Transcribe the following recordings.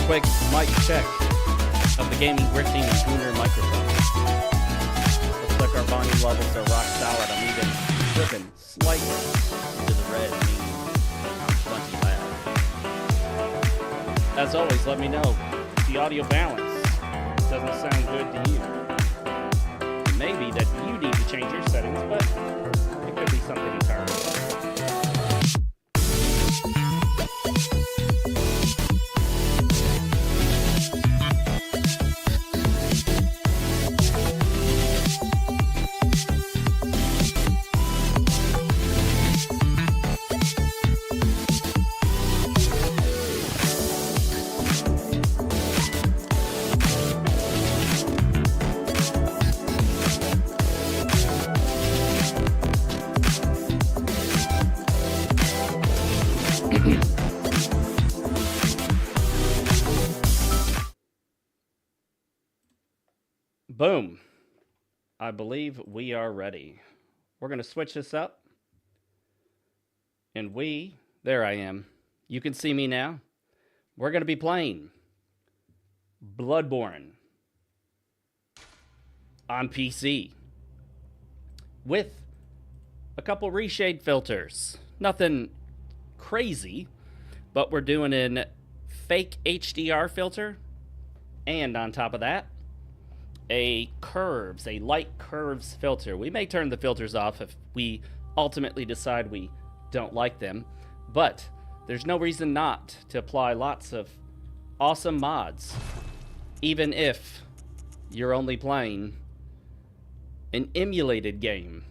quick mic check of the gaming Grifting and Gooning microphone. Looks like our volume levels are rock solid. I'm even flipping slightly to the red, meaning plenty loud. As always, let me know if the audio balance doesn't sound good to you. Maybe that you need to change your settings, but it could be something entirely. Boom. I believe we are ready. We're going to switch this up. And there I am. You can see me now. We're going to be playing Bloodborne on PC with a couple reshade filters. Nothing crazy, but we're doing an fake HDR filter. And on top of that, a light curves filter. We may turn the filters off if we ultimately decide we don't like them, but there's no reason not to apply lots of awesome mods, even if you're only playing an emulated game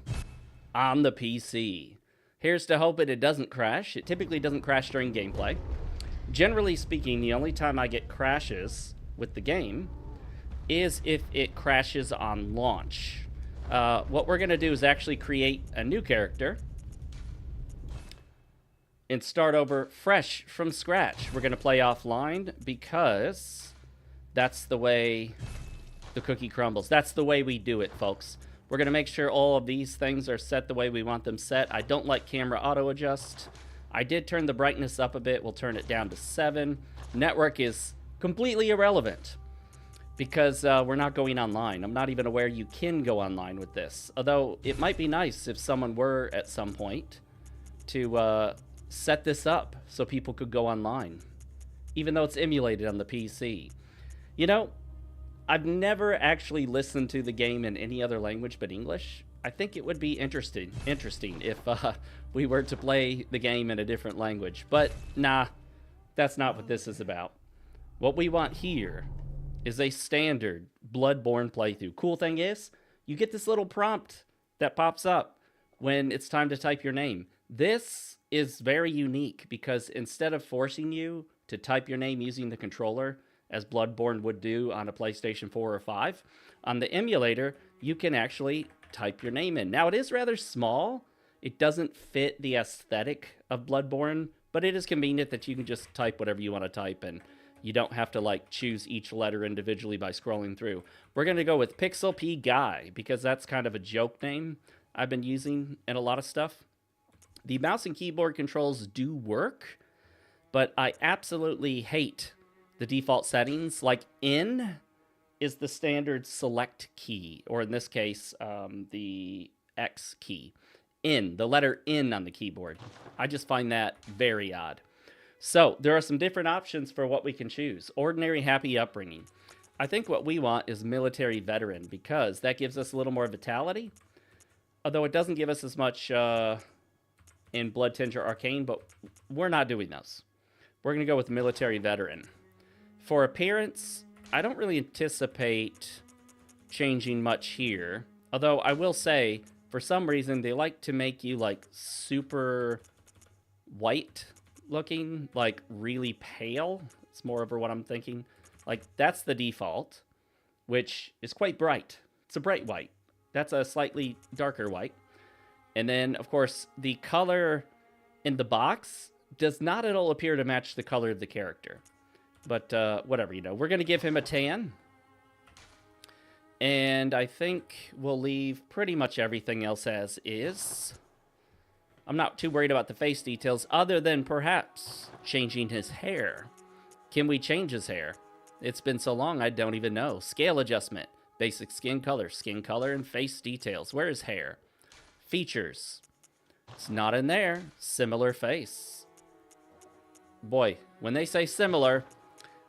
on the PC. Here's to hoping it doesn't crash. It typically doesn't crash during gameplay. Generally speaking, the only time I get crashes with the game is if it crashes on launch. What we're going to do is actually create a new character and start over fresh from scratch. We're going to play offline because that's the way the cookie crumbles. That's the way we do it, folks. We're going to make sure all of these things are set the way we want them set. I don't like camera auto adjust. I did turn the brightness up a bit. We'll turn it down to 7. Network is completely irrelevant, because we're not going online. I'm not even aware you can go online with this. Although it might be nice if someone were at some point to set this up so people could go online, even though it's emulated on the PC. You know, I've never actually listened to the game in any other language but English. I think it would be interesting if we were to play the game in a different language. But nah, that's not what this is about. What we want here is a standard Bloodborne playthrough. Cool thing is, you get this little prompt that pops up when it's time to type your name. This is very unique because instead of forcing you to type your name using the controller, as Bloodborne would do on a PlayStation 4 or 5, on the emulator, you can actually type your name in. Now, it is rather small. It doesn't fit the aesthetic of Bloodborne, but it is convenient that you can just type whatever you want to type, and you don't have to like choose each letter individually by scrolling through. We're going to go with Pixel P Guy because that's kind of a joke name I've been using in a lot of stuff. The mouse and keyboard controls do work, but I absolutely hate the default settings. Like N is the standard select key, or in this case, the X key. N, the letter N on the keyboard. I just find that very odd. So there are some different options for what we can choose. Ordinary, happy, upbringing. I think what we want is military veteran because that gives us a little more vitality. Although it doesn't give us as much in Blood Tinge or Arcane, but we're not doing those. We're going to go with military veteran. For appearance, I don't really anticipate changing much here. Although I will say, for some reason, they like to make you like super white looking, like really pale. It's more over what I'm thinking. Like that's the default, which is quite bright. It's a bright white. That's a slightly darker white. And then of course the color in the box does not at all appear to match the color of the character. But whatever, you know, we're going to give him a tan. And I think we'll leave pretty much everything else as is. I'm not too worried about the face details, other than perhaps changing his hair. Can we change his hair? It's been so long, I don't even know. Scale adjustment. Basic skin color, and face details. Where is hair? Features. It's not in there. Similar face. Boy, when they say similar,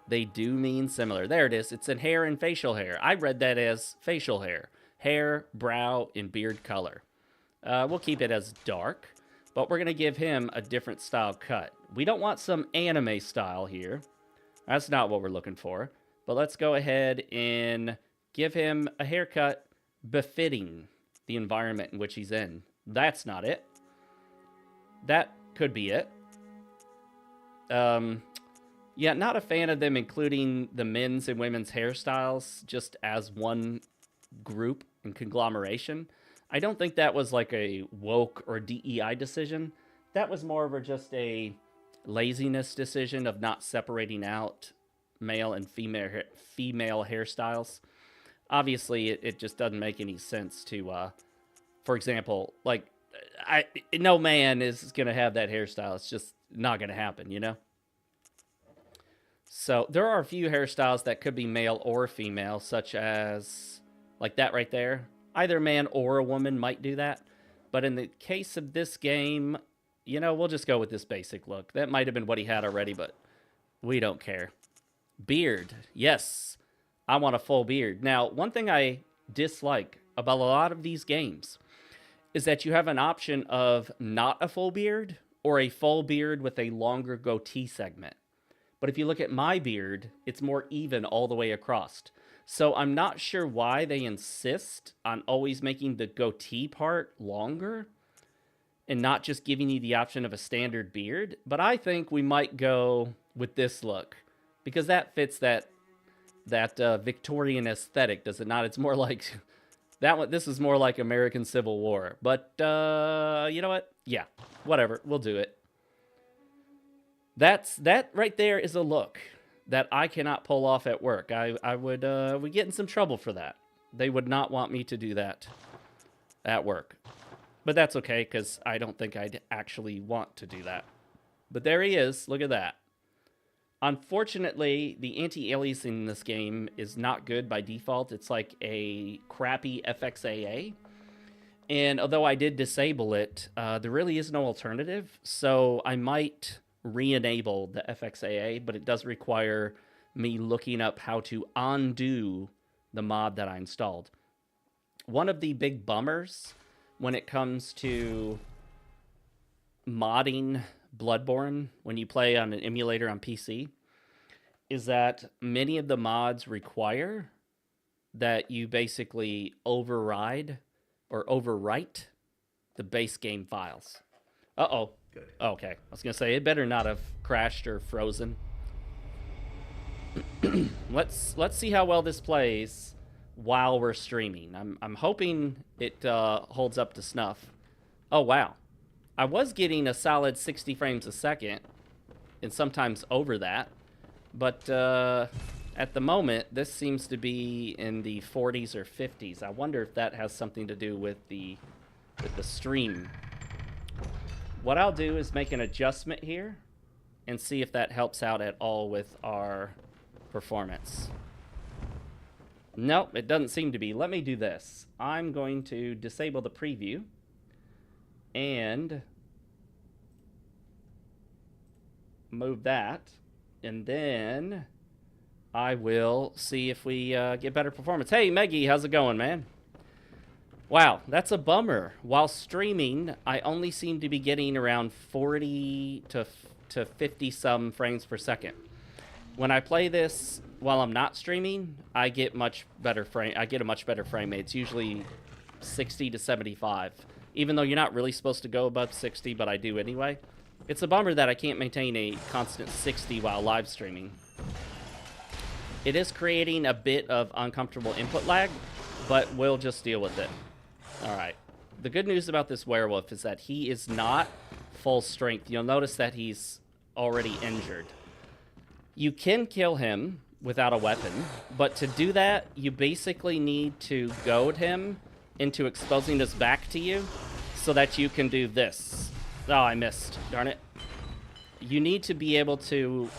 they do mean similar. There it is. It's in hair and facial hair. I read that as facial hair. Hair, brow, and beard color. We'll keep it as dark, but we're going to give him a different style cut. We don't want some anime style here. That's not what we're looking for. But let's go ahead and give him a haircut befitting the environment in which he's in. That's not it. That could be it. Yeah, not a fan of them including the men's and women's hairstyles just as one group and conglomeration. I don't think that was like a woke or DEI decision. That was more of just a laziness decision of not separating out male and female hairstyles. Obviously, it just doesn't make any sense to, for example, like, no man is going to have that hairstyle. It's just not going to happen, you know? So there are a few hairstyles that could be male or female, such as, like that right there. Either man or a woman might do that. But in the case of this game, you know, we'll just go with this basic look. That might have been what he had already, but we don't care. Beard. Yes, I want a full beard. Now, one thing I dislike about a lot of these games is that you have an option of not a full beard or a full beard with a longer goatee segment. But if you look at my beard, it's more even all the way across. So I'm not sure why they insist on always making the goatee part longer and not just giving you the option of a standard beard. But I think we might go with this look because that fits that Victorian aesthetic, does it not? It's more like that one. This is more like American Civil War. But you know what? Yeah, whatever. We'll do it. That right there is a look that I cannot pull off at work. I would get in some trouble for that. They would not want me to do that at work. But that's okay, because I don't think I'd actually want to do that. But there he is. Look at that. Unfortunately, the anti-aliasing in this game is not good by default. It's like a crappy FXAA. And although I did disable it, there really is no alternative. So I might re-enable the FXAA, but it does require me looking up how to undo the mod that I installed. One of the big bummers when it comes to modding Bloodborne when you play on an emulator on PC is that many of the mods require that you basically override or overwrite the base game files. Uh-oh. Good. Okay. I was going to say, it better not have crashed or frozen. Let's see how well this plays while we're streaming. I'm hoping it holds up to snuff. Oh, wow. I was getting a solid 60 frames a second, and sometimes over that. But at the moment, this seems to be in the 40s or 50s. I wonder if that has something to do with the stream. What I'll do is make an adjustment here and see if that helps out at all with our performance. Nope, it doesn't seem to be. Let me do this. I'm going to disable the preview and move that, and then I will see if we get better performance. Hey, Meggie, how's it going, man? Wow, that's a bummer. While streaming, I only seem to be getting around 40 to 50 some frames per second. When I play this while I'm not streaming, I get a much better frame rate. It's usually 60 to 75. Even though you're not really supposed to go above 60, but I do anyway. It's a bummer that I can't maintain a constant 60 while live streaming. It is creating a bit of uncomfortable input lag, but we'll just deal with it. Alright. The good news about this werewolf is that he is not full strength. You'll notice that he's already injured. You can kill him without a weapon, but to do that, you basically need to goad him into exposing his back to you so that you can do this. Oh, I missed. Darn it. You need to be able to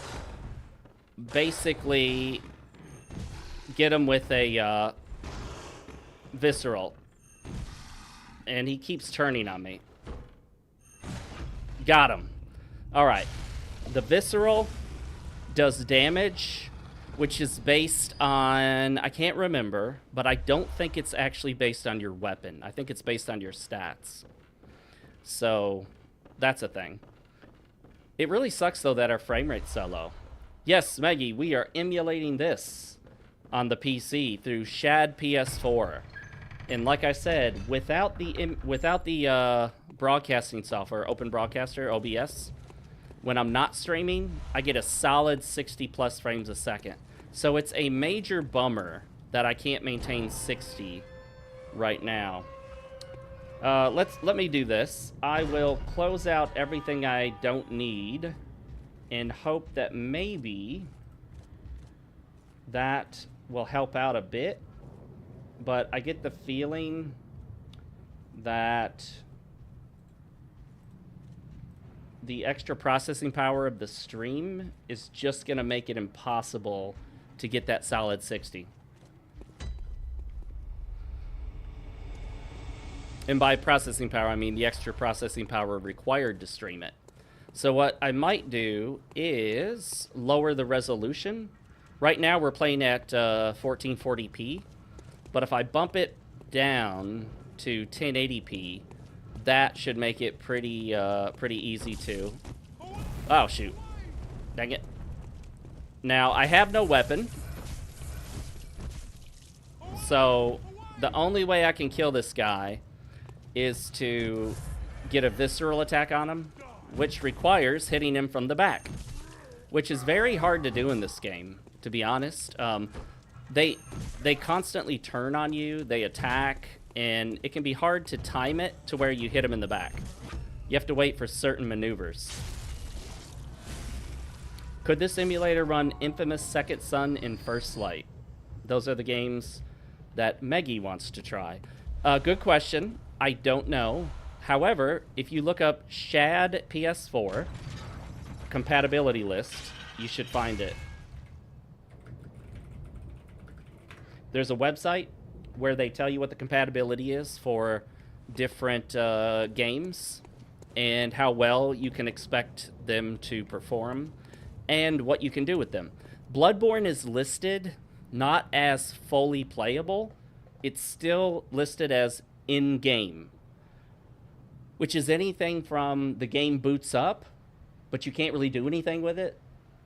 basically get him with a visceral. And he keeps turning on me. Got him. Alright. The visceral does damage, which is based on... I can't remember, but I don't think it's actually based on your weapon. I think it's based on your stats. So, that's a thing. It really sucks, though, that our frame rate's so low. Yes, Maggie, we are emulating this on the PC through Shad PS4. And like I said, without the broadcasting software, Open Broadcaster, OBS, when I'm not streaming, I get a solid 60 plus frames a second. So it's a major bummer that I can't maintain 60 right now. Let me do this. I will close out everything I don't need and hope that maybe that will help out a bit. But I get the feeling that the extra processing power of the stream is just going to make it impossible to get that solid 60. And by processing power, I mean the extra processing power required to stream it. So what I might do is lower the resolution. Right now we're playing at 1440p. But if I bump it down to 1080p, that should make it pretty easy to... Oh, shoot. Dang it. Now, I have no weapon. So, the only way I can kill this guy is to get a visceral attack on him, which requires hitting him from the back, which is very hard to do in this game, to be honest. They constantly turn on you, they attack, and it can be hard to time it to where you hit them in the back. You have to wait for certain maneuvers. Could this emulator run Infamous Second Son in First Light? Those are the games that Meggie wants to try. Good question. I don't know. However, if you look up Shad PS4 compatibility list, you should find it. There's a website where they tell you what the compatibility is for different games and how well you can expect them to perform and what you can do with them. Bloodborne is listed not as fully playable. It's still listed as in-game, which is anything from the game boots up, but you can't really do anything with it,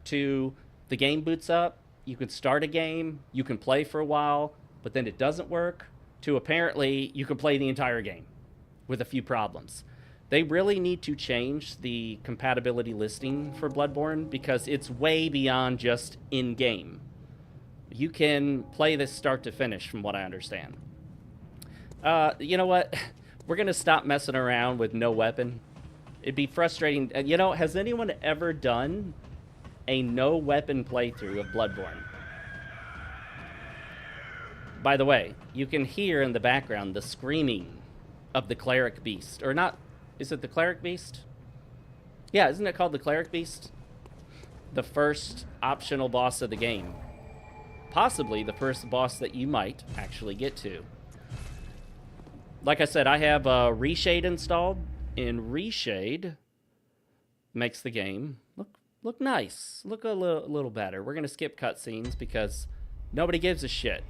to the game boots up, you can start a game, you can play for a while, but then it doesn't work, to apparently you can play the entire game with a few problems. They really need to change the compatibility listing for Bloodborne because it's way beyond just in-game. You can play this start to finish from what I understand. You know what? We're going to stop messing around with no weapon. It'd be frustrating. You know, has anyone ever done a no weapon playthrough of Bloodborne? By the way, you can hear in the background the screaming of the cleric beast. Or not, is it the cleric beast? Yeah, isn't it called the cleric beast? The first optional boss of the game. Possibly the first boss that you might actually get to. Like I said, I have Reshade installed, and Reshade makes the game look nice, look a little better. We're going to skip cutscenes because nobody gives a shit.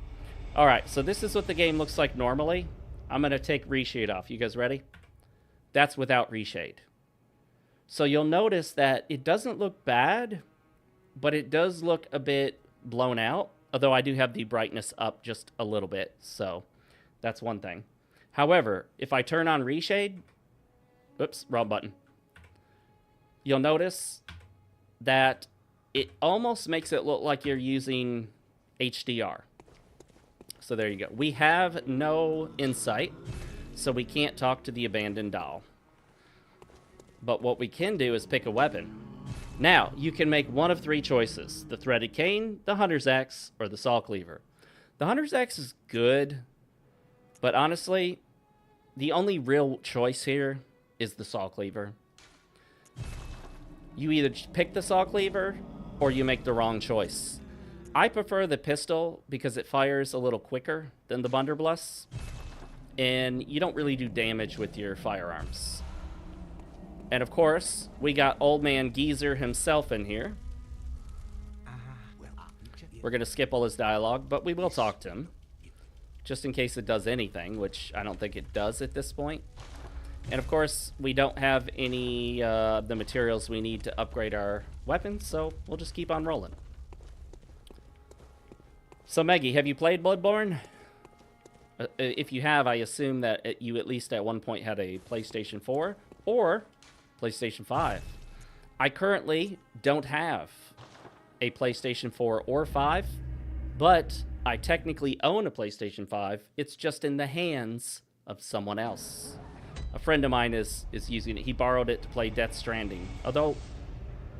Alright, so this is what the game looks like normally. I'm going to take Reshade off. You guys ready? That's without Reshade. So you'll notice that it doesn't look bad, but it does look a bit blown out, although I do have the brightness up just a little bit, so that's one thing. However, if I turn on Reshade, oops, wrong button, you'll notice that it almost makes it look like you're using HDR. So there you go. We have no insight, so we can't talk to the abandoned doll. But what we can do is pick a weapon. Now, you can make one of three choices: the threaded cane, the hunter's axe, or the saw cleaver. The hunter's axe is good, but honestly, the only real choice here is the saw cleaver. You either pick the saw cleaver or you make the wrong choice. I prefer the pistol because it fires a little quicker than the blunderbuss, and you don't really do damage with your firearms. And of course, we got old man Geezer himself in here. We're going to skip all his dialogue, but we will talk to him. Just in case it does anything, which I don't think it does at this point. And of course, we don't have any the materials we need to upgrade our weapons, so we'll just keep on rolling. So Maggie, have you played Bloodborne? If you have, I assume that you at least at one point had a PlayStation 4 or PlayStation 5. I currently don't have a PlayStation 4 or 5, but I technically own a PlayStation 5. It's just in the hands of someone else. A friend of mine is using it. He borrowed it to play Death Stranding, although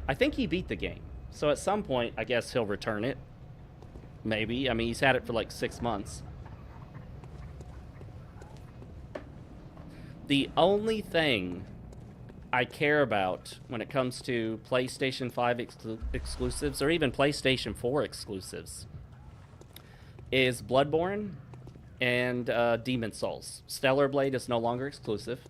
I think he beat the game. So at some point, I guess he'll return it. Maybe. I mean, he's had it for like 6 months. The only thing I care about when it comes to PlayStation 5 exclusives, or even PlayStation 4 exclusives, is Bloodborne and Demon Souls. Stellar Blade is no longer exclusive.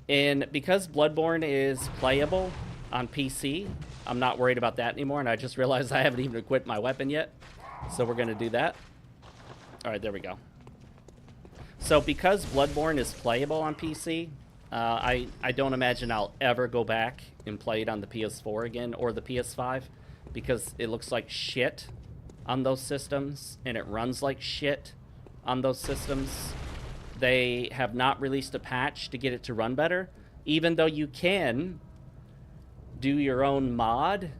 And because Bloodborne is playable on PC, I'm not worried about that anymore, and I just realized I haven't even equipped my weapon yet. So we're going to do that. Alright, there we go. So because Bloodborne is playable on PC, I don't imagine I'll ever go back and play it on the PS4 again or the PS5, because it looks like shit on those systems and it runs like shit on those systems. They have not released a patch to get it to run better, even though you can do your own mod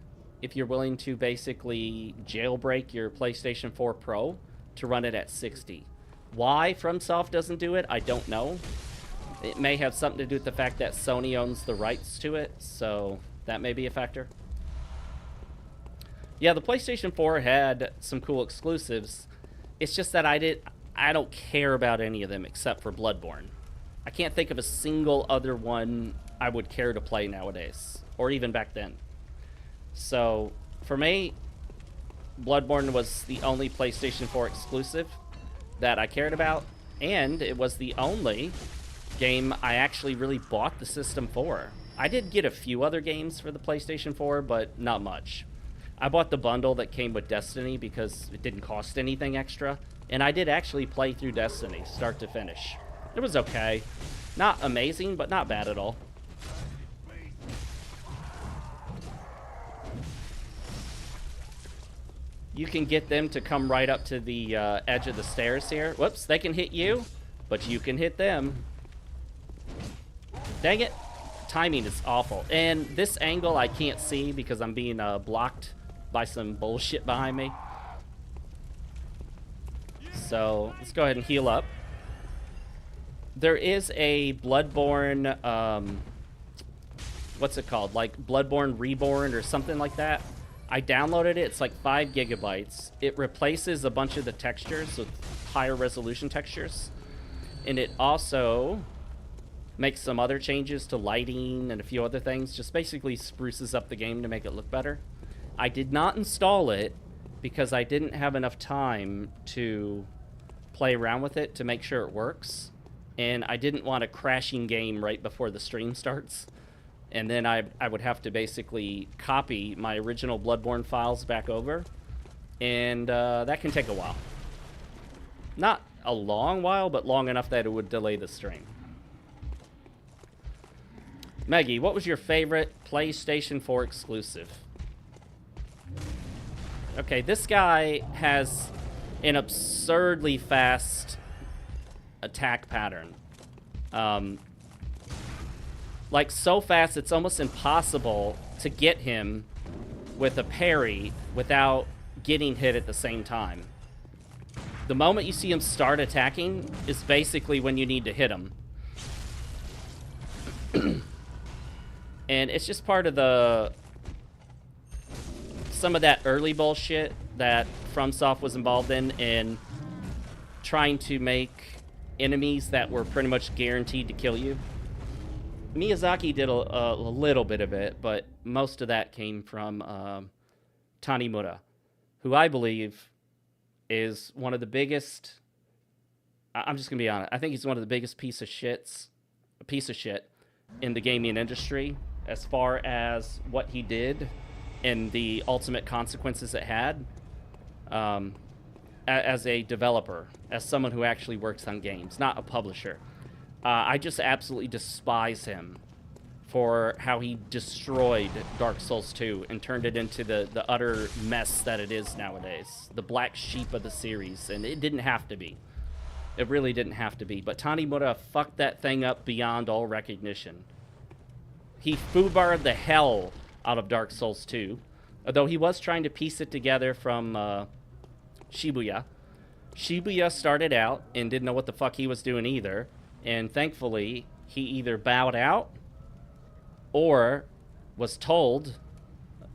if you're willing to basically jailbreak your PlayStation 4 Pro to run it at 60. Why FromSoft doesn't do it, I don't know. It may have something to do with the fact that Sony owns the rights to it, so that may be a factor. Yeah, the PlayStation 4 had some cool exclusives. It's just that I don't care about any of them except for Bloodborne. I can't think of a single other one I would care to play nowadays, or even back then. So, for me, Bloodborne was the only PlayStation 4 exclusive that I cared about, and it was the only game I actually really bought the system for. I did get a few other games for the PlayStation 4, but not much. I bought the bundle that came with Destiny because it didn't cost anything extra, and I did actually play through Destiny, start to finish. It was okay. Not amazing, but not bad at all. You can get them to come right up to the edge of the stairs here. Whoops, they can hit you, but you can hit them. Dang it. Timing is awful. And this angle I can't see because I'm being blocked by some bullshit behind me. So, let's go ahead and heal up. There is a Bloodborne, what's it called? Like Bloodborne Reborn or something like that. I downloaded it. It's like 5 gigabytes. It replaces a bunch of the textures with higher resolution textures. And it also makes some other changes to lighting and a few other things. Just basically spruces up the game to make it look better. I did not install it because I didn't have enough time to play around with it to make sure it works. And I didn't want a crashing game right before the stream starts. And then I would have to basically copy my original Bloodborne files back over. And that can take a while. Not a long while, but long enough that it would delay the stream. Maggie, what was your favorite PlayStation 4 exclusive? Okay, this guy has an absurdly fast attack pattern. Like, so fast it's almost impossible to get him with a parry without getting hit at the same time. The moment you see him start attacking is basically when you need to hit him. And it's just part of some of that early bullshit that FromSoft was involved in trying to make enemies that were pretty much guaranteed to kill you. Miyazaki did a little bit of it, but most of that came from Tanimura, who I believe is one of the biggest. I'm just gonna be honest. I think he's one of the biggest piece of shit in the gaming industry as far as what he did and the ultimate consequences it had. As a developer, as someone who actually works on games, not a publisher. I just absolutely despise him for how he destroyed Dark Souls 2 and turned it into the utter mess that it is nowadays. The black sheep of the series, and it didn't have to be. It really didn't have to be. But Tanimura fucked that thing up beyond all recognition. He foobarred the hell out of Dark Souls 2, although he was trying to piece it together from Shibuya. Shibuya started out and didn't know what the fuck he was doing either, and thankfully he either bowed out or was told,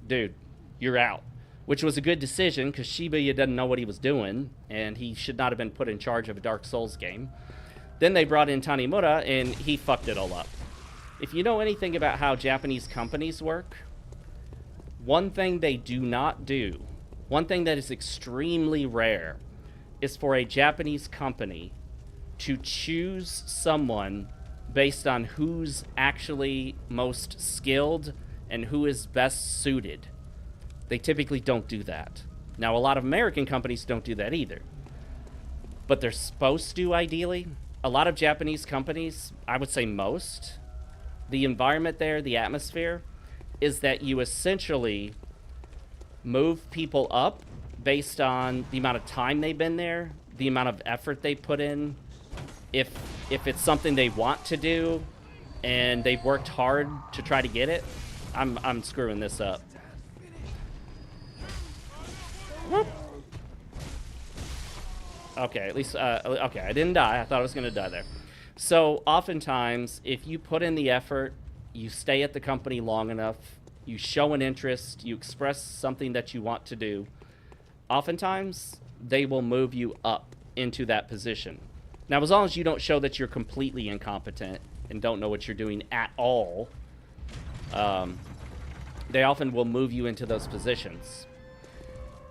dude, you're out, which was a good decision because Shibuya doesn't know what he was doing and he should not have been put in charge of a Dark Souls game. Then they brought in Tanimura and he fucked it all up. If you know anything about how Japanese companies work, one thing they do not do, one thing that is extremely rare, is for a Japanese company to choose someone based on who's actually most skilled and who is best suited. They typically don't do that. Now, a lot of American companies don't do that either. But they're supposed to, ideally. A lot of Japanese companies, I would say most, the environment there, the atmosphere, is that you essentially move people up based on the amount of time they've been there, the amount of effort they put in. If it's something they want to do and they've worked hard to try to get it, I'm screwing this up. Whoop. Okay, at least, okay, I didn't die. I thought I was going to die there. So, oftentimes, if you put in the effort, you stay at the company long enough, you show an interest, you express something that you want to do, oftentimes, they will move you up into that position. Now, as long as you don't show that you're completely incompetent and don't know what you're doing at all, they often will move you into those positions.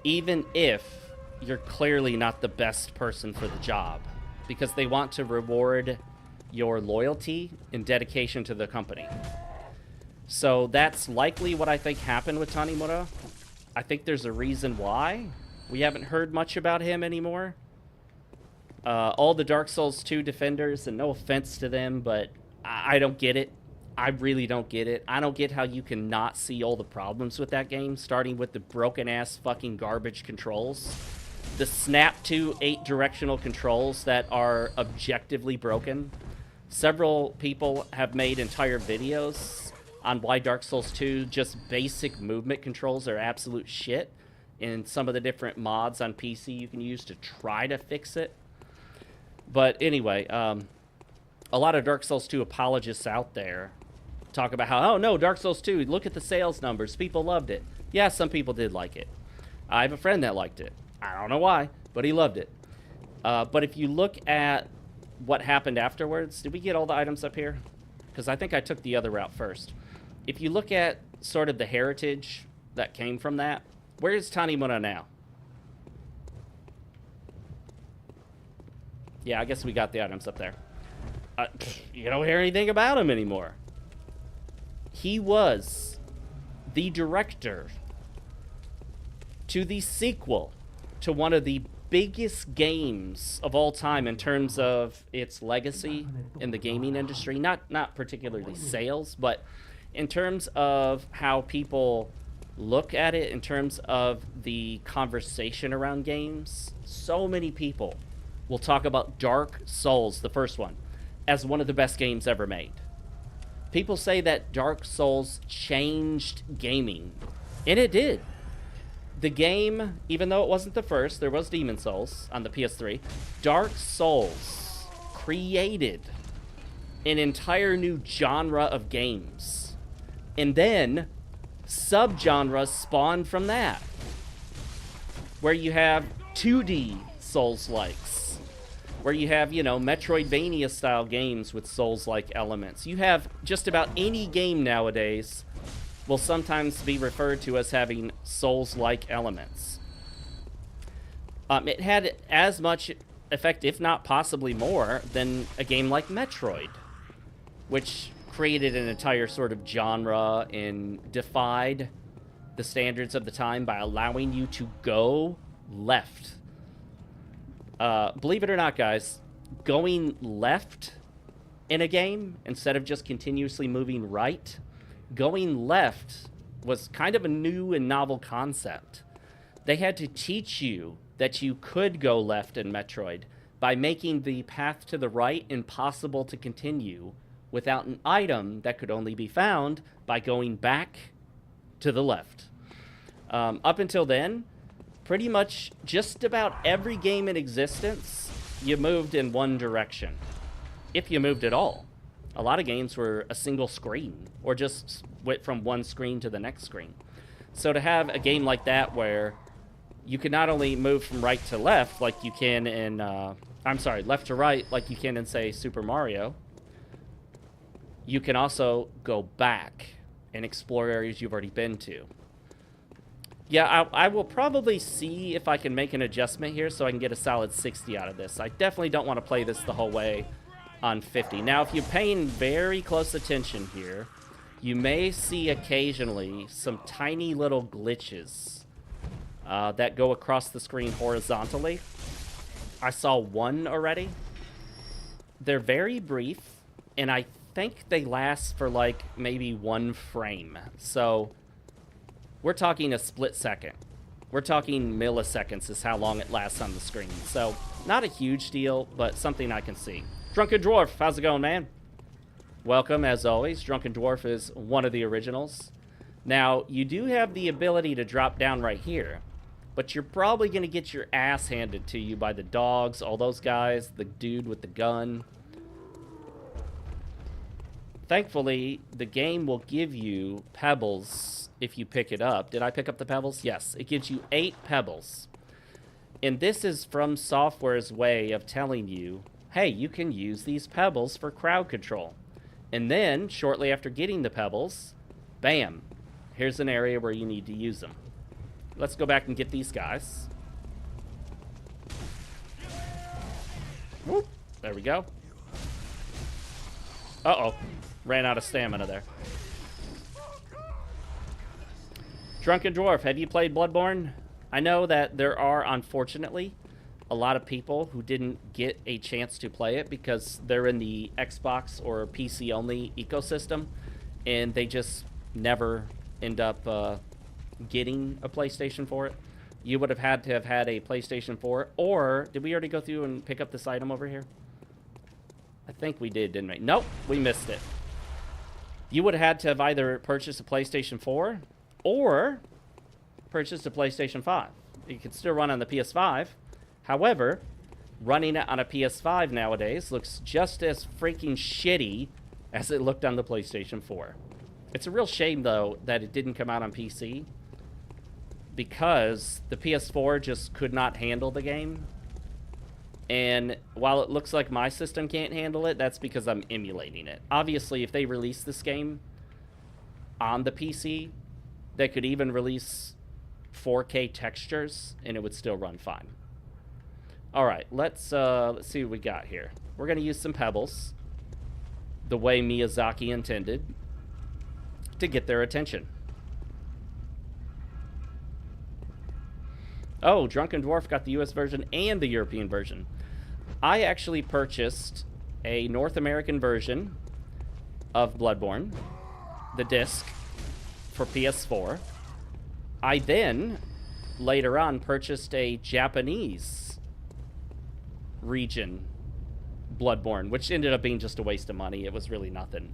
Even if you're clearly not the best person for the job, because they want to reward your loyalty and dedication to the company. So that's likely what I think happened with Tanimura. I think there's a reason why we haven't heard much about him anymore. All the Dark Souls 2 defenders, and no offense to them, but I don't get it. I really don't get it. I don't get how you can not see all the problems with that game, starting with the broken-ass fucking garbage controls. The Snap 2 8-directional controls that are objectively broken. Several people have made entire videos on why Dark Souls 2 just basic movement controls are absolute shit, and some of the different mods on PC you can use to try to fix it. But anyway, a lot of Dark Souls 2 apologists out there talk about how, oh no, Dark Souls 2, look at the sales numbers, people loved it. Yeah, some people did like it. I have a friend that liked it. I don't know why, but he loved it. But if you look at what happened afterwards, did we get all the items up here? Because I think I took the other route first. If you look at sort of the heritage that came from that, where is Tanimura now? Yeah, I guess we got the items up there. You don't hear anything about him anymore. He was the director to the sequel to one of the biggest games of all time in terms of its legacy in the gaming industry. Not particularly sales, but in terms of how people look at it, in terms of the conversation around games. So many people will talk about Dark Souls, the first one, as one of the best games ever made. People say that Dark Souls changed gaming, and it did. The game, even though it wasn't the first, there was Demon Souls on the PS3, Dark Souls created an entire new genre of games. And then subgenres spawned from that, where you have 2D Souls-likes, where you have, you know, Metroidvania-style games with Souls-like elements. You have just about any game nowadays will sometimes be referred to as having Souls-like elements. It had as much effect, if not possibly more, than a game like Metroid, which created an entire sort of genre and defied the standards of the time by allowing you to go left. Believe it or not, guys, going left in a game instead of just continuously moving right, going left was kind of a new and novel concept. They had to teach you that you could go left in Metroid by making the path to the right impossible to continue without an item that could only be found by going back to the left. Up until then, pretty much just about every game in existence, you moved in one direction, if you moved at all. A lot of games were a single screen, or just went from one screen to the next screen. So to have a game like that where you can not only move from right to left like you can in, left to right like you can in, say, Super Mario, you can also go back and explore areas you've already been to. Yeah, I will probably see if I can make an adjustment here so I can get a solid 60 out of this. I definitely don't want to play this the whole way on 50. Now, if you're paying very close attention here, you may see occasionally some tiny little glitches that go across the screen horizontally. I saw one already. They're very brief, and I think they last for like maybe 1 frame. So we're talking a split second. We're talking milliseconds is how long it lasts on the screen. So not a huge deal, but something I can see. Drunken Dwarf, how's it going, man? Welcome, as always. Drunken Dwarf is one of the originals. Now, you do have the ability to drop down right here, but you're probably going to get your ass handed to you by the dogs, all those guys, the dude with the gun. Thankfully, the game will give you pebbles if you pick it up. Did I pick up the pebbles? Yes. It gives you 8 pebbles. And this is From Software's way of telling you, hey, you can use these pebbles for crowd control. And then, shortly after getting the pebbles, bam, here's an area where you need to use them. Let's go back and get these guys. Whoop, there we go. Uh-oh. Ran out of stamina there. Drunken Dwarf, have you played Bloodborne? I know that there are, unfortunately, a lot of people who didn't get a chance to play it because they're in the Xbox or PC-only ecosystem, and they just never end up getting a PlayStation for it. You would have had to have had a PlayStation 4, or did we already go through and pick up this item over here? I think we did, didn't we? Nope, we missed it. You would have had to have either purchased a PlayStation 4 or purchased a PlayStation 5. You could still run on the PS5. However, running it on a PS5 nowadays looks just as freaking shitty as it looked on the PlayStation 4. It's a real shame, though, that it didn't come out on PC, because the PS4 just could not handle the game. And while it looks like my system can't handle it, that's because I'm emulating it. Obviously, if they release this game on the PC, they could even release 4K textures, and it would still run fine. All right, let's see what we got here. We're going to use some pebbles, the way Miyazaki intended, to get their attention. Oh, Drunken Dwarf got the US version and the European version. I actually purchased a North American version of Bloodborne, the disc, for PS4. I then, later on, purchased a Japanese region Bloodborne, which ended up being just a waste of money. It was really nothing.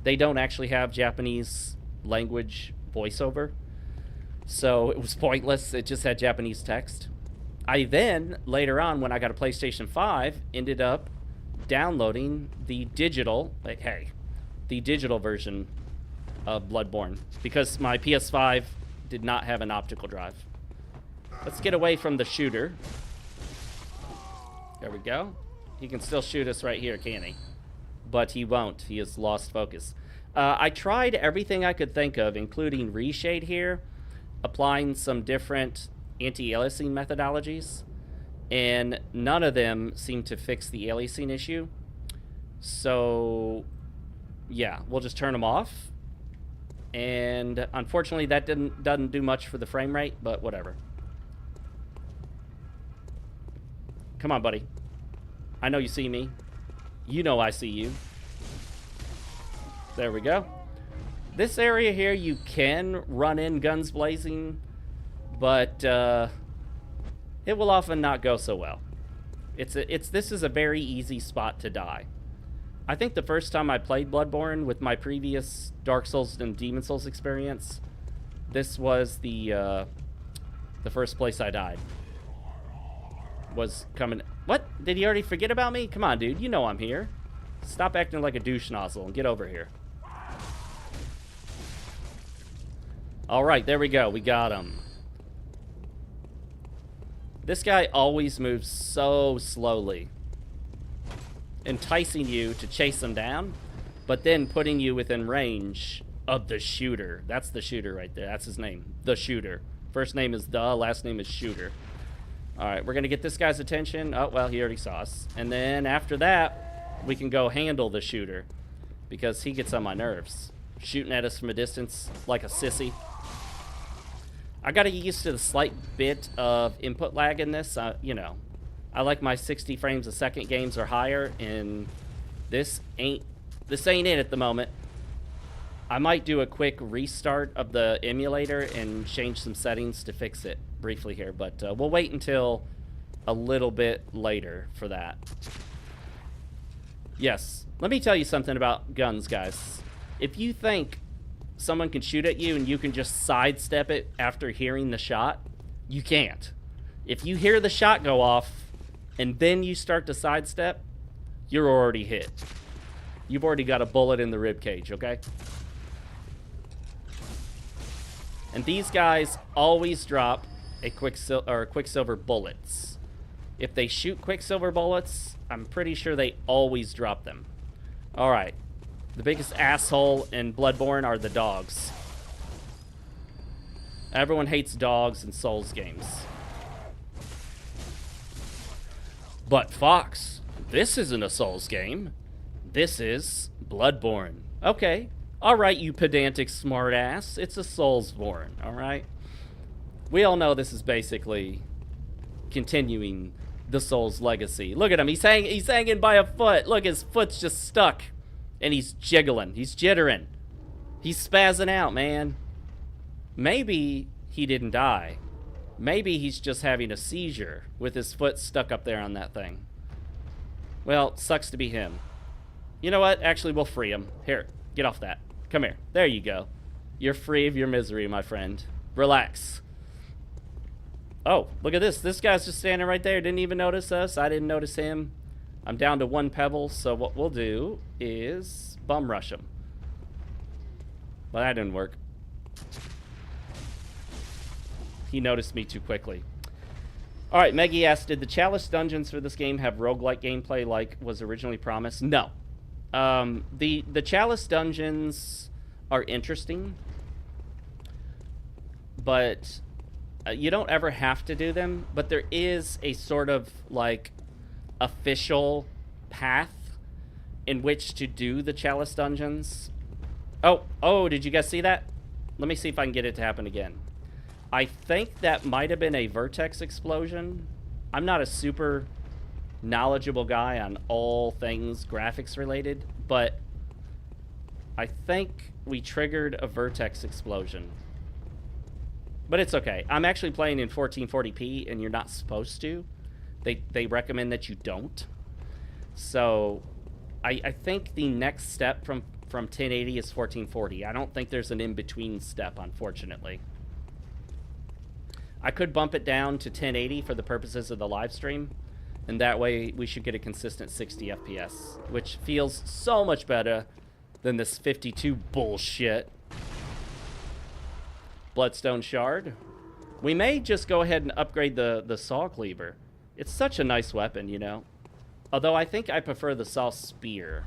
They don't actually have Japanese language voiceover, so it was pointless. It just had Japanese text. I then, later on, when I got a PlayStation 5, ended up downloading the digital, the digital version of Bloodborne, because my PS5 did not have an optical drive. Let's get away from the shooter. There we go. He can still shoot us right here, can't he? But he won't. He has lost focus. I tried everything I could think of, including reshade here, applying some different anti-aliasing methodologies, and none of them seem to fix the aliasing issue. So, yeah, we'll just turn them off. And unfortunately, that doesn't do much for the frame rate, but whatever. Come on, buddy. I know you see me. You know I see you. There we go. This area here, you can run in guns blazing, but it will often not go so well. This is a very easy spot to die. I think the first time I played Bloodborne with my previous Dark Souls and Demon Souls experience, this was the first place I died. Was coming... What? Did he already forget about me? Come on, dude. You know I'm here. Stop acting like a douche nozzle and get over here. Alright, there we go. We got him. This guy always moves so slowly, enticing you to chase him down, but then putting you within range of the shooter. That's the shooter right there. That's his name. The Shooter. First name is The, last name is Shooter. Alright, we're going to get this guy's attention. Oh, well, he already saw us. And then after that, we can go handle the Shooter, because he gets on my nerves. Shooting at us from a distance like a sissy. I got to get used to the slight bit of input lag in this. You know, I like my 60 frames a second games or higher, and this ain't it at the moment. I might do a quick restart of the emulator and change some settings to fix it briefly here, but we'll wait until a little bit later for that. Yes, let me tell you something about guns, guys. If you think someone can shoot at you and you can just sidestep it after hearing the shot, you can't. If you hear the shot go off and then you start to sidestep, you're already hit. You've already got a bullet in the rib cage, okay? And these guys always drop a Quicksilver bullets. If they shoot Quicksilver bullets, I'm pretty sure they always drop them. All right. The biggest asshole in Bloodborne are the dogs. Everyone hates dogs in Souls games. But Fox, this isn't a Souls game. This is Bloodborne. Okay. Alright, you pedantic smartass. It's a Soulsborne, alright? We all know this is basically continuing the Souls legacy. Look at him. He's hanging by a foot. Look, his foot's just stuck. And he's jiggling. He's jittering. He's spazzing out, man. Maybe he didn't die. Maybe he's just having a seizure with his foot stuck up there on that thing. Well, sucks to be him. You know what? Actually, we'll free him. Here, get off that. Come here. There you go. You're free of your misery, my friend. Relax. Oh, look at this. This guy's just standing right there. Didn't even notice us. I didn't notice him. I'm down to 1 pebble, so what we'll do is bum rush him. Well, that didn't work. He noticed me too quickly. Alright, Meggie asked, did the Chalice dungeons for this game have roguelike gameplay like was originally promised? No. The Chalice dungeons are interesting, but you don't ever have to do them, but there is a sort of like official path in which to do the Chalice dungeons. Oh, did you guys see that? Let me see if I can get it to happen again. I think that might have been a vertex explosion. I'm not a super knowledgeable guy on all things graphics related, but I think we triggered a vertex explosion. But it's okay. I'm actually playing in 1440p, and you're not supposed to. They recommend that you don't. So I think the next step from 1080 is 1440. I don't think there's an in-between step, unfortunately. I could bump it down to 1080 for the purposes of the live stream, and that way we should get a consistent 60 FPS, which feels so much better than this 52 bullshit. Bloodstone Shard. We may just go ahead and upgrade the Saw Cleaver. It's such a nice weapon, you know. Although I think I prefer the Saw Spear.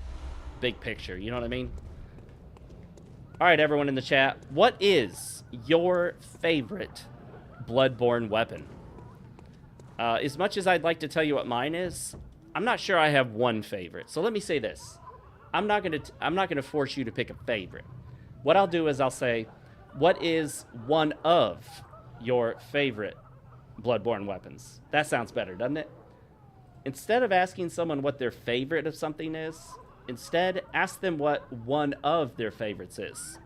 Big picture, you know what I mean? All right, everyone in the chat, what is your favorite Bloodborne weapon? As much as I'd like to tell you what mine is, I'm not sure I have one favorite. So let me say this. I'm not gonna force you to pick a favorite. What I'll do is I'll say, what is one of your favorite Bloodborne weapons? That sounds better, doesn't it? Instead of asking someone what their favorite of something is, instead ask them what one of their favorites is.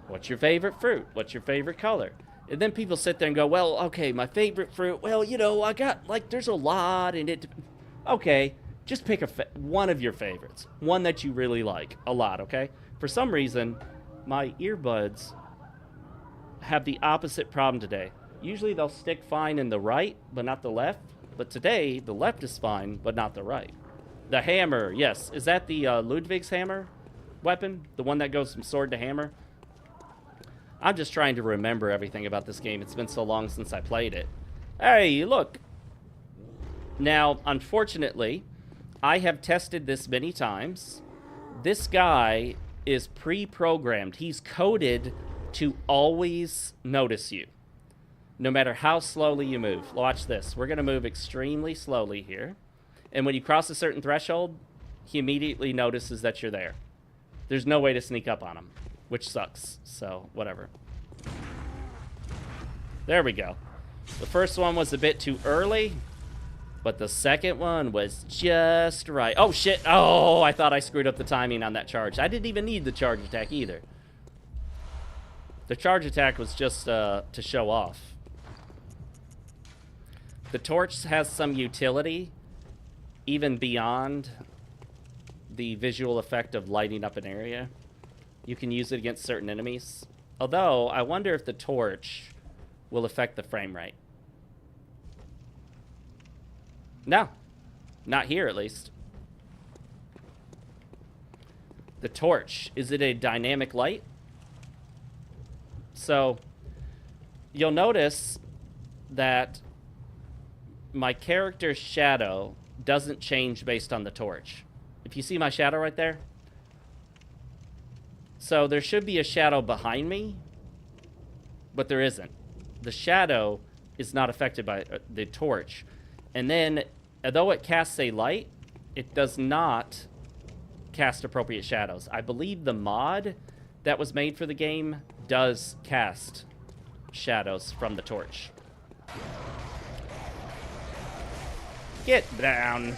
What's your favorite fruit? What's your favorite color? And then people sit there and go, well, okay, my favorite fruit, well, you know, I got, like, there's a lot in it. Okay, just pick one of your favorites. One that you really like a lot, okay? For some reason, my earbuds have the opposite problem today. Usually they'll stick fine in the right, but not the left. But today, the left is fine, but not the right. The hammer, yes. Is that the Ludwig's hammer weapon? The one that goes from sword to hammer? I'm just trying to remember everything about this game. It's been so long since I played it. Hey, look. Now, unfortunately, I have tested this many times. This guy is pre-programmed. He's coded to always notice you, no matter how slowly you move. Watch this. We're going to move extremely slowly here. And when you cross a certain threshold, he immediately notices that you're there. There's no way to sneak up on him, which sucks. So, whatever. There we go. The first one was a bit too early, but the second one was just right. Oh, shit. Oh, I thought I screwed up the timing on that charge. I didn't even need the charge attack either. The charge attack was just to show off. The torch has some utility, even beyond the visual effect of lighting up an area. You can use it against certain enemies. Although, I wonder if the torch will affect the frame rate. No. Not here, at least. The torch. Is it a dynamic light? So, you'll notice that my character's shadow doesn't change based on the torch. If you see my shadow right there. So there should be a shadow behind me, but there isn't. The shadow is not affected by the torch. And then, although it casts a light, it does not cast appropriate shadows. I believe the mod that was made for the game does cast shadows from the torch. Get down.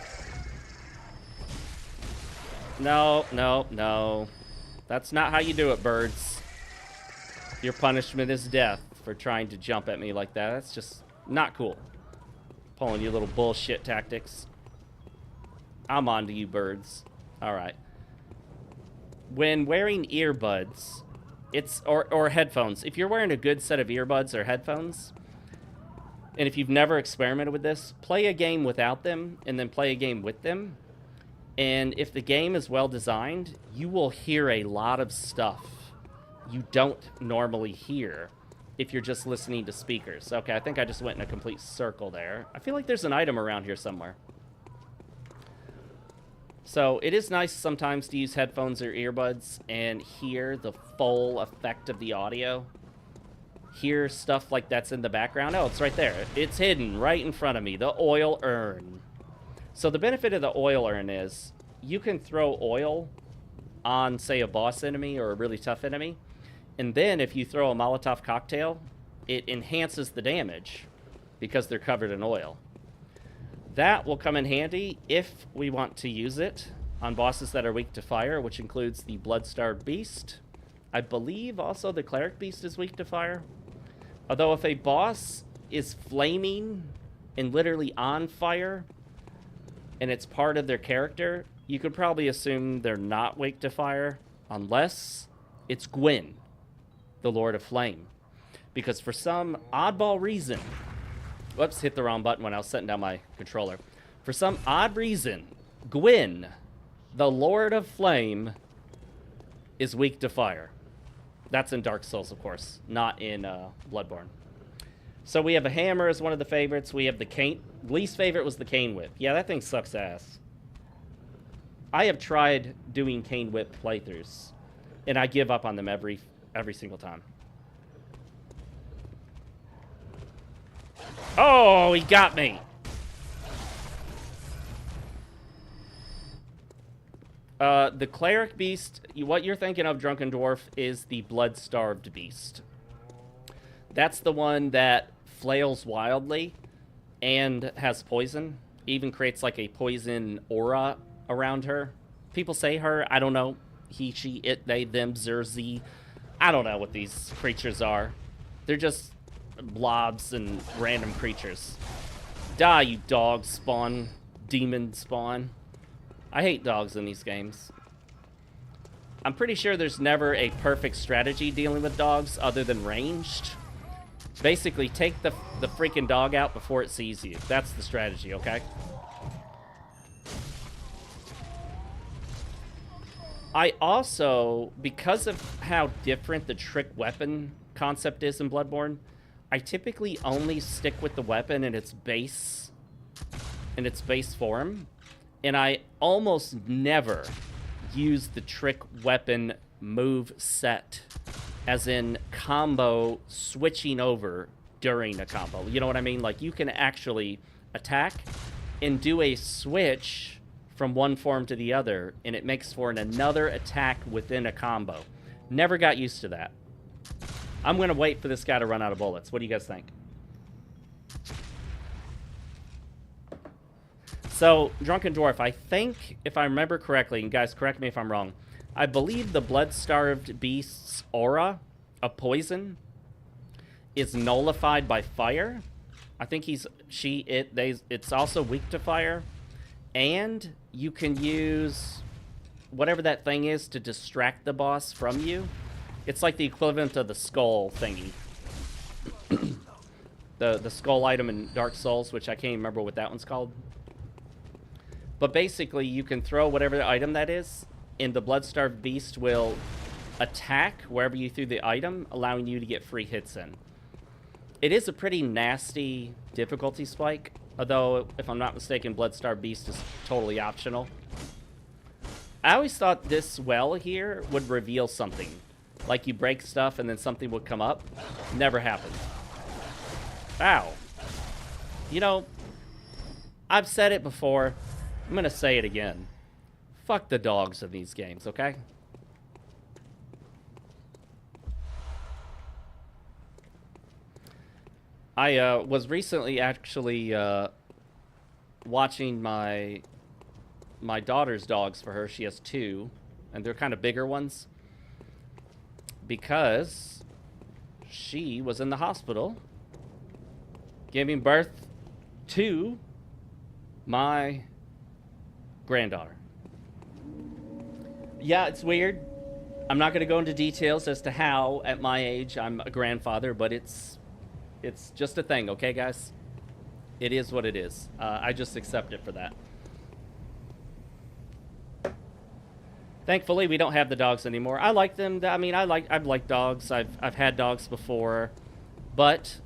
No, no, no. That's not how you do it, birds. Your punishment is death for trying to jump at me like that. That's just not cool. Pulling your little bullshit tactics. I'm on to you, birds. All right. When wearing earbuds, or headphones. If you're wearing a good set of earbuds or headphones, and if you've never experimented with this, play a game without them and then play a game with them. And if the game is well designed, you will hear a lot of stuff you don't normally hear if you're just listening to speakers. Okay, I think I just went in a complete circle there. I feel like there's an item around here somewhere. So it is nice sometimes to use headphones or earbuds and hear the full effect of the audio. Hear stuff like that's in the background. Oh, it's right there. It's hidden right in front of me. The oil urn. So the benefit of the oil urn is you can throw oil on, say, a boss enemy or a really tough enemy. And then if you throw a Molotov cocktail, it enhances the damage because they're covered in oil. That will come in handy if we want to use it on bosses that are weak to fire, which includes the Blood-Starved Beast. I believe also the Cleric Beast is weak to fire. Although if a boss is flaming and literally on fire, and it's part of their character, you could probably assume they're not weak to fire, unless it's Gwyn, the Lord of Flame. Because for some oddball reason... Whoops, hit the wrong button when I was setting down my controller. For some odd reason, Gwyn, the Lord of Flame, is weak to fire. That's in Dark Souls, of course, not in Bloodborne. So we have a hammer as one of the favorites. We have the cane. Least favorite was the cane whip. Yeah, that thing sucks ass. I have tried doing cane whip playthroughs. And I give up on them every single time. Oh, he got me. The Cleric Beast, what you're thinking of, Drunken Dwarf, is the Blood-Starved Beast. That's the one that flails wildly and has poison. Even creates like a poison aura around her. People say her, I don't know. He, she, it, they, them, zer, z. I don't know what these creatures are. They're just blobs and random creatures. Die, you dog spawn. Demon spawn. I hate dogs in these games. I'm pretty sure there's never a perfect strategy dealing with dogs other than ranged. Basically, take the freaking dog out before it sees you. That's the strategy, okay? I also, because of how different the trick weapon concept is in Bloodborne, I typically only stick with the weapon in its base form. And I almost never use the trick weapon move set, as in combo switching over during a combo. You know what I mean? Like, you can actually attack and do a switch from one form to the other, and it makes for another attack within a combo. Never got used to that. I'm going to wait for this guy to run out of bullets. What do you guys think? So, Drunken Dwarf, I think, if I remember correctly, and guys, correct me if I'm wrong, I believe the Blood-Starved Beast's aura of poison is nullified by fire. I think it's also weak to fire. And you can use whatever that thing is to distract the boss from you. It's like the equivalent of the skull thingy. the skull item in Dark Souls, which I can't even remember what that one's called. But basically, you can throw whatever item that is, and the Blood-Starved Beast will attack wherever you threw the item, allowing you to get free hits in. It is a pretty nasty difficulty spike, although, if I'm not mistaken, Blood-Starved Beast is totally optional. I always thought this well here would reveal something. Like you break stuff and then something would come up. Never happened. Ow. You know, I've said it before. I'm going to say it again. Fuck the dogs of these games, okay? I was recently actually watching my daughter's dogs for her. She has 2, and they're kind of bigger ones. Because she was in the hospital giving birth to my granddaughter. Yeah, it's weird. I'm not going to go into details as to how, at my age, I'm a grandfather, but it's just a thing, okay, guys? It is what it is. I just accept it for that. Thankfully, we don't have the dogs anymore. I like them. I mean, I've liked dogs. I've had dogs before, but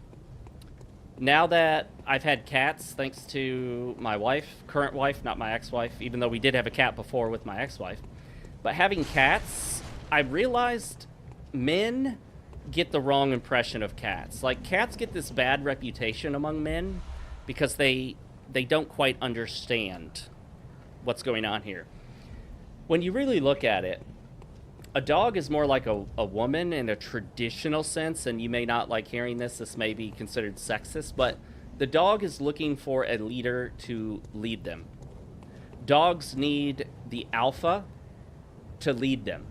now that I've had cats, thanks to my wife, current wife, not my ex-wife, even though we did have a cat before with my ex-wife, but having cats, I realized men get the wrong impression of cats. Like, cats get this bad reputation among men because they don't quite understand what's going on here. When you really look at it, a dog is more like a woman in a traditional sense, and you may not like hearing this. This may be considered sexist, but the dog is looking for a leader to lead them. Dogs need the alpha to lead them.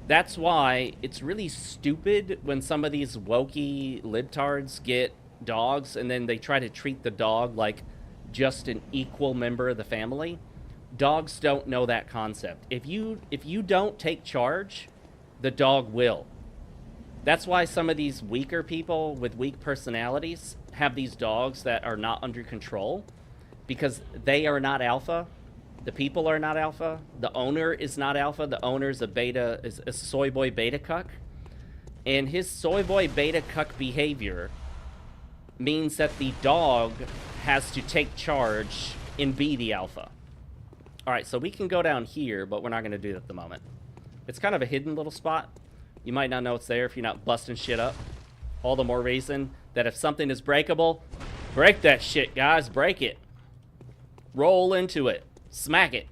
That's why it's really stupid when some of these wokey libtards get dogs and then they try to treat the dog like just an equal member of the family. Dogs don't know that concept. If you don't take charge, the dog will. That's why some of these weaker people with weak personalities have these dogs that are not under control, because they are not alpha. The people are not alpha. The owner is not alpha. The owner is a soy boy beta cuck. And his soy boy beta cuck behavior means that the dog has to take charge and be the alpha. All right, so we can go down here, but we're not going to do that at the moment. It's kind of a hidden little spot. You might not know it's there if you're not busting shit up. All the more reason that if something is breakable, break that shit, guys. Break it. Roll into it. Smack it.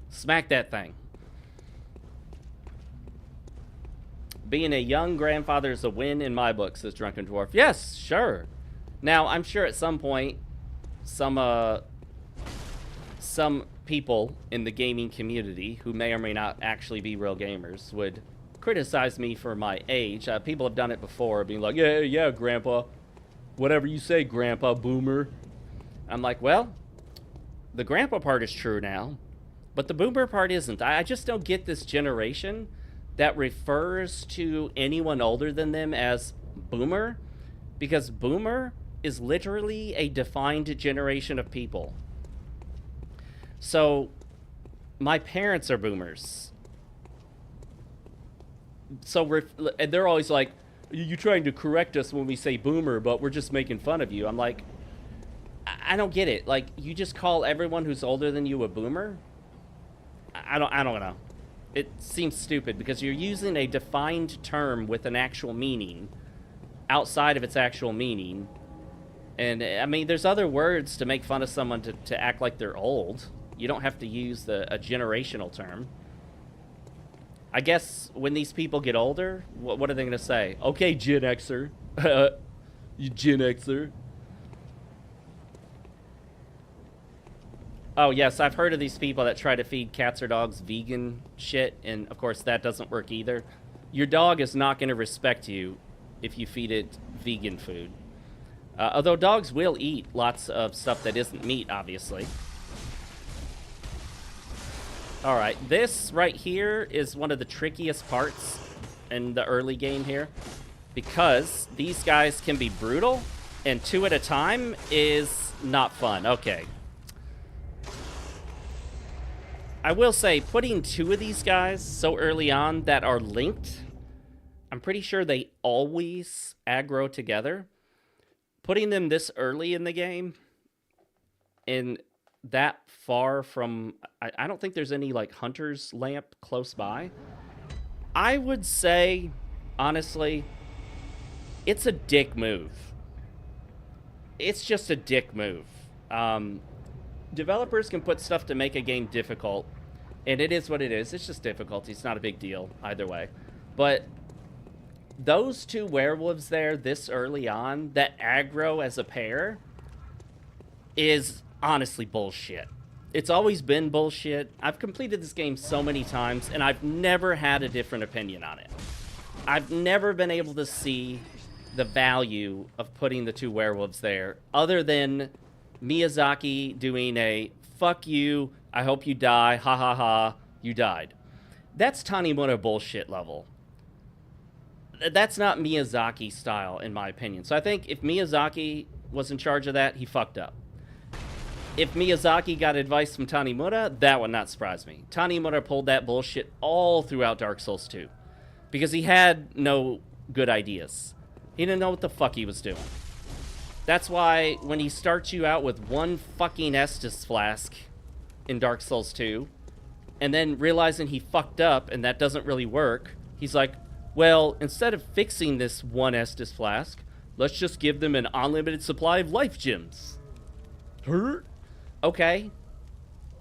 Smack that thing. Being a young grandfather is a win in my book, says Drunken Dwarf. Yes, sure. Now, I'm sure at some point, some people in the gaming community who may or may not actually be real gamers would criticize me for my age. People have done it before, being like, yeah, grandpa. Whatever you say, grandpa, boomer. I'm like, well, the grandpa part is true now, but the boomer part isn't. I just don't get this generation that refers to anyone older than them as boomer, because boomer is literally a defined generation of people. So, my parents are boomers. So, and they're always like, you're trying to correct us when we say boomer, but we're just making fun of you. I'm like, I don't get it. Like, you just call everyone who's older than you a boomer? I don't know. It seems stupid because you're using a defined term with an actual meaning outside of its actual meaning. And, I mean, there's other words to make fun of someone to act like they're old. You don't have to use a generational term. I guess when these people get older, what are they going to say? Okay, Gen Xer. You Gen Xer. Oh, yes, I've heard of these people that try to feed cats or dogs vegan shit, and, of course, that doesn't work either. Your dog is not going to respect you if you feed it vegan food. Although dogs will eat lots of stuff that isn't meat, obviously. Alright, this right here is one of the trickiest parts in the early game here, because these guys can be brutal, and 2 at a time is not fun. Okay. I will say, putting 2 of these guys so early on that are linked, I'm pretty sure they always aggro together. Putting them this early in the game, and that far from... I don't think there's any, like, hunter's lamp close by. I would say, honestly, it's a dick move. It's just a dick move. Developers can put stuff to make a game difficult, and it is what it is. It's just difficulty. It's not a big deal either way. But those 2 werewolves there this early on that aggro as a pair is honestly bullshit. It's always been bullshit. I've completed this game so many times, and I've never had a different opinion on it. I've never been able to see the value of putting the 2 werewolves there, other than Miyazaki doing a, fuck you, I hope you die, ha ha ha, you died. That's Tanimura bullshit level. That's not Miyazaki style, in my opinion. So I think if Miyazaki was in charge of that, he fucked up. If Miyazaki got advice from Tanimura, that would not surprise me. Tanimura pulled that bullshit all throughout Dark Souls 2. Because he had no good ideas. He didn't know what the fuck he was doing. That's why when he starts you out with 1 fucking Estus flask in Dark Souls 2, and then realizing he fucked up and that doesn't really work, he's like, well, instead of fixing this 1 Estus flask, let's just give them an unlimited supply of life gems. Okay.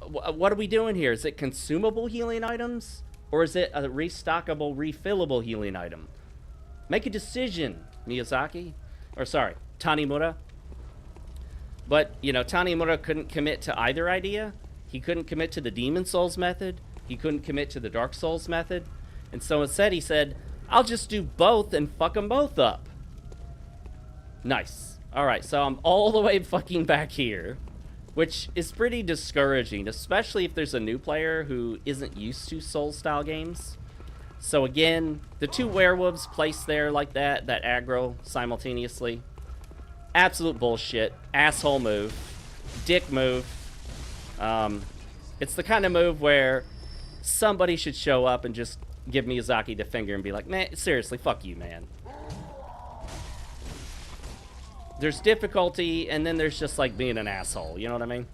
What are we doing here? Is it consumable healing items? Or is it a restockable, refillable healing item? Make a decision, Miyazaki. Or sorry, Tanimura. But, you know, Tanimura couldn't commit to either idea. He couldn't commit to the Demon Souls method. He couldn't commit to the Dark Souls method. And so instead he said, I'll just do both and fuck them both up. Nice. Alright, so I'm all the way fucking back here, which is pretty discouraging, especially if there's a new player who isn't used to Souls-style games. So again, the 2 werewolves placed there like that aggro simultaneously. Absolute bullshit. Asshole move. Dick move. It's the kind of move where somebody should show up and just give Miyazaki the finger and be like, man, seriously, fuck you, man. There's difficulty, and then there's just, like, being an asshole. You know what I mean?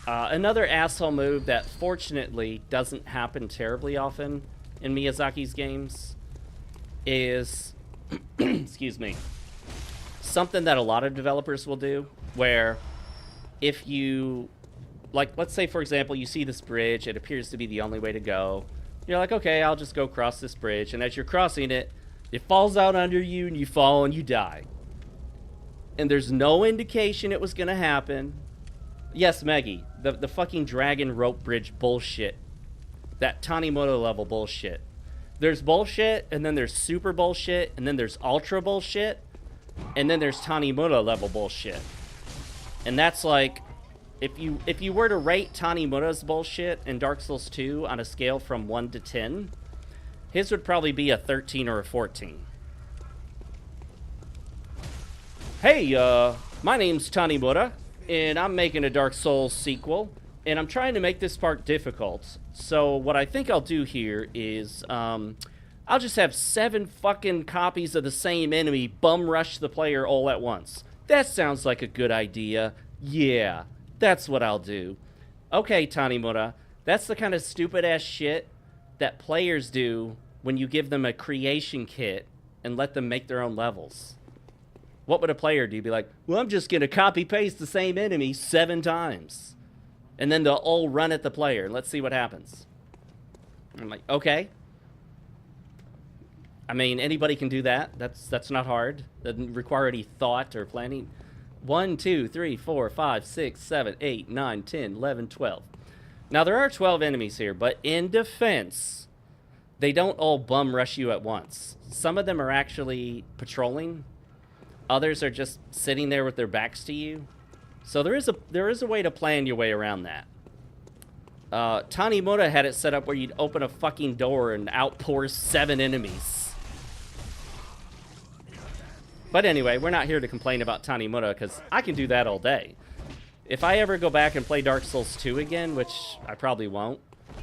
Another asshole move that fortunately doesn't happen terribly often in Miyazaki's games is, excuse me, something that a lot of developers will do, where if you, like, let's say, for example, you see this bridge, it appears to be the only way to go. You're like, okay, I'll just go across this bridge, and as you're crossing it, it falls out under you, and you fall, and you die. And there's no indication it was going to happen. Yes, Maggie, the fucking dragon rope bridge bullshit. That Tanimoto level bullshit. There's bullshit, and then there's super bullshit, and then there's ultra bullshit, and then there's Tanimoto level bullshit. And that's like, if you were to rate Tanimoto's bullshit in Dark Souls 2 on a scale from 1 to 10, his would probably be a 13 or a 14. Hey, my name's Tanimoto, and I'm making a Dark Souls sequel, and I'm trying to make this part difficult. So what I think I'll do here is, I'll just have 7 fucking copies of the same enemy bum rush the player all at once. That sounds like a good idea. Yeah, that's what I'll do. Okay, Tanimura, that's the kind of stupid-ass shit that players do when you give them a creation kit and let them make their own levels. What would a player do? Be like, well, I'm just going to copy-paste the same enemy 7 times. And then they'll all run at the player, and let's see what happens. I'm like, okay. I mean, anybody can do that. That's not hard. Doesn't require any thought or planning. 1, 2, 3, 4, 5, 6, 7, 8, 9, 10, 11, 12. Now, there are 12 enemies here, but in defense, they don't all bum rush you at once. Some of them are actually patrolling. Others are just sitting there with their backs to you. So there is a way to plan your way around that. Tanimura had it set up where you'd open a fucking door and outpour 7 enemies. But anyway, we're not here to complain about Tanimura, because I can do that all day. If I ever go back and play Dark Souls 2 again, which I probably won't,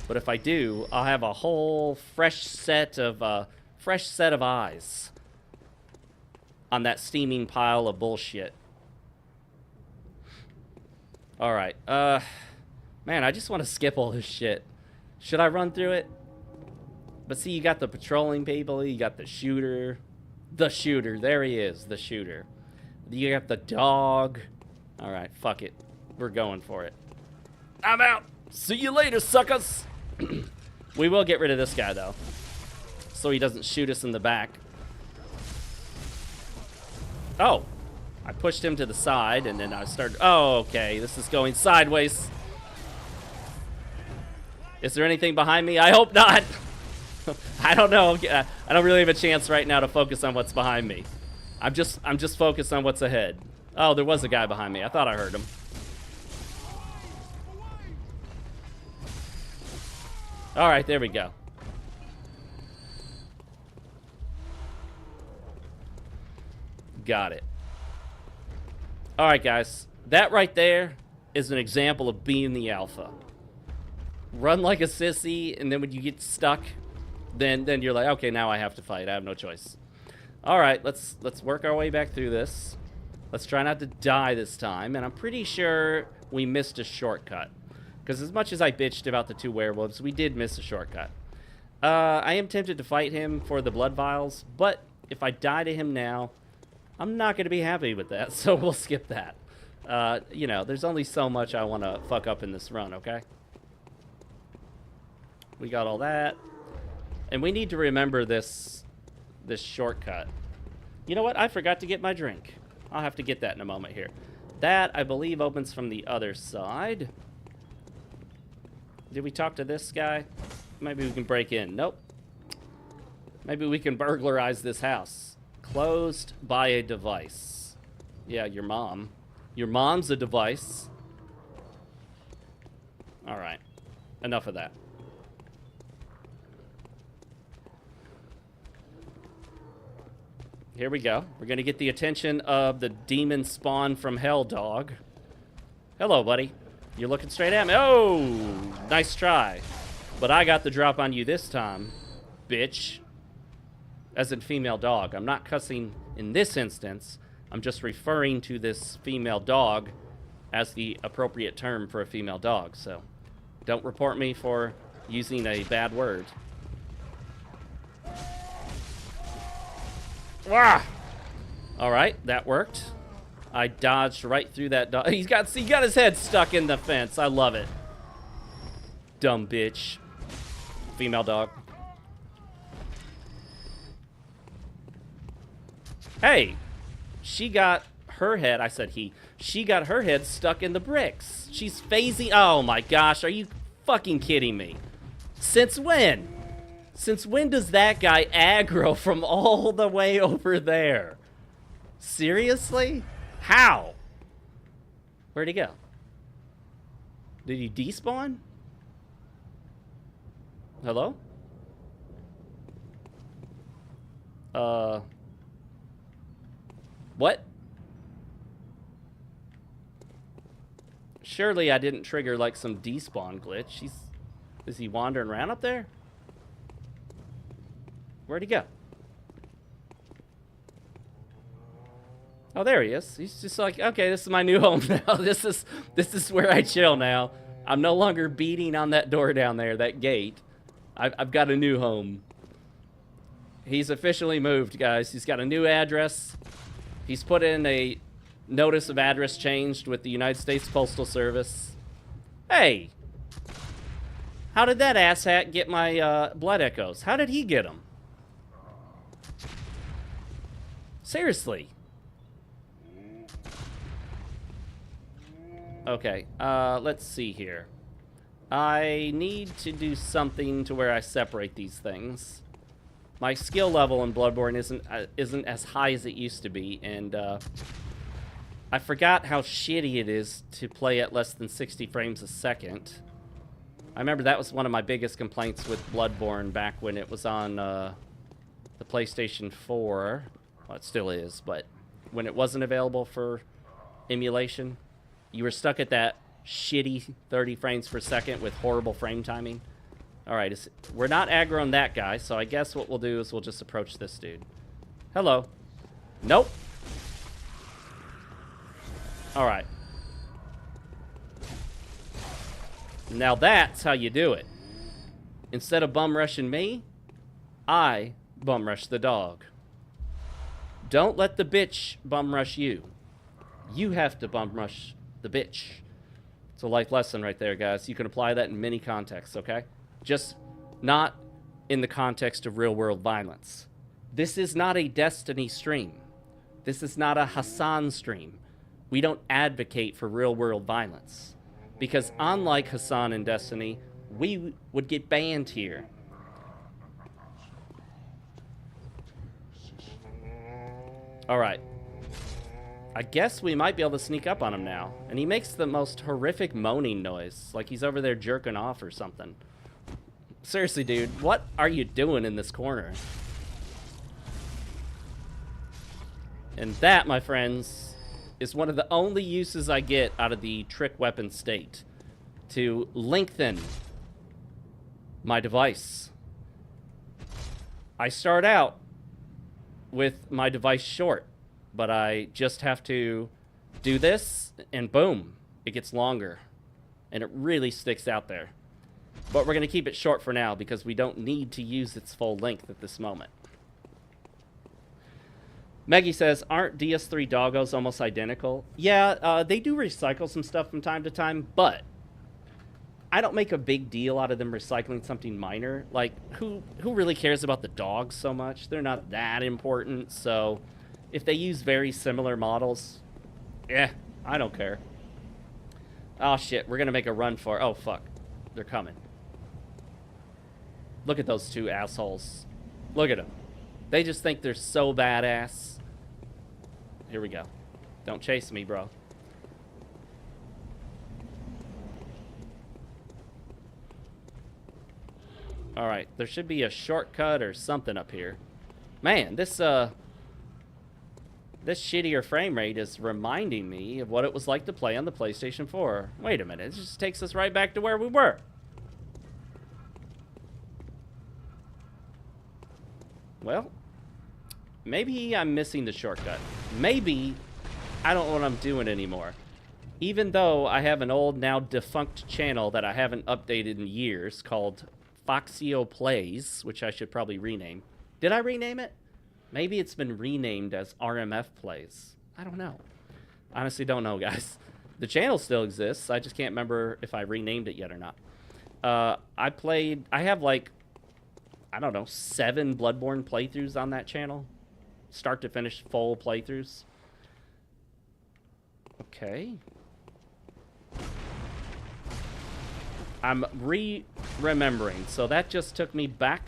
but if I do, I'll have a whole fresh set of eyes on that steaming pile of bullshit. Alright, man, I just want to skip all this shit. Should I run through it? But see, you got the patrolling people, you got the shooter. The shooter, there he is, the shooter. You got the dog. Alright, fuck it. We're going for it. I'm out! See you later, suckers! We will get rid of this guy, though, so he doesn't shoot us in the back. Oh, I pushed him to the side, and then I started... Oh, okay, this is going sideways. Is there anything behind me? I hope not. I don't know. I don't really have a chance right now to focus on what's behind me. I'm just focused on what's ahead. Oh, there was a guy behind me. I thought I heard him. All right, there we go. Got it. All right, guys. That right there is an example of being the alpha. Run like a sissy, and then when you get stuck, then you're like, okay, now I have to fight. I have no choice. All right, let's work our way back through this. Let's try not to die this time, and I'm pretty sure we missed a shortcut. Because as much as I bitched about the 2 werewolves, we did miss a shortcut. I am tempted to fight him for the blood vials, but if I die to him now, I'm not going to be happy with that, so we'll skip that. You know, there's only so much I want to fuck up in this run, okay? We got all that. And we need to remember this shortcut. You know what? I forgot to get my drink. I'll have to get that in a moment here. That, I believe, opens from the other side. Did we talk to this guy? Maybe we can break in. Nope. Maybe we can burglarize this house. Closed by a device. Yeah, your mom. Your mom's a device. All right. Enough of that. Here we go. We're going to get the attention of the demon spawn from hell dog. Hello, buddy. You're looking straight at me. Oh, nice try. But I got the drop on you this time, bitch. As in female dog. I'm not cussing in this instance. I'm just referring to this female dog as the appropriate term for a female dog, so don't report me for using a bad word. Wah! All right, that worked. I dodged right through that dog. He got his head stuck in the fence. I love it. Dumb bitch. Female dog. Hey, she got her head, I said she got her head stuck in the bricks. She's phasing. Oh my gosh, are you fucking kidding me? Since when? Since when does that guy aggro from all the way over there? Seriously? How? Where'd he go? Did he despawn? Hello? What? Surely I didn't trigger like some despawn glitch. Is he wandering around up there? Where'd he go? Oh, there he is. He's just like, okay, this is my new home now. This is where I chill now. I'm no longer beating on that door down there, that gate. I've got a new home. He's officially moved, guys. He's got a new address. He's put in a notice of address changed with the United States Postal Service. Hey! How did that asshat get my blood echoes? How did he get them? Seriously. Okay, let's see here. I need to do something to where I separate these things. My skill level in Bloodborne isn't as high as it used to be, and I forgot how shitty it is to play at less than 60 frames a second. I remember that was one of my biggest complaints with Bloodborne back when it was on the PlayStation 4. Well, it still is, but when it wasn't available for emulation, you were stuck at that shitty 30 frames per second with horrible frame timing. All right, we're not aggroing that guy, so I guess what we'll do is we'll just approach this dude. Hello. Nope. All right. Now that's how you do it. Instead of bum rushing me, I bum rush the dog. Don't let the bitch bum rush you. You have to bum rush the bitch. It's a life lesson right there, guys. You can apply that in many contexts, okay? Just not in the context of real-world violence. This is not a Destiny stream. This is not a Hassan stream. We don't advocate for real-world violence. Because unlike Hassan in Destiny, we would get banned here. Alright. I guess we might be able to sneak up on him now. And he makes the most horrific moaning noise. Like he's over there jerking off or something. Seriously, dude. What are you doing in this corner? And that, my friends, is one of the only uses I get out of the trick weapon state. To lengthen my device. I start out with my device short. But I just have to do this, and boom, it gets longer. And it really sticks out there. But we're going to keep it short for now, because we don't need to use its full length at this moment. Maggie says, aren't DS3 doggos almost identical? Yeah, they do recycle some stuff from time to time, but I don't make a big deal out of them recycling something minor. Like, who really cares about the dogs so much? They're not that important, so if they use very similar models, I don't care. Oh, shit. We're going to make a run for it. Oh, fuck. They're coming. Look at those two assholes. Look at them. They just think they're so badass. Here we go. Don't chase me, bro. All right. There should be a shortcut or something up here. Man, this shittier frame rate is reminding me of what it was like to play on the PlayStation 4. Wait a minute, it just takes us right back to where we were. Well, maybe I'm missing the shortcut. Maybe I don't know what I'm doing anymore. even though I have an old, now defunct channel that I haven't updated in years called Foxio Plays, which I should probably rename. Did I rename it? Maybe it's been renamed as RMF Plays. I don't know. Honestly, don't know, guys. The channel still exists. I just can't remember if I renamed it yet or not. I have like, I don't know, 7 Bloodborne playthroughs on that channel. Start to finish full playthroughs. Okay. I'm remembering. So that just took me back.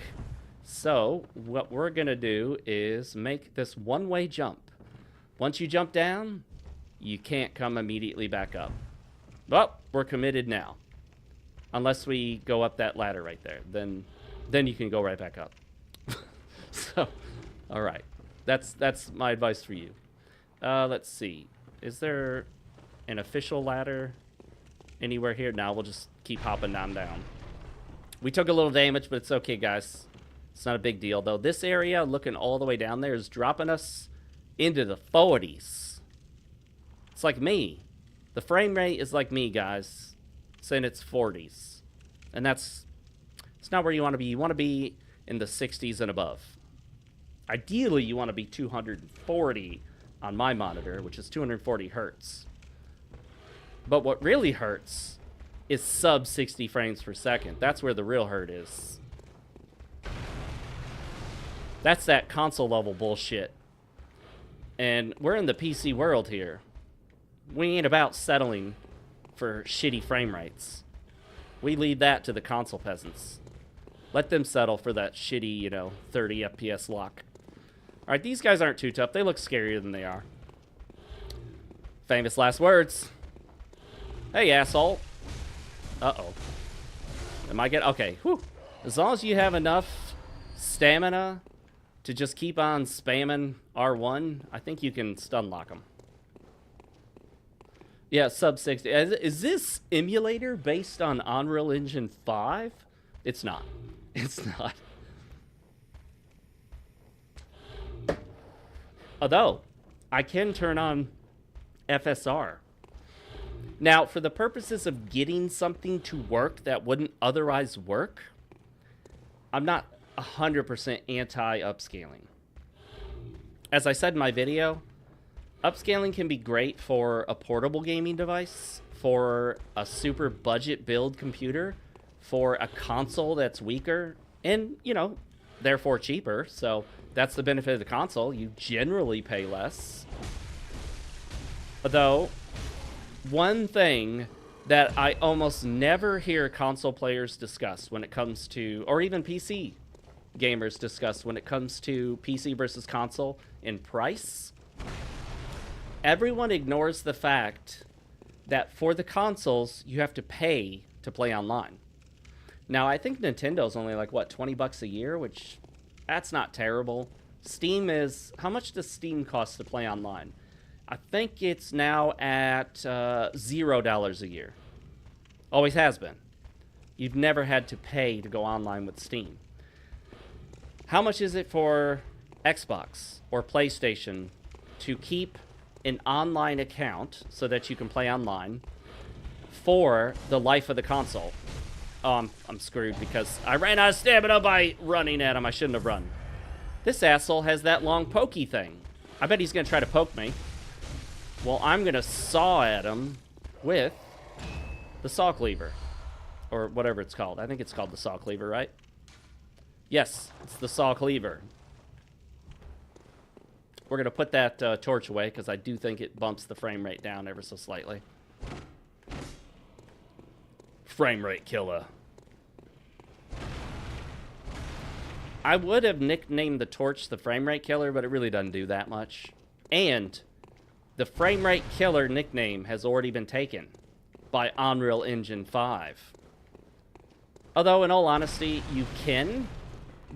So what we're going to do is make this one-way jump. Once you jump down, you can't come immediately back up. Well, we're committed now. Unless we go up that ladder right there. Then you can go right back up. So, all right. That's my advice for you. Let's see. Is there an official ladder anywhere here? No, we'll just keep hopping down. We took a little damage, but it's okay, guys. It's not a big deal, though. This area, looking all the way down there, is dropping us into the 40s. It's like me. The frame rate is like me, guys. It's in its 40s. And it's not where you want to be. You want to be in the 60s and above. Ideally, you want to be 240 on my monitor, which is 240 hertz. But what really hurts is sub 60 frames per second. That's where the real hurt is. That's that console level bullshit. And we're in the PC world here. We ain't about settling for shitty frame rates. We leave that to the console peasants. Let them settle for that shitty, you know, 30 FPS lock. Alright, these guys aren't too tough. They look scarier than they are. Famous last words. Hey, asshole. Uh-oh. Am I getting... Okay, whew. As long as you have enough stamina to just keep on spamming R1, I think you can stun lock them. Yeah, sub 60. Is this emulator based on Unreal Engine 5? It's not. It's not. Although, I can turn on FSR. Now, for the purposes of getting something to work that wouldn't otherwise work, I'm not 100% anti-upscaling. As I said in my video, upscaling can be great for a portable gaming device, for a super budget build computer, for a console that's weaker, and, you know, therefore cheaper. So that's the benefit of the console. You generally pay less. Although, one thing that I almost never hear console players discuss when it comes to, or even PC gamers discuss when it comes to PC versus console in price, everyone ignores the fact that for the consoles, you have to pay to play online. Now, I think Nintendo's only like, what, 20 bucks a year, which, that's not terrible. Steam is, how much does Steam cost to play online? I think it's now at $0 a year. Always has been. You've never had to pay to go online with Steam. How much is it for Xbox or PlayStation to keep an online account so that you can play online for the life of the console? Oh, I'm screwed because I ran out of stamina by running at him. I shouldn't have run. This asshole has that long pokey thing. I bet he's going to try to poke me. Well, I'm going to saw at him with the saw cleaver. Or whatever it's called. I think it's called the saw cleaver, right? Yes, it's the saw cleaver. We're going to put that torch away because I do think it bumps the frame rate down ever so slightly. Frame rate killer. I would have nicknamed the torch the frame rate killer, but it really doesn't do that much. And the frame rate killer nickname has already been taken by Unreal Engine 5. Although, in all honesty, you can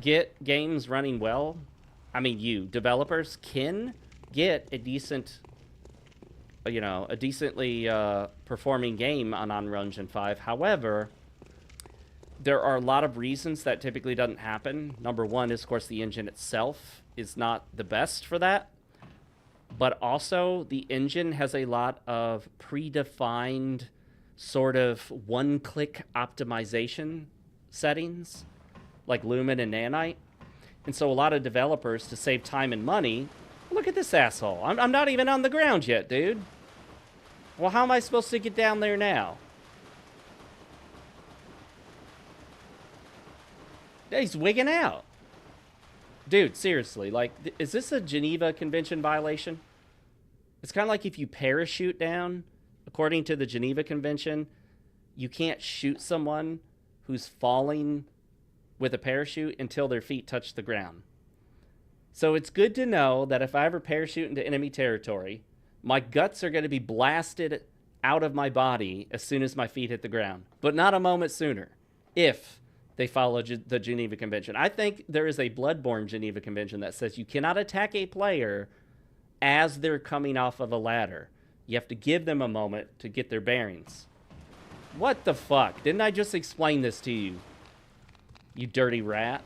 get games running well. I mean, developers can get a decent, you know, a decently performing game on Unreal Engine 5. However, there are a lot of reasons that typically doesn't happen. Number one is, of course, the engine itself is not the best for that. but also the engine has a lot of predefined sort of one-click optimization settings, like Lumen and Nanite. And so a lot of developers, to save time and money, look at this asshole. I'm not even on the ground yet, dude. Well, how am I supposed to get down there now? He's wigging out. Dude, seriously, like, is this a Geneva Convention violation? It's kind of like if you parachute down, according to the Geneva Convention, you can't shoot someone who's falling with a parachute until their feet touch the ground. So it's good to know that if I ever parachute into enemy territory, my guts are going to be blasted out of my body as soon as my feet hit the ground, but not a moment sooner, if they follow the Geneva Convention. I think there is a Bloodborne Geneva Convention that says you cannot attack a player as they're coming off of a ladder. You have to give them a moment to get their bearings. What the fuck? Didn't I just explain this to you? You dirty rat.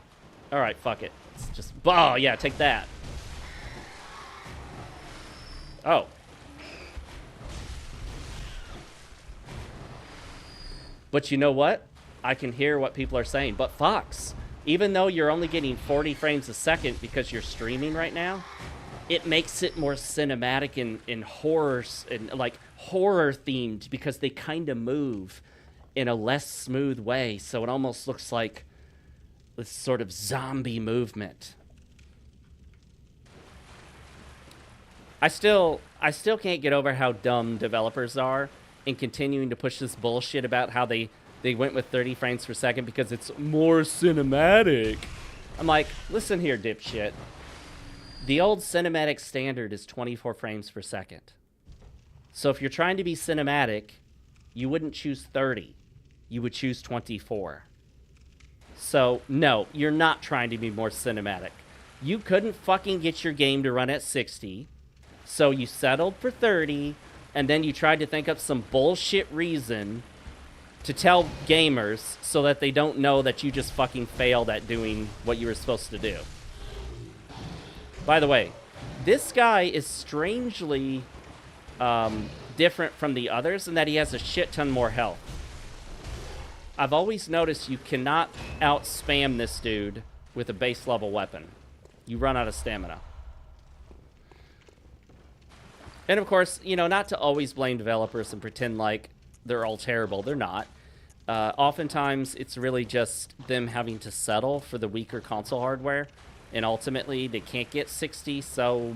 All right, fuck it. It's just... Oh, yeah, take that. Oh. But you know what? I can hear what people are saying. But Fox, even though you're only getting 40 frames a second because you're streaming right now, it makes it more cinematic and horror, and like horror themed, because they kind of move in a less smooth way. So it almost looks like this sort of zombie movement. I still can't get over how dumb developers are in continuing to push this bullshit about how they went with 30 frames per second because it's more cinematic. I'm like, listen here, dipshit. The old cinematic standard is 24 frames per second. So if you're trying to be cinematic, you wouldn't choose 30. You would choose 24. So, no, you're not trying to be more cinematic. You couldn't fucking get your game to run at 60, so you settled for 30, and then you tried to think up some bullshit reason to tell gamers so that they don't know that you just fucking failed at doing what you were supposed to do. By the way, this guy is strangely different from the others in that he has a shit ton more health. I've always noticed you cannot out-spam this dude with a base level weapon. You run out of stamina. And of course, you know, not to always blame developers and pretend like they're all terrible. They're not. Oftentimes, it's really just them having to settle for the weaker console hardware. And ultimately, they can't get 60, so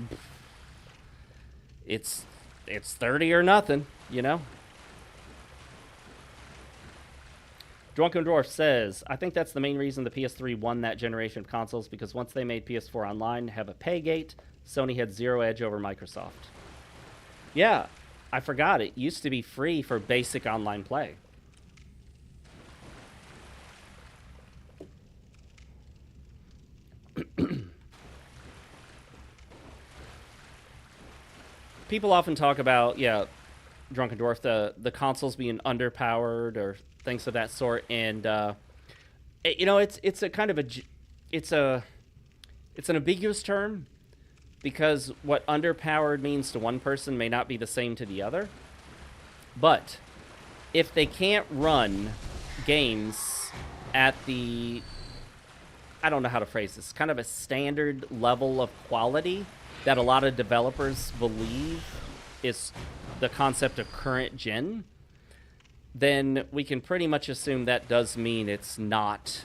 it's 30 or nothing, you know? Drunken Dwarf says, I think that's the main reason the PS3 won that generation of consoles, because once they made PS4 Online have a pay gate, Sony had zero edge over Microsoft. Yeah, I forgot. It used to be free for basic online play. People often talk about, yeah, Drunken Dwarf, the consoles being underpowered or things of that sort, and you know, it's a kind of it's an ambiguous term, because what underpowered means to one person may not be the same to the other. But if they can't run games at the, I don't know how to phrase this, kind of a standard level of quality that a lot of developers believe is the concept of current gen, then we can pretty much assume that does mean it's not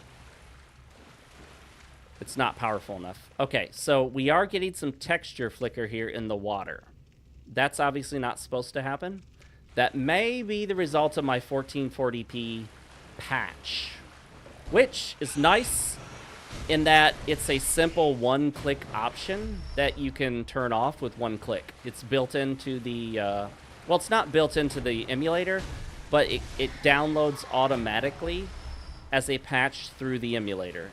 powerful enough. Okay, so we are getting some texture flicker here in the water. That's obviously not supposed to happen. That may be the result of my 1440p patch, which is nice in that it's a simple one-click option that you can turn off with one click. It's built into the, well, it's not built into the emulator, but it downloads automatically as a patch through the emulator.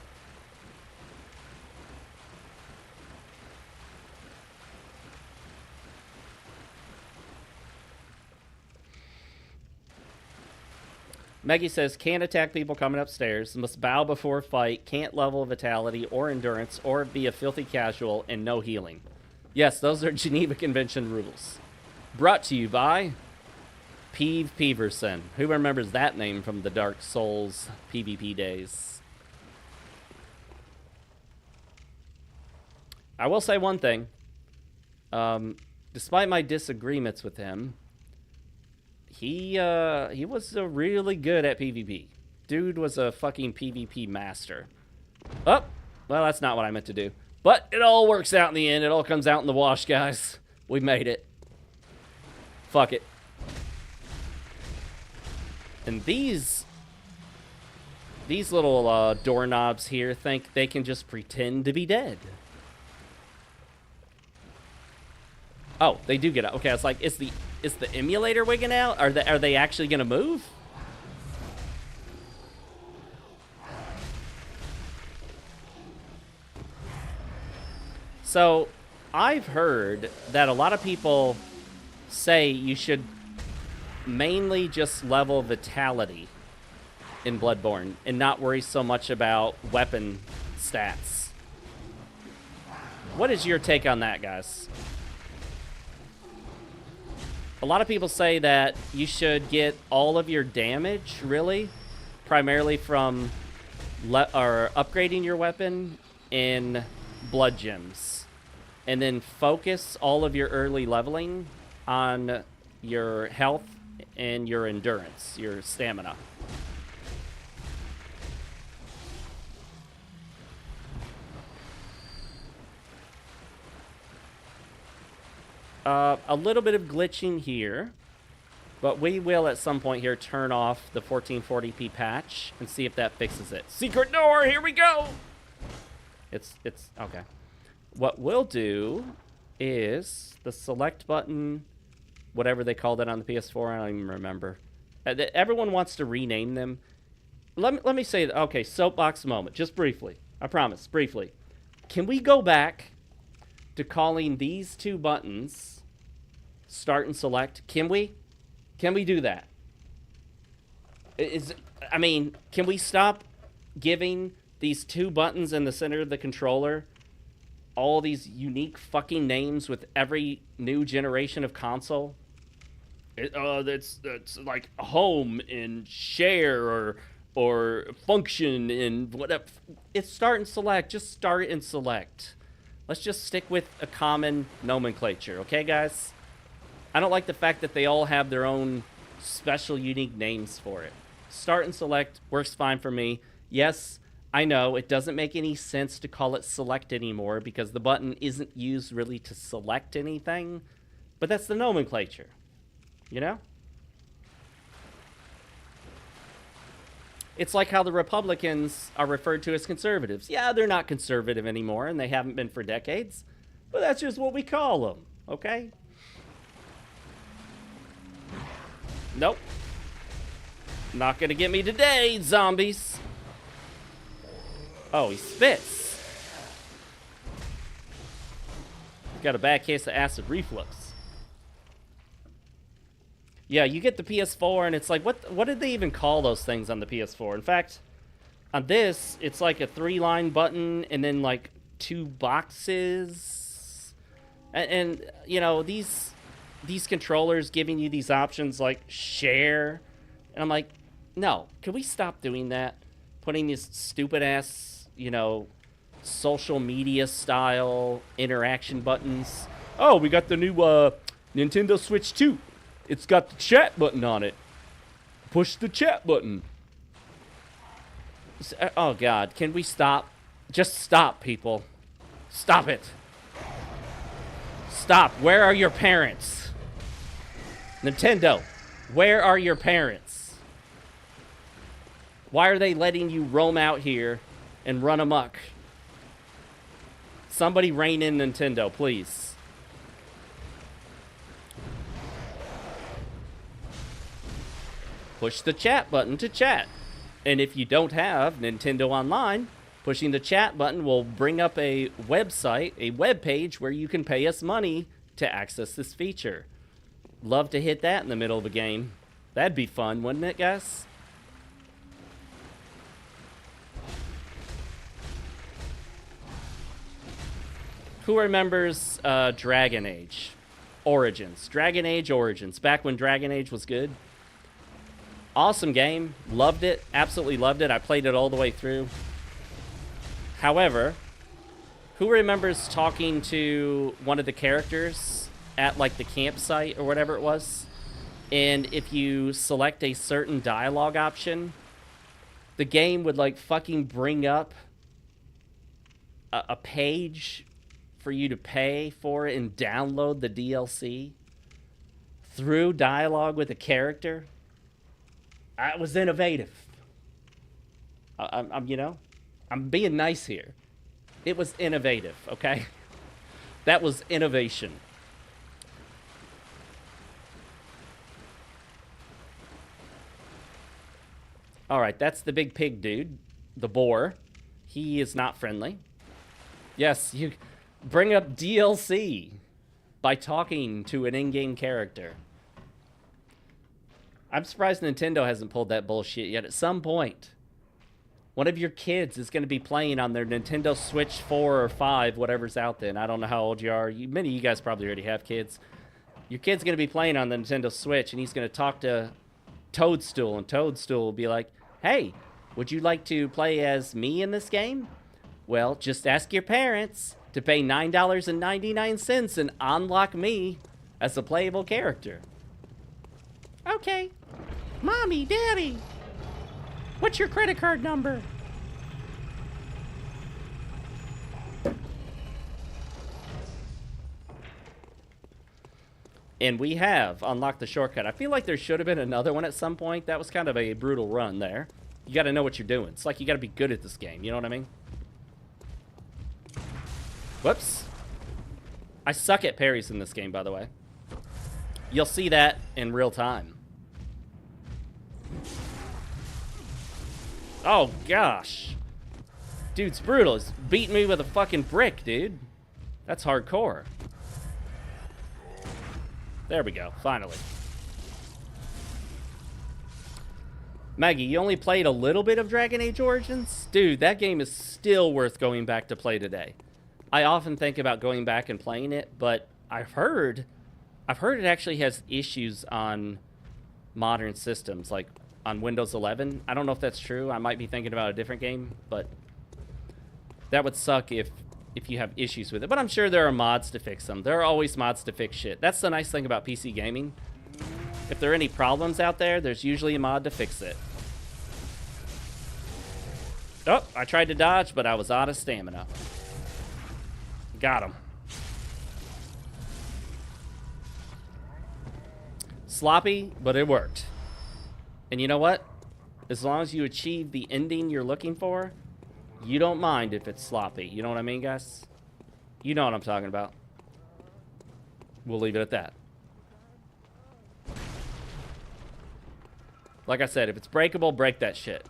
Maggie says, can't attack people coming upstairs, must bow before fight, can't level vitality or endurance, or be a filthy casual, and no healing. Yes, those are Geneva Convention rules. Brought to you by Peeve Peverson. Who remembers that name from the Dark Souls PvP days? I will say one thing. Despite my disagreements with him, he was really good at PvP. Dude was a fucking PvP master. Oh, well, that's not what I meant to do. But it all works out in the end. It all comes out in the wash, guys. We made it. Fuck it. And these little doorknobs here think they can just pretend to be dead. Oh, they do get out. Okay, I was like, is the emulator wigging out? Are they actually gonna move? So, I've heard that a lot of people say you should mainly just level vitality in Bloodborne and not worry so much about weapon stats. What is your take on that, guys? A lot of people say that you should get all of your damage, really, primarily from upgrading your weapon in blood gems. And then focus all of your early leveling on your health and your endurance, your stamina. A little bit of glitching here, but we will at some point here turn off the 1440p patch and see if that fixes it. Secret door, here we go! It's okay. What we'll do is the select button, whatever they called it on the PS4, I don't even remember. Everyone wants to rename them. Let me say, okay, soapbox moment, just briefly. I promise, briefly. Can we go back to calling these two buttons start and select? Can we? Can we do that? I mean, can we stop giving these two buttons in the center of the controller all these unique fucking names with every new generation of console? That's like home and share or function and whatever. It's start and select. Just start and select. Let's just stick with a common nomenclature, okay, guys? I don't like the fact that they all have their own special, unique names for it. Start and select works fine for me. Yes, I know it doesn't make any sense to call it select anymore because the button isn't used really to select anything, but that's the nomenclature, you know? It's like how the Republicans are referred to as conservatives. Yeah, they're not conservative anymore, and they haven't been for decades, but that's just what we call them, okay? Nope. Not gonna get me today, zombies. Oh, he spits. Got a bad case of acid reflux. Yeah, you get the PS4 and it's like, what did they even call those things on the PS4? In fact, on this, it's like a 3-line button and then like 2 boxes. And you know, these controllers giving you these options like share. And I'm like, no, can we stop doing that? Putting these stupid ass, you know, social media style interaction buttons. Oh, we got the new Nintendo Switch 2. It's got the chat button on it. Push the chat button. Oh, God. Can we stop? Just stop, people. Stop it. Stop. Where are your parents? Nintendo, where are your parents? Why are they letting you roam out here and run amok? Somebody rein in Nintendo, please. Push the chat button to chat. And if you don't have Nintendo Online, pushing the chat button will bring up a website, a web page where you can pay us money to access this feature. Love to hit that in the middle of a game. That'd be fun, wouldn't it, guys? Who remembers Dragon Age Origins? Dragon Age Origins, back when Dragon Age was good. Awesome game. Loved it. Absolutely loved it. I played it all the way through. However, who remembers talking to one of the characters at, like, the campsite or whatever it was? And if you select a certain dialogue option, the game would, like, fucking bring up a page for you to pay for it and download the DLC through dialogue with a character. It was innovative. I'm being nice here. It was innovative, okay? That was innovation. All right, that's the big pig dude, the boar. He is not friendly. Yes, you bring up DLC by talking to an in-game character. I'm surprised Nintendo hasn't pulled that bullshit yet. At some point, one of your kids is going to be playing on their Nintendo Switch 4 or 5, whatever's out there. And I don't know how old you are. Many of you guys probably already have kids. Your kid's going to be playing on the Nintendo Switch, and he's going to talk to Toadstool, and Toadstool will be like, hey, would you like to play as me in this game? Well, just ask your parents to pay $9.99 and unlock me as a playable character. Okay. Mommy, Daddy, what's your credit card number? And we have unlocked the shortcut. I feel like there should have been another one at some point. That was kind of a brutal run there. You got to know what you're doing. It's like you got to be good at this game. You know what I mean? Whoops. I suck at parries in this game, by the way. You'll see that in real time. Oh, gosh. Dude's brutal. He's beating me with a fucking brick, dude. That's hardcore. There we go. Finally. Maggie, you only played a little bit of Dragon Age Origins? Dude, that game is still worth going back to play today. I often think about going back and playing it, but I've heard it actually has issues on modern systems, like on Windows 11. I don't know if that's true. I might be thinking about a different game, but that would suck if you have issues with it. But I'm sure there are mods to fix them. There are always mods to fix shit. That's the nice thing about PC gaming. If there are any problems out there, there's usually a mod to fix it. Oh, I tried to dodge, but I was out of stamina. Got him. Sloppy, but it worked. And you know what? As long as you achieve the ending you're looking for, you don't mind if it's sloppy. You know what I mean, guys? You know what I'm talking about. We'll leave it at that. Like I said, if it's breakable, break that shit.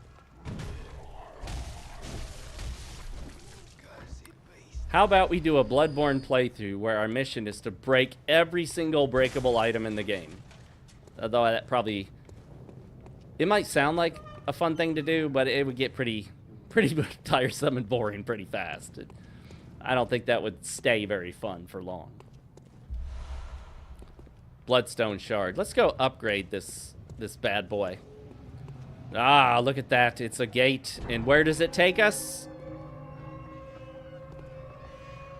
How about we do a Bloodborne playthrough where our mission is to break every single breakable item in the game? Although that probably... It might sound like a fun thing to do, but it would get pretty tiresome and boring pretty fast. I don't think that would stay very fun for long. Bloodstone shard. Let's go upgrade this bad boy. Ah, look at that. It's a gate. And where does it take us?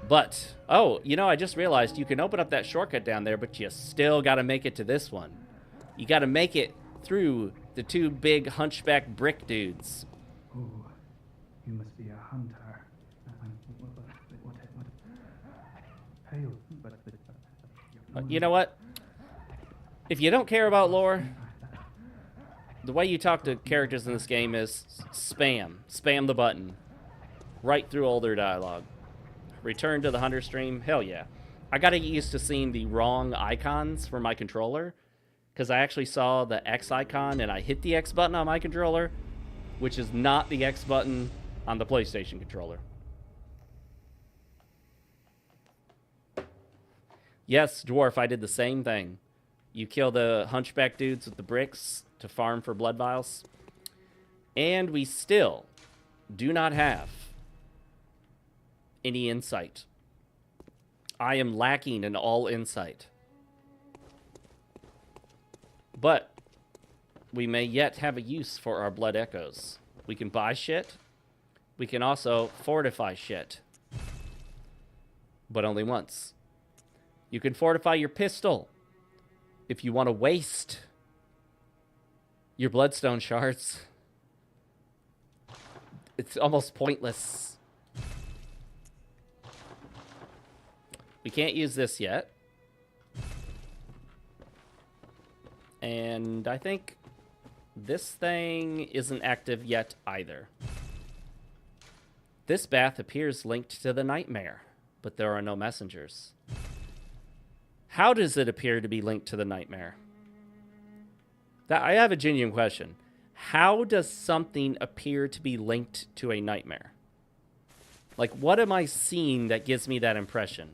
But, oh, you know, I just realized you can open up that shortcut down there, but you still got to make it to this one. You got to make it through the two big hunchback brick dudes. Oh, you must be a hunter. You know what? If you don't care about lore, the way you talk to characters in this game is spam. Spam the button. Right through all their dialogue. Return to the hunter stream? Hell yeah. I gotta get used to seeing the wrong icons for my controller, because I actually saw the X icon and I hit the X button on my controller, which is not the X button on the PlayStation controller. Yes, Dwarf, I did the same thing. You kill the hunchback dudes with the bricks to farm for blood vials. And we still do not have any insight I am lacking in all insight. But we may yet have a use for our blood echoes. We can buy shit. We can also fortify shit. But only once. You can fortify your pistol if you want to waste your bloodstone shards. It's almost pointless. We can't use this yet. And I think this thing isn't active yet either. This bath appears linked to the nightmare, but there are no messengers. How does it appear to be linked to the nightmare? I have a genuine question. How does something appear to be linked to a nightmare? Like, what am I seeing that gives me that impression?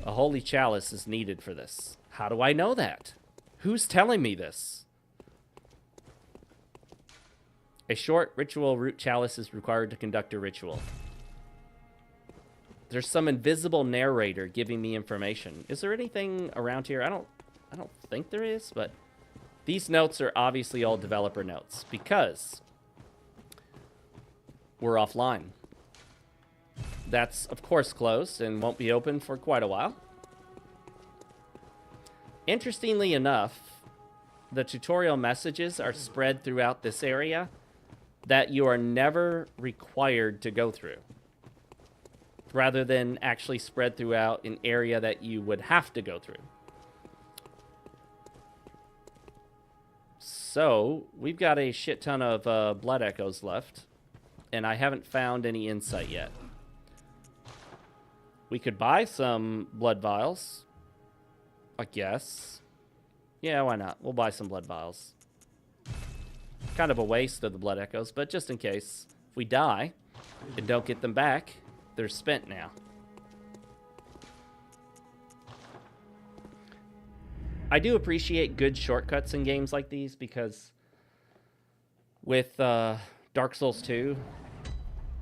A holy chalice is needed for this. How do I know that? Who's telling me this? A short ritual root chalice is required to conduct a ritual. There's some invisible narrator giving me information. Is there anything around here? I don't think there is, but these notes are obviously all developer notes because we're offline. That's, of course, closed and won't be open for quite a while. Interestingly enough, the tutorial messages are spread throughout this area that you are never required to go through, rather than actually spread throughout an area that you would have to go through. So, we've got a shit ton of blood echoes left, and I haven't found any insight yet. We could buy some blood vials, I guess. Yeah, why not? We'll buy some blood vials. Kind of a waste of the blood echoes, but just in case, if we die and don't get them back, they're spent now. I do appreciate good shortcuts in games like these because with Dark Souls 2,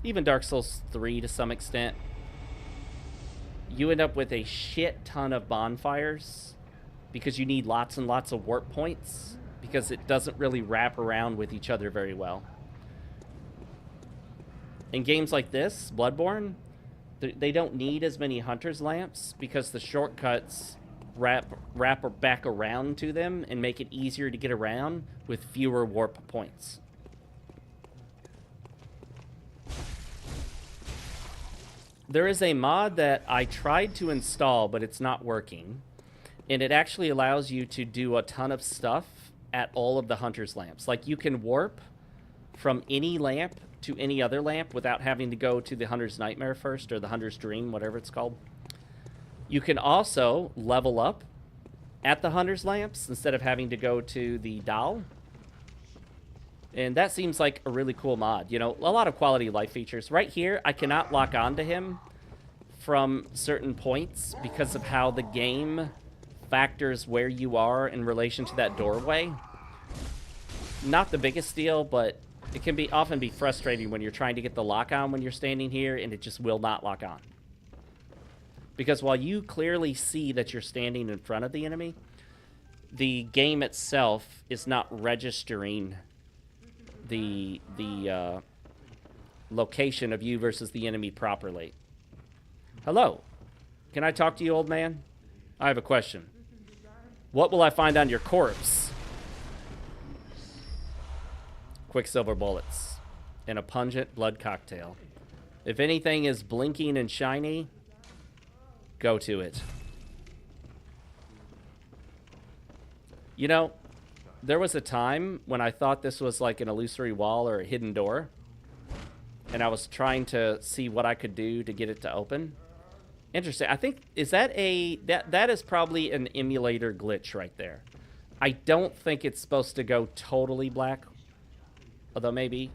even Dark Souls 3 to some extent, you end up with a shit ton of bonfires because you need lots and lots of warp points because it doesn't really wrap around with each other very well. In games like this, Bloodborne, they don't need as many hunter's lamps because the shortcuts wrap back around to them and make it easier to get around with fewer warp points. There is a mod that I tried to install, but it's not working. And it actually allows you to do a ton of stuff at all of the hunter's lamps. Like, you can warp from any lamp to any other lamp without having to go to the Hunter's Nightmare first, or the Hunter's Dream, whatever it's called. You can also level up at the Hunter's lamps instead of having to go to the Dal. And that seems like a really cool mod. You know, a lot of quality of life features. Right here, I cannot lock onto him from certain points because of how the game factors where you are in relation to that doorway. Not the biggest deal, but it can often be frustrating when you're trying to get the lock on when you're standing here and it just will not lock on. Because while you clearly see that you're standing in front of the enemy, the game itself is not registering the location of you versus the enemy properly. Hello. Can I talk to you, old man? I have a question. What will I find on your corpse? Quicksilver bullets and a pungent blood cocktail. If anything is blinking and shiny, go to it. You know, there was a time when I thought this was like an illusory wall or a hidden door, and I was trying to see what I could do to get it to open. Interesting. I think, is that that is probably an emulator glitch right there. I don't think it's supposed to go totally black, although maybe,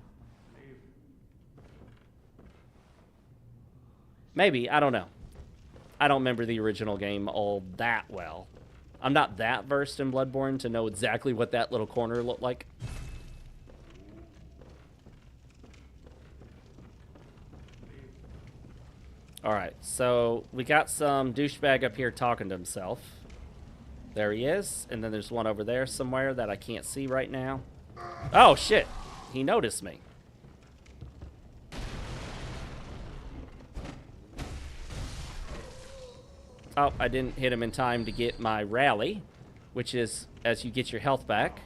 I don't know. I don't remember the original game all that well. I'm not that versed in Bloodborne to know exactly what that little corner looked like. Alright, so we got some douchebag up here talking to himself. There he is. And then there's one over there somewhere that I can't see right now. Oh, shit. He noticed me. Oh, I didn't hit him in time to get my rally, which is as you get your health back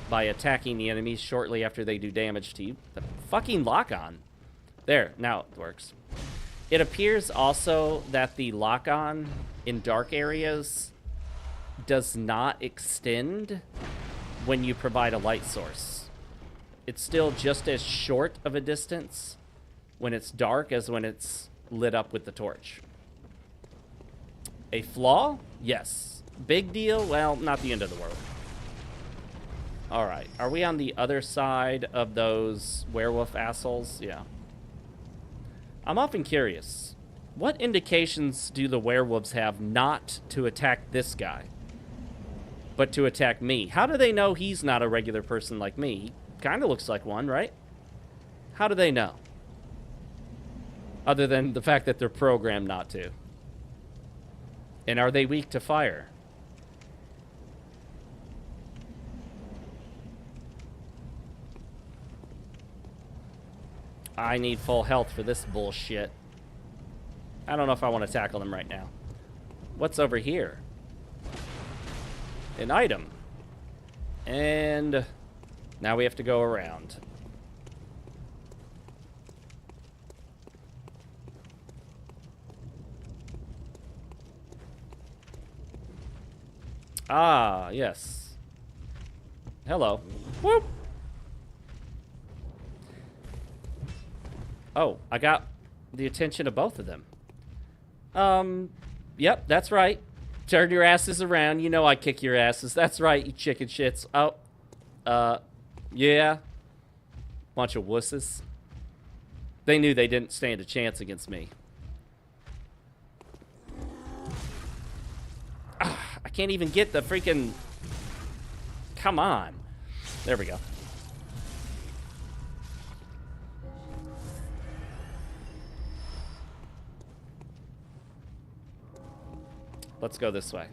by attacking the enemies shortly after they do damage to you. The fucking lock-on. There, now it works. It appears also that the lock-on in dark areas does not extend when you provide a light source. It's still just as short of a distance when it's dark as when it's lit up with the torch. A flaw? Yes. Big deal? Well, not the end of the world. Alright, are we on the other side of those werewolf assholes? Yeah. I'm often curious. What indications do the werewolves have not to attack this guy, but to attack me? How do they know he's not a regular person like me? He kind of looks like one, right? How do they know? Other than the fact that they're programmed not to. And are they weak to fire? I need full health for this bullshit. I don't know if I want to tackle them right now. What's over here? An item. And now we have to go around. Ah, yes. Hello. Whoop! Oh, I got the attention of both of them. Yep, that's right. Turn your asses around. You know I kick your asses. That's right, you chicken shits. Oh, yeah. Bunch of wusses. They knew they didn't stand a chance against me. Ah, I can't even get the freaking... Come on. There we go. Let's go this way.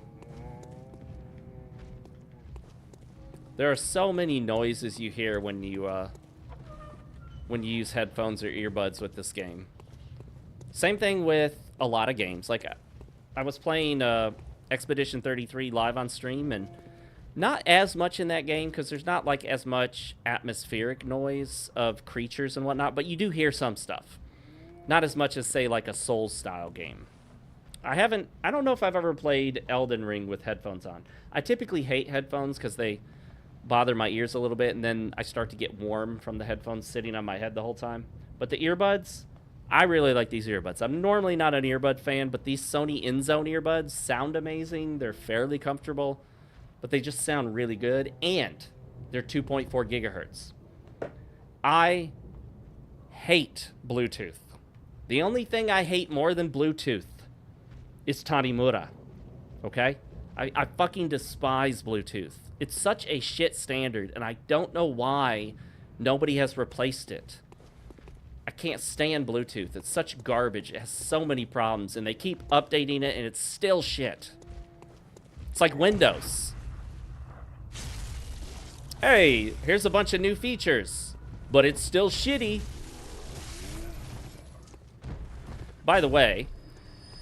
There are so many noises you hear when you use headphones or earbuds with this game. Same thing with a lot of games. Like, I was playing Expedition 33 live on stream, and not as much in that game because there's not like as much atmospheric noise of creatures and whatnot, but you do hear some stuff. Not as much as, say, like a Souls-style game. I don't know if I've ever played Elden Ring with headphones on. I typically hate headphones because they bother my ears a little bit, and then I start to get warm from the headphones sitting on my head the whole time. But the earbuds, I really like these earbuds. I'm normally not an earbud fan, but these Sony INZONE earbuds sound amazing. They're fairly comfortable, but they just sound really good, and they're 2.4 gigahertz. I hate Bluetooth. The only thing I hate more than Bluetooth is Tanimura, okay? I fucking despise Bluetooth. It's such a shit standard, and I don't know why nobody has replaced it. I can't stand Bluetooth. It's such garbage. It has so many problems, and they keep updating it, and it's still shit. It's like Windows. Hey, here's a bunch of new features, but it's still shitty. By the way,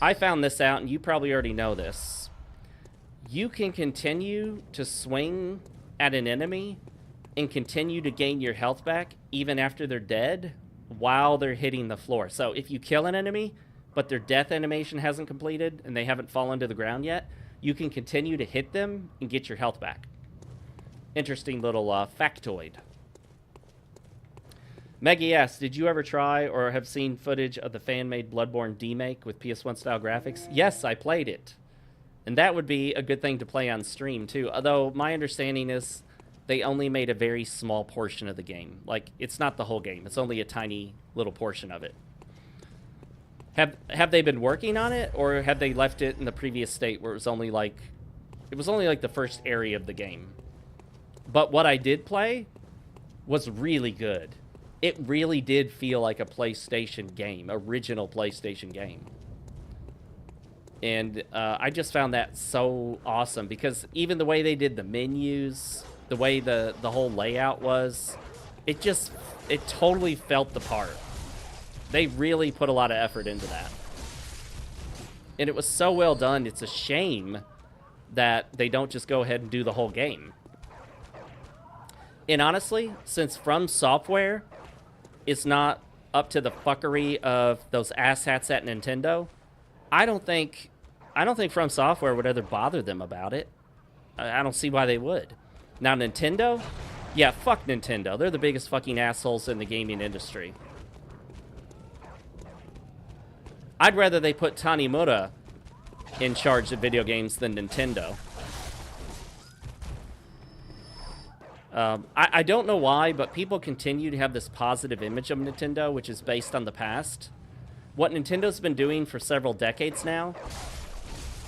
I found this out, and you probably already know this. You can continue to swing at an enemy and continue to gain your health back even after they're dead while they're hitting the floor. So if you kill an enemy, but their death animation hasn't completed and they haven't fallen to the ground yet, you can continue to hit them and get your health back. Interesting little factoid. Meggie asks, did you ever try or have seen footage of the fan-made Bloodborne demake with PS1 style graphics? Yes, I played it. And that would be a good thing to play on stream too. Although my understanding is they only made a very small portion of the game. Like, it's not the whole game. It's only a tiny little portion of it. Have they been working on it, or have they left it in the previous state where it was only like the first area of the game? But what I did play was really good. it really did feel like a PlayStation game, original PlayStation game. And I just found that so awesome because even the way they did the menus, the way the whole layout was, it totally felt the part. They really put a lot of effort into that. And it was so well done, it's a shame that they don't just go ahead and do the whole game. And honestly, since From Software is not up to the fuckery of those asshats at Nintendo, I don't think From Software would ever bother them about it. I don't see why they would. Now, Nintendo? Yeah, fuck Nintendo. They're the biggest fucking assholes in the gaming industry. I'd rather they put Tanimura in charge of video games than Nintendo. I don't know why, but people continue to have this positive image of Nintendo, which is based on the past. What Nintendo's been doing for several decades now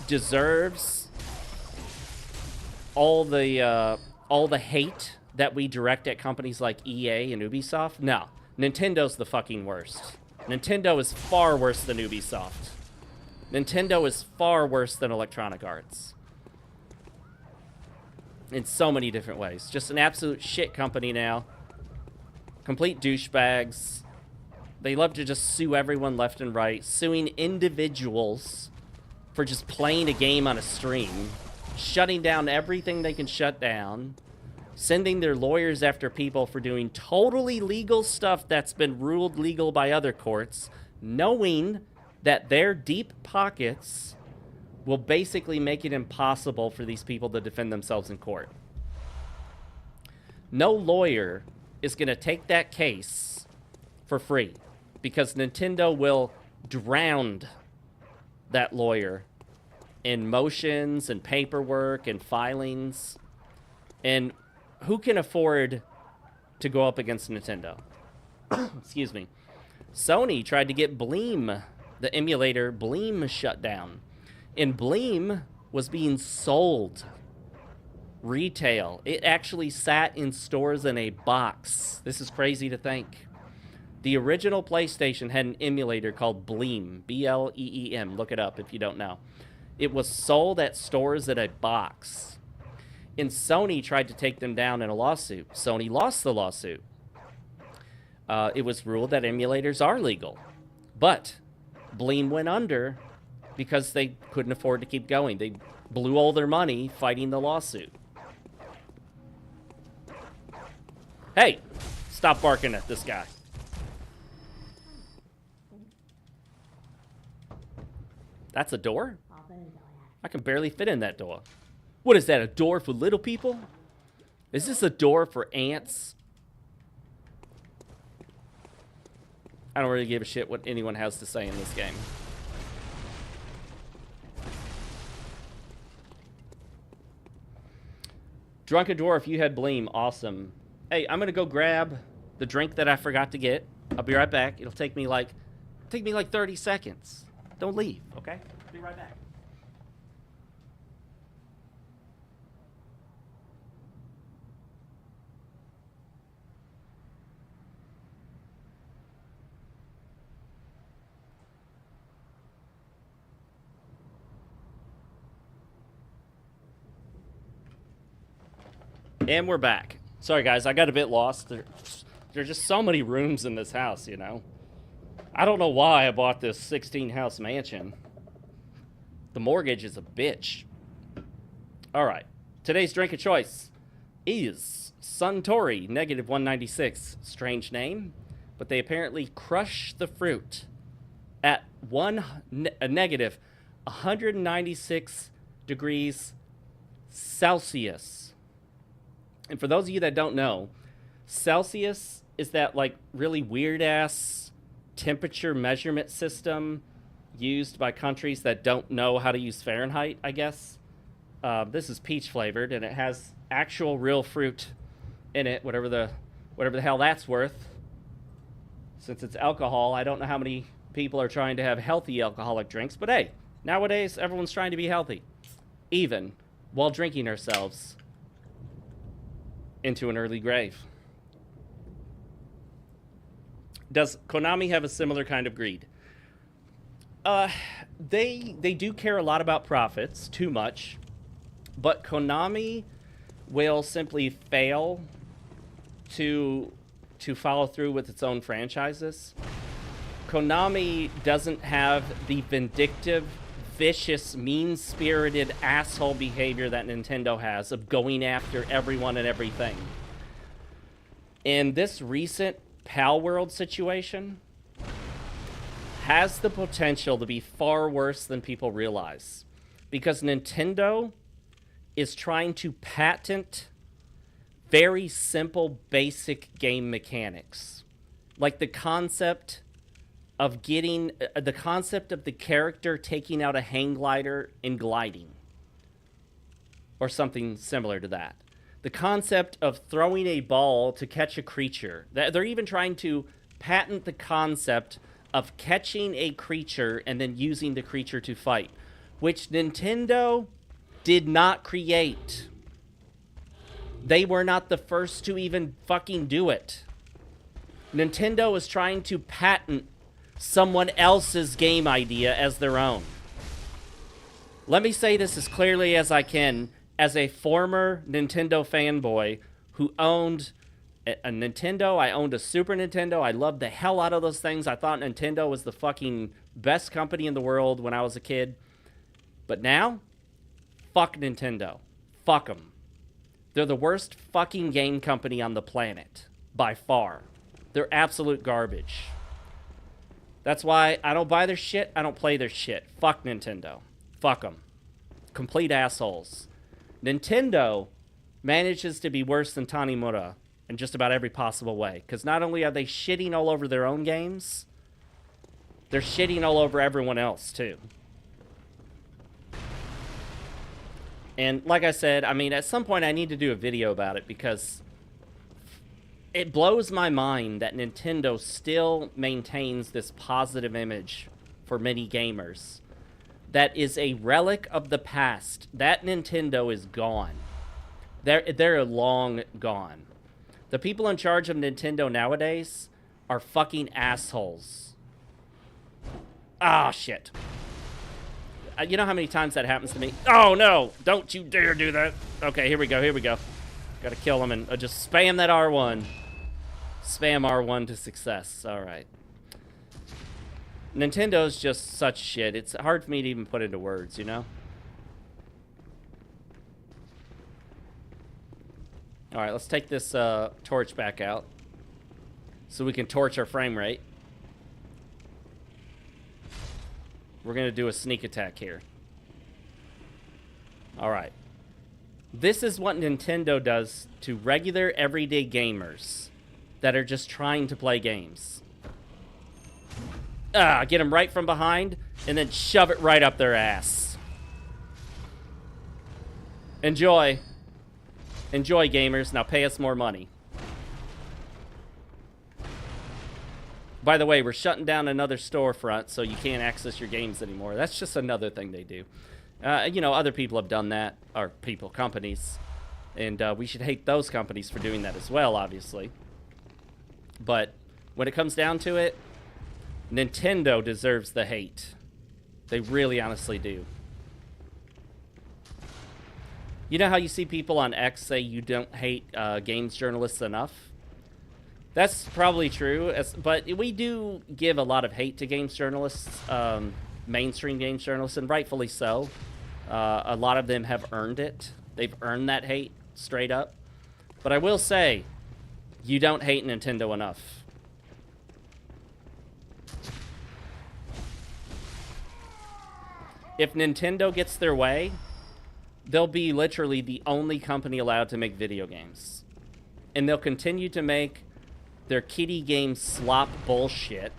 deserves all the hate that we direct at companies like EA and Ubisoft. No, Nintendo's the fucking worst. Nintendo is far worse than Ubisoft. Nintendo is far worse than Electronic Arts. In so many different ways. Just an absolute shit company now. Complete douchebags. They love to just sue everyone left and right. Suing individuals for just playing a game on a stream. Shutting down everything they can shut down. Sending their lawyers after people for doing totally legal stuff that's been ruled legal by other courts. Knowing that their deep pockets will basically make it impossible for these people to defend themselves in court. No lawyer is going to take that case for free because Nintendo will drown that lawyer in motions and paperwork and filings. And who can afford to go up against Nintendo? Excuse me. Sony tried to get Bleem, the emulator Bleem, shut down. And Bleem was being sold retail. It actually sat in stores in a box. This is crazy to think. The original PlayStation had an emulator called Bleem, B-L-E-E-M. Look it up if you don't know. It was sold at stores in a box. And Sony tried to take them down in a lawsuit. Sony lost the lawsuit. It was ruled that emulators are legal. But Bleem went under because they couldn't afford to keep going. They blew all their money fighting the lawsuit. Hey, stop barking at this guy. That's a door? I can barely fit in that door. What is that, a door for little people? Is this a door for ants? I don't really give a shit what anyone has to say in this game. Drunken Dwarf, you had Bleem. Awesome. Hey, I'm going to go grab the drink that I forgot to get. I'll be right back. It'll take me like 30 seconds. Don't leave, okay? I'll be right back. And we're back. Sorry, guys, I got a bit lost. There's just so many rooms in this house, you know. I don't know why I bought this 16-house mansion. The mortgage is a bitch. All right. Today's drink of choice is Suntory, negative 196. Strange name, but they apparently crush the fruit at negative 196 degrees Celsius. And for those of you that don't know, Celsius is that like really weird ass temperature measurement system used by countries that don't know how to use Fahrenheit, I guess. This is peach flavored and it has actual real fruit in it, whatever the hell that's worth. Since it's alcohol, I don't know how many people are trying to have healthy alcoholic drinks, but hey, nowadays everyone's trying to be healthy, even while drinking ourselves into an early grave. Does Konami have a similar kind of greed? They do care a lot about profits, too much, but Konami will simply fail to follow through with its own franchises. Konami doesn't have the vindictive, vicious, mean-spirited asshole behavior that Nintendo has of going after everyone and everything. In this recent Pal World situation, has the potential to be far worse than people realize, because Nintendo is trying to patent very simple, basic game mechanics, like the concept of getting the concept of the character taking out a hang glider and gliding, or something similar to that. The concept of throwing a ball to catch a creature. They're even trying to patent the concept of catching a creature and then using the creature to fight, which Nintendo did not create. They were not the first to even fucking do it. Nintendo is trying to patent someone else's game idea as their own. Let me say this as clearly as I can, as a former Nintendo fanboy who owned a Nintendo. I owned a Super Nintendo. I loved the hell out of those things. I thought Nintendo was the fucking best company in the world when I was a kid. But now, fuck Nintendo. Fuck them. They're the worst fucking game company on the planet. By far. They're absolute garbage. That's why I don't buy their shit. I don't play their shit. Fuck Nintendo. Fuck them. Complete assholes. Nintendo manages to be worse than Tanimura in just about every possible way. Because not only are they shitting all over their own games, they're shitting all over everyone else, too. And like I said, I mean, at some point I need to do a video about it, because it blows my mind that Nintendo still maintains this positive image for many gamers that is a relic of the past. That Nintendo is gone. They're long gone. The people in charge of Nintendo nowadays are fucking assholes. Ah, shit. You know how many times that happens to me? Oh, no. Don't you dare do that. Okay, here we go. Here we go. Gotta kill him and just spam that R1. Spam R1 to success. All right. Nintendo's just such shit. It's hard for me to even put into words, you know? All right, let's take this torch back out so we can torch our frame rate. We're going to do a sneak attack here. All right. This is what Nintendo does to regular, everyday gamers that are just trying to play games. Get them right from behind and then shove it right up their ass. Enjoy. Enjoy, gamers. Now pay us more money. By the way, we're shutting down another storefront, so you can't access your games anymore. That's just another thing they do. You know, other people have done that, or people, companies. And we should hate those companies for doing that as well, obviously. But when it comes down to it, Nintendo deserves the hate. They really honestly do. You know how you see people on X say you don't hate games journalists enough? That's probably true, but we do give a lot of hate to games journalists, mainstream games journalists, and rightfully so. A lot of them have earned it. They've earned that hate, straight up. But I will say, you don't hate Nintendo enough. If Nintendo gets their way, they'll be literally the only company allowed to make video games. And they'll continue to make their kiddie game slop bullshit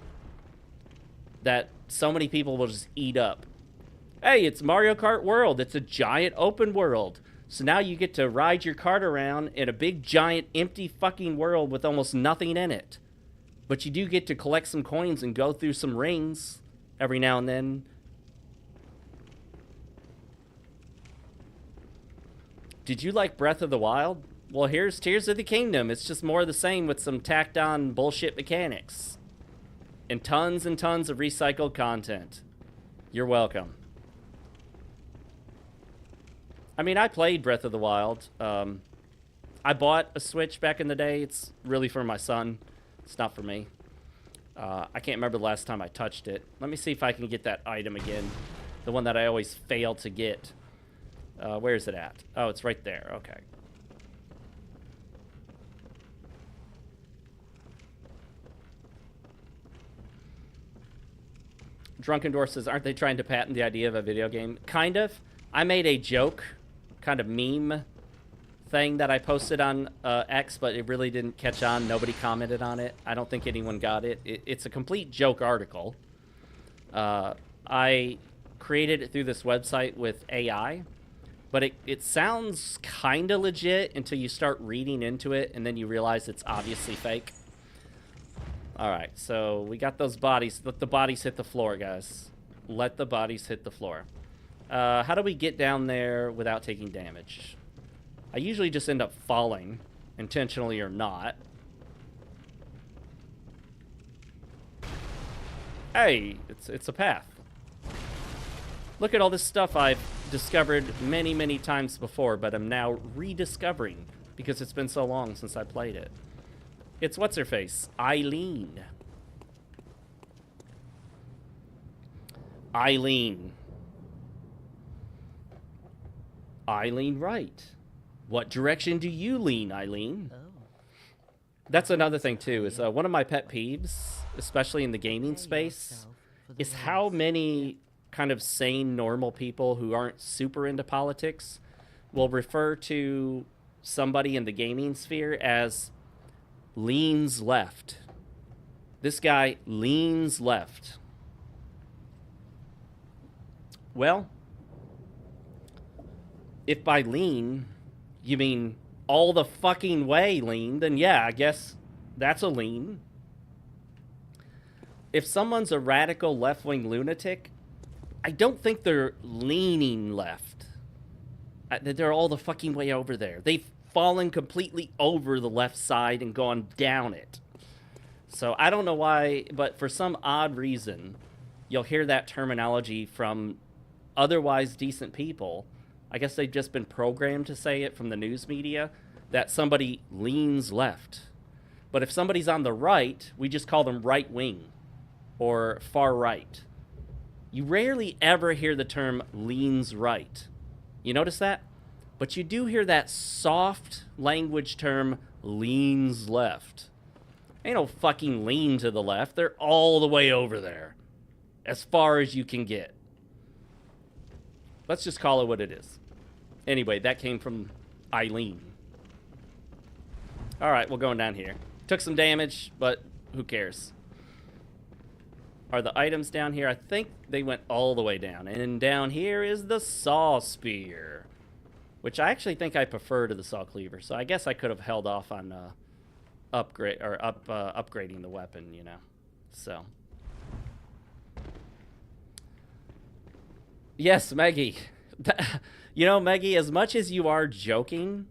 that so many people will just eat up. Hey, it's Mario Kart World. It's a giant open world. So now you get to ride your kart around in a big, giant, empty fucking world with almost nothing in it. But you do get to collect some coins and go through some rings every now and then. Did you like Breath of the Wild? Well, here's Tears of the Kingdom. It's just more of the same with some tacked on bullshit mechanics. and tons of recycled content. You're welcome. I mean, I played Breath of the Wild. I bought a Switch back in the day. It's really for my son. It's not for me. I can't remember the last time I touched it. Let me see if I can get that item again. The one that I always fail to get. Where is it at? Oh, it's right there. Okay. Drunken Door says, aren't they trying to patent the idea of a video game? Kind of. I made a joke, kind of meme thing that I posted on X, but it really didn't catch on. Nobody commented on it. I don't think anyone got it. It's a complete joke article. I created it through this website with AI, but it sounds kind of legit until you start reading into it, and then you realize it's obviously fake. All right, so we got those bodies. Let the bodies hit the floor, guys. Let the bodies hit the floor. How do we get down there without taking damage? I usually just end up falling, intentionally or not. Hey, it's a path. Look at all this stuff I've discovered many times before, but I'm now rediscovering because it's been so long since I played it. It's what's-her-face? Eileen. Eileen Wright. What direction do you lean, Eileen? Oh. That's another thing, too, is one of my pet peeves, especially in the gaming space, is how many kind of sane, normal people who aren't super into politics will refer to somebody in the gaming sphere as leans left. This guy leans left. Well, if by lean you mean all the fucking way lean, then yeah, I guess that's a lean. If someone's a radical left-wing lunatic, I don't think they're leaning left. They're all the fucking way over there. They've fallen completely over the left side and gone down it. So I don't know why, but for some odd reason, you'll hear that terminology from otherwise decent people. I guess they've just been programmed to say it from the news media, that somebody leans left. But if somebody's on the right, we just call them right wing or far right. You rarely ever hear the term leans right. You notice that? But you do hear that soft language term, leans left. Ain't no fucking lean to the left. They're all the way over there. As far as you can get. Let's just call it what it is. Anyway, that came from Eileen. Alright, we're going down here. Took some damage, but who cares? Are the items down here? I think they went all the way down. And down here is the saw spear, which I actually think I prefer to the saw cleaver. So I guess I could have held off on upgrading the weapon, you know. So yes, Maggie. You know, Maggie, as much as you are joking,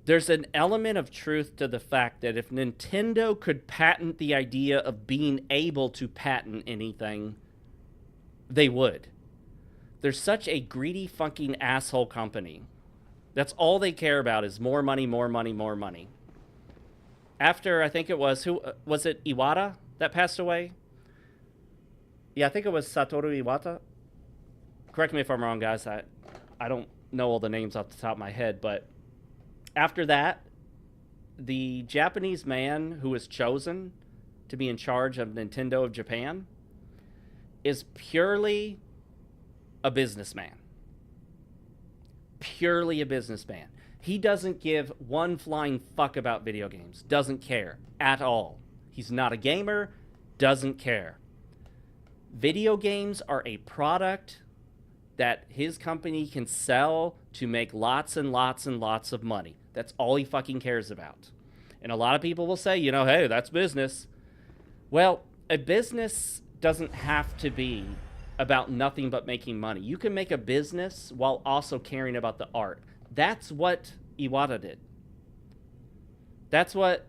there's an element of truth to the fact that if Nintendo could patent the idea of being able to patent anything, they would. They're such a greedy fucking asshole company. That's all they care about is more money, more money, more money. After, I think it was, who was it, Iwata that passed away? Yeah, I think it was Satoru Iwata. Correct me if I'm wrong, guys. I don't know all the names off the top of my head, but after that, the Japanese man who was chosen to be in charge of Nintendo of Japan is purely a businessman. Purely a businessman. He doesn't give one flying fuck about video games. Doesn't care at all. He's not a gamer. Doesn't care. Video games are a product that his company can sell to make lots and lots and lots of money. That's all he fucking cares about. And a lot of people will say, you know, hey, that's business. Well, a business doesn't have to be about nothing but making money. You can make a business while also caring about the art. That's what Iwata did. That's what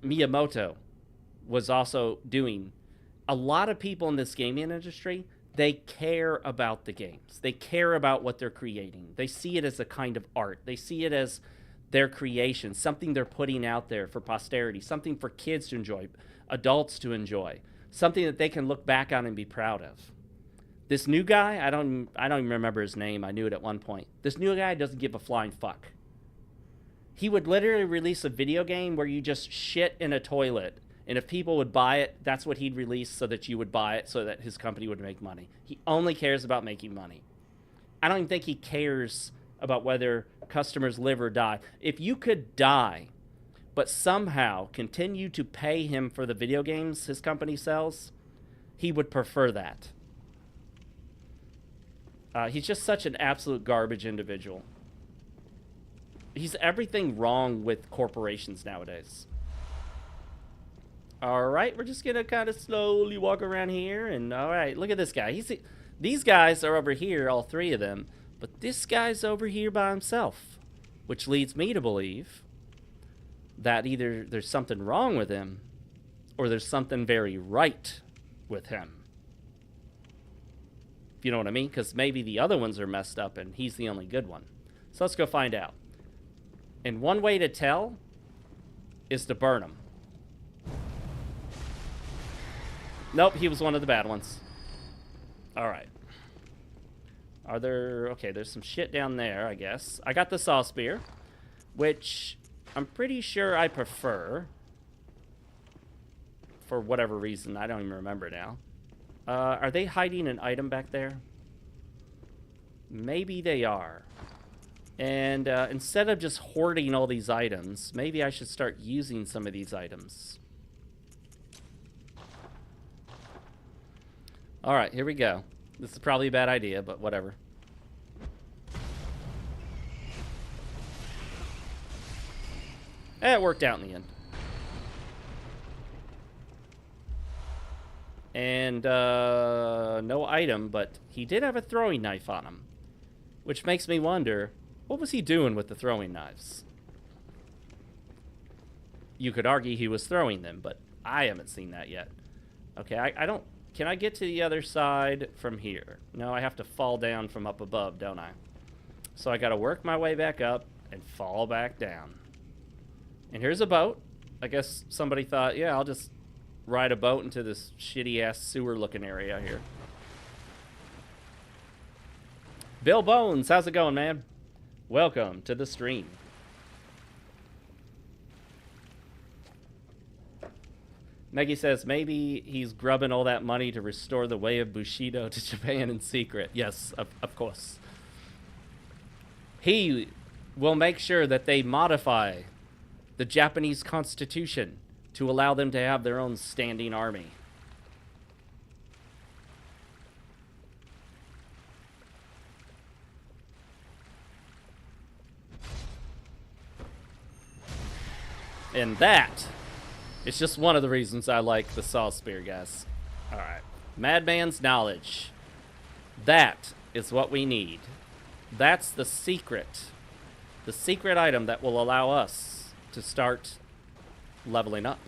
Miyamoto was also doing a lot of people in this gaming industry, they care about the games. They care about what they're creating. They see it as a kind of art. They see it as their creation, something they're putting out there for posterity, something for kids to enjoy, adults to enjoy, something that they can look back on and be proud of. This new guy, I don't even remember his name. I knew it at one point. This new guy doesn't give a flying fuck. He would literally release a video game where you just shit in a toilet, and if people would buy it, that's what he'd release so that you would buy it so that his company would make money. He only cares about making money. I don't even think he cares about whether customers live or die. If you could die, but somehow continue to pay him for the video games his company sells, he would prefer that. He's just such an absolute garbage individual. He's everything wrong with corporations nowadays. All right, we're just going to kind of slowly walk around here. And all right, look at this guy. These guys are over here, all three of them. But this guy's over here by himself, which leads me to believe that either there's something wrong with him or there's something very right with him. If you know what I mean? Because maybe the other ones are messed up and he's the only good one. So let's go find out. And one way to tell is to burn him. Nope, he was one of the bad ones. All right. Are there... Okay, there's some shit down there, I guess. I got the saw spear, which I'm pretty sure I prefer. For whatever reason. I don't even remember now. Are they hiding an item back there? Maybe they are. And instead of just hoarding all these items, maybe I should start using some of these items. All right, here we go. This is probably a bad idea, but whatever. It worked out in the end. And no item, but he did have a throwing knife on him. Which makes me wonder, what was he doing with the throwing knives? You could argue he was throwing them, but I haven't seen that yet. Okay, I don't... Can I get to the other side from here? No, I have to fall down from up above, don't I? So I gotta work my way back up and fall back down. And here's a boat. I guess somebody thought, yeah, I'll just ride a boat into this shitty-ass sewer-looking area here. Bill Bones, how's it going, man? Welcome to the stream. Meggie says maybe he's grubbing all that money to restore the way of Bushido to Japan in secret. Yes, of course. He will make sure that they modify the Japanese constitution to allow them to have their own standing army. And that is just one of the reasons I like the saw spear, guys. Alright. Madman's knowledge. That is what we need. That's the secret. The secret item that will allow us to start leveling up.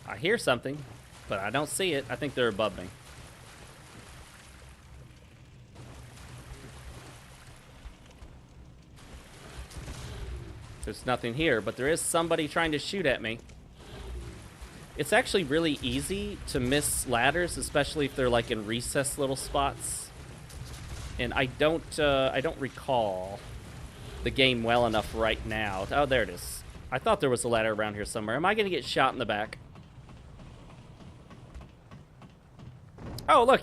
I hear something, but I don't see it. I think they're above me. There's nothing here, but there is somebody trying to shoot at me. It's actually really easy to miss ladders, especially if they're like in recessed little spots. And I don't recall the game well enough right now. Oh, there it is. I thought there was a ladder around here somewhere. Am I going to get shot in the back? Oh, look.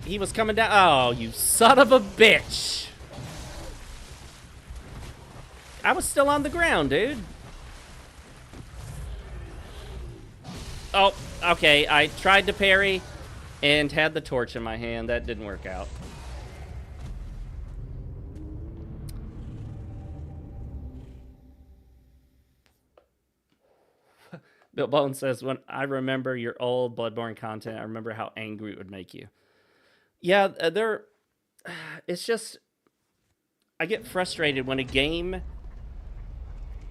He was coming down. Oh, you son of a bitch. I was still on the ground, dude. Oh, okay. I tried to parry and had the torch in my hand. That didn't work out. Bill Bone says, when I remember your old Bloodborne content, I remember how angry it would make you. Yeah, it's just, I get frustrated when a game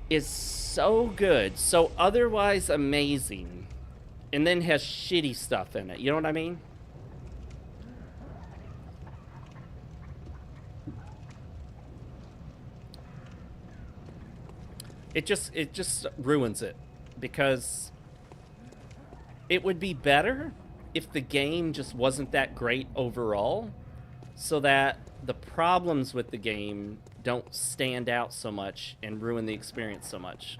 is so good, so otherwise amazing, and then has shitty stuff in it. You know what I mean? It just ruins it, because it would be better if the game just wasn't that great overall, so that the problems with the game don't stand out so much and ruin the experience so much.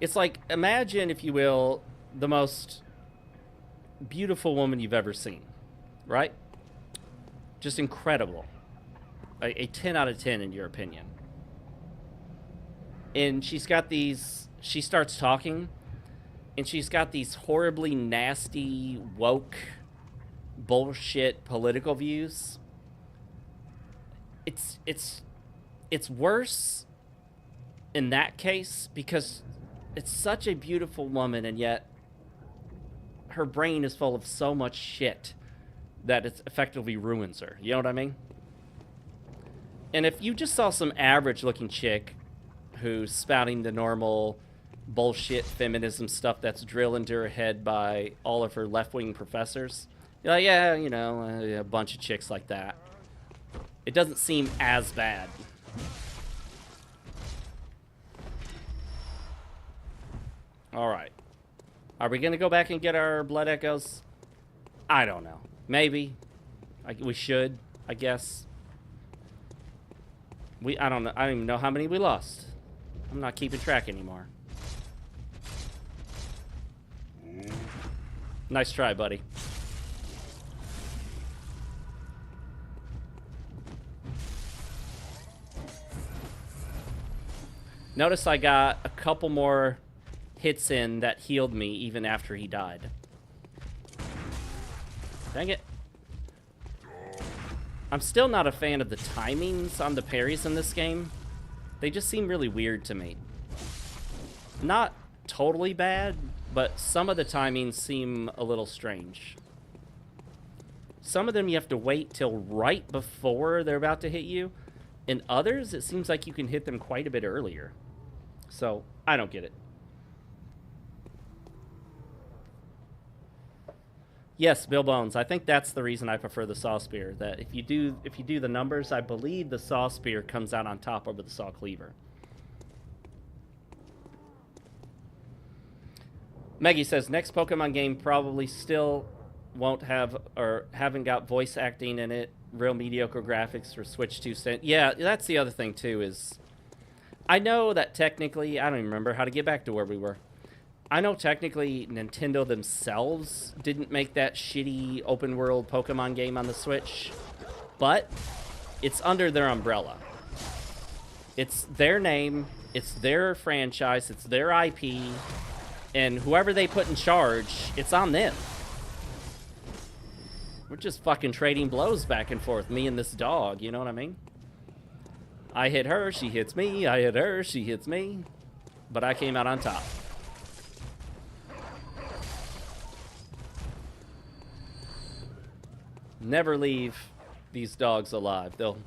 It's like, imagine, if you will, the most beautiful woman you've ever seen, right? Just incredible. A 10 out of 10 in your opinion. And she's got these, she starts talking, and she's got these horribly nasty, woke, bullshit political views. It's worse in that case, because it's such a beautiful woman, and yet her brain is full of so much shit that it effectively ruins her. You know what I mean? And if you just saw some average looking chick who's spouting the normal bullshit feminism stuff that's drilled into her head by all of her left-wing professors, you're like, yeah, you know, a bunch of chicks like that. It doesn't seem as bad. All right. Are we going to go back and get our blood echoes? I don't know. Maybe. We should, I guess. I don't know. I don't even know how many we lost. I'm not keeping track anymore. Nice try, buddy. Notice I got a couple more hits in that healed me even after he died. Dang it. I'm still not a fan of the timings on the parries in this game. They just seem really weird to me. Not totally bad, but some of the timings seem a little strange. Some of them you have to wait till right before they're about to hit you. In others, it seems like you can hit them quite a bit earlier. So, I don't get it. Yes, Bill Bones. I think that's the reason I prefer the saw spear. That if you do the numbers, I believe the saw spear comes out on top over the saw cleaver. Maggie says next Pokemon game probably still won't have or haven't got voice acting in it. Real mediocre graphics for Switch 2 cent. Yeah, that's the other thing too. Is I know that technically, I don't even remember how to get back to where we were. I know technically Nintendo themselves didn't make that shitty open world Pokemon game on the Switch, but it's under their umbrella. It's their name, it's their franchise, it's their IP, and whoever they put in charge, it's on them. We're just fucking trading blows back and forth, me and this dog, you know what I mean? I hit her, she hits me, I hit her, she hits me, but I came out on top. Never leave these dogs alive. They'll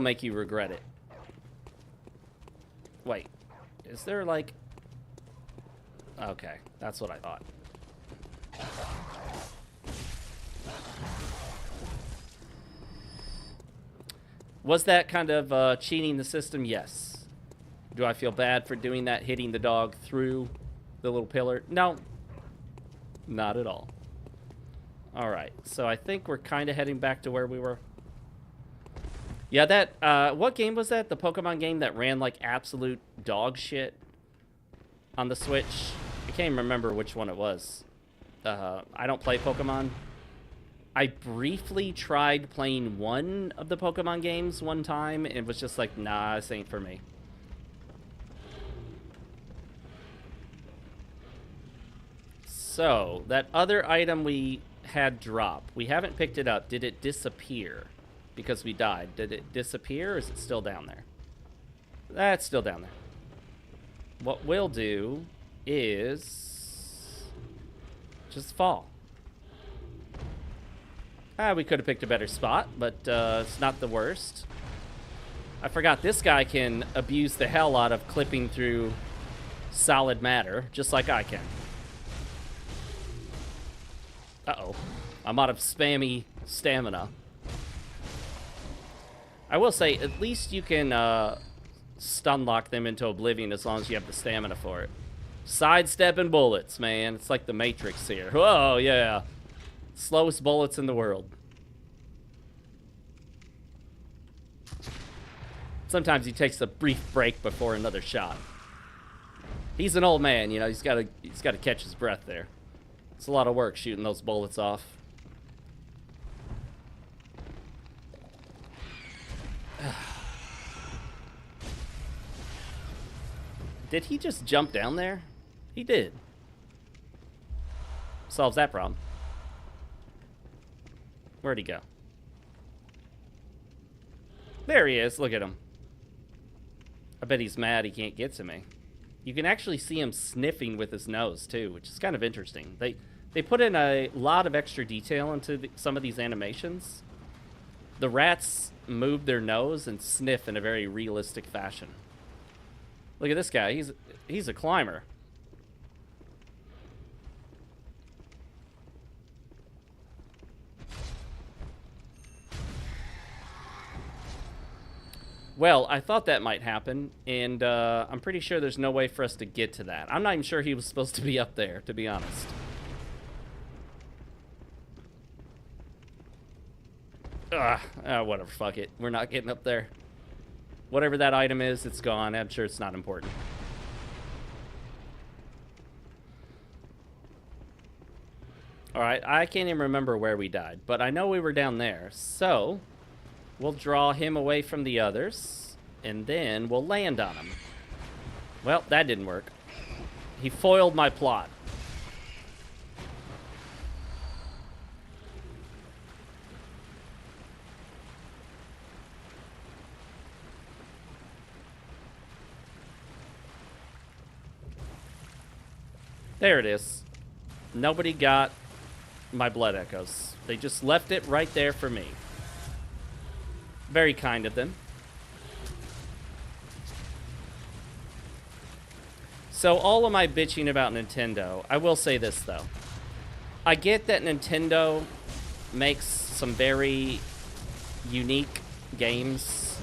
make you regret it. Wait, is there like... Okay, that's what I thought. Was that kind of cheating the system? Yes. Do I feel bad for doing that, hitting the dog through the little pillar? No. Not at all. Alright, so I think we're kind of heading back to where we were. Yeah, that, what game was that? The Pokemon game that ran like absolute dog shit on the Switch? I can't even remember which one it was. I don't play Pokemon. I briefly tried playing one of the Pokemon games one time, and it was just like, nah, this ain't for me. So, that other item we had drop, we haven't picked it up. Did it disappear because we died? Did it disappear, or is it still down there? That's still down there. What we'll do is just fall. We could have picked a better spot, but it's not the worst. I forgot this guy can abuse the hell out of clipping through solid matter, just like I can. Uh-oh. I'm out of spammy stamina. I will say, at least you can stun lock them into oblivion as long as you have the stamina for it. Sidestepping bullets, man. It's like the Matrix here. Whoa, yeah. Slowest bullets in the world. Sometimes he takes a brief break before another shot. He's an old man, you know. He's got to catch his breath there. It's a lot of work shooting those bullets off. Did he just jump down there? He did. Solves that problem. Where'd he go? There he is. Look at him. I bet he's mad he can't get to me. You can actually see him sniffing with his nose, too, which is kind of interesting. They put in a lot of extra detail into some of these animations. The rats move their nose and sniff in a very realistic fashion. Look at this guy. He's a climber. Well, I thought that might happen, and I'm pretty sure there's no way for us to get to that. I'm not even sure he was supposed to be up there, to be honest. Whatever, fuck it. We're not getting up there. Whatever that item is, it's gone. I'm sure it's not important. Alright, I can't even remember where we died, but I know we were down there, so we'll draw him away from the others, and then we'll land on him. Well, that didn't work. He foiled my plot. There it is. Nobody got my blood echoes. They just left it right there for me. Very kind of them. So all of my bitching about Nintendo, I will say this though. I get that Nintendo makes some very unique games.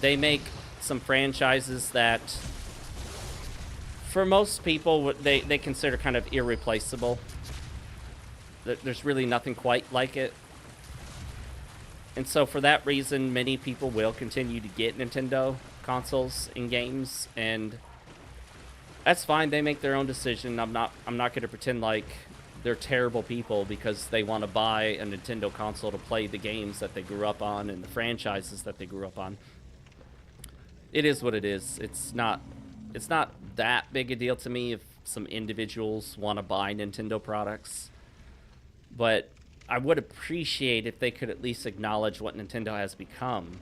They make some franchises that for most people they consider kind of irreplaceable. There's really nothing quite like it. And so for that reason, many people will continue to get Nintendo consoles and games, and that's fine. They make their own decision. I'm not going to pretend like they're terrible people because they want to buy a Nintendo console to play the games that they grew up on and the franchises that they grew up on. It is what it is. It's not that big a deal to me if some individuals want to buy Nintendo products. But I would appreciate if they could at least acknowledge what Nintendo has become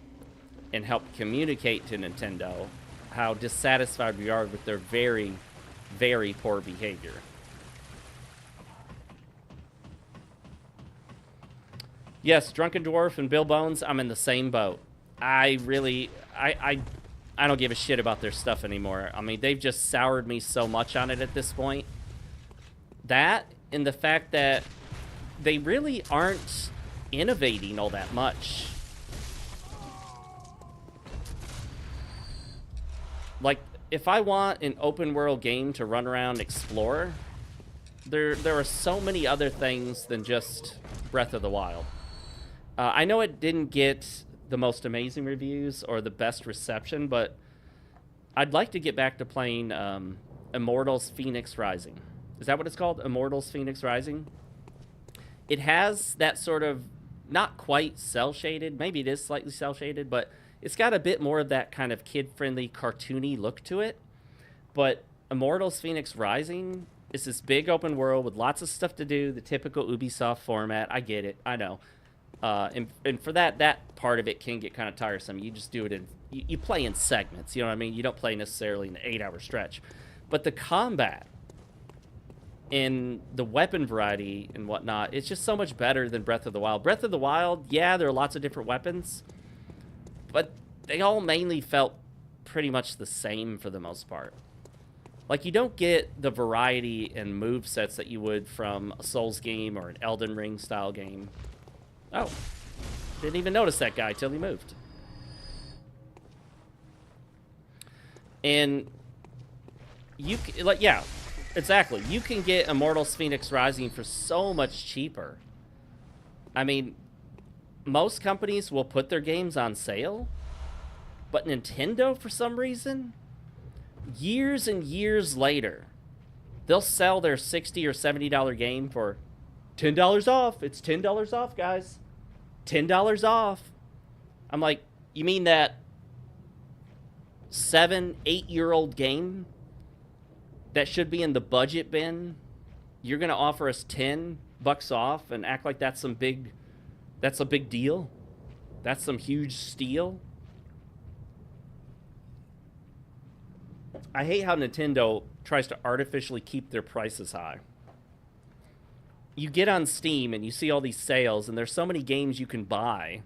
and help communicate to Nintendo how dissatisfied we are with their very, very poor behavior. Yes, Drunken Dwarf and Bill Bones, I'm in the same boat. I don't give a shit about their stuff anymore. I mean, they've just soured me so much on it at this point. That and the fact that they really aren't innovating all that much. Like, if I want an open world game to run around and explore, there are so many other things than just Breath of the Wild. I know it didn't get the most amazing reviews or the best reception, but I'd like to get back to playing Immortals Fenyx Rising. Is that what it's called? Immortals Fenyx Rising? It has that sort of, not quite cel-shaded, maybe it is slightly cel-shaded, but it's got a bit more of that kind of kid-friendly, cartoony look to it. But Immortals Fenyx Rising is this big open world with lots of stuff to do, the typical Ubisoft format. I get it, I know. And for that part of it can get kind of tiresome. You just do it in, you play in segments, you know what I mean? You don't play necessarily in an 8-hour stretch. But the combat in the weapon variety and whatnot, it's just so much better than Breath of the Wild. Breath of the Wild, yeah, there are lots of different weapons, but they all mainly felt pretty much the same for the most part. Like, you don't get the variety and move sets that you would from a Souls game or an Elden Ring style game. Oh, didn't even notice that guy till he moved. And you, like, yeah, exactly. You can get Immortals Phoenix Rising for so much cheaper. I mean, most companies will put their games on sale, but Nintendo, for some reason, years and years later, they'll sell their $60 or $70 game for $10 off. It's $10 off, guys. $10 off. I'm like, you mean that 7, 8-year-old game that should be in the budget bin? You're gonna offer us $10 off and act like that's a big deal? That's some huge steal? I hate how Nintendo tries to artificially keep their prices high. You get on Steam and you see all these sales, and there's so many games you can buy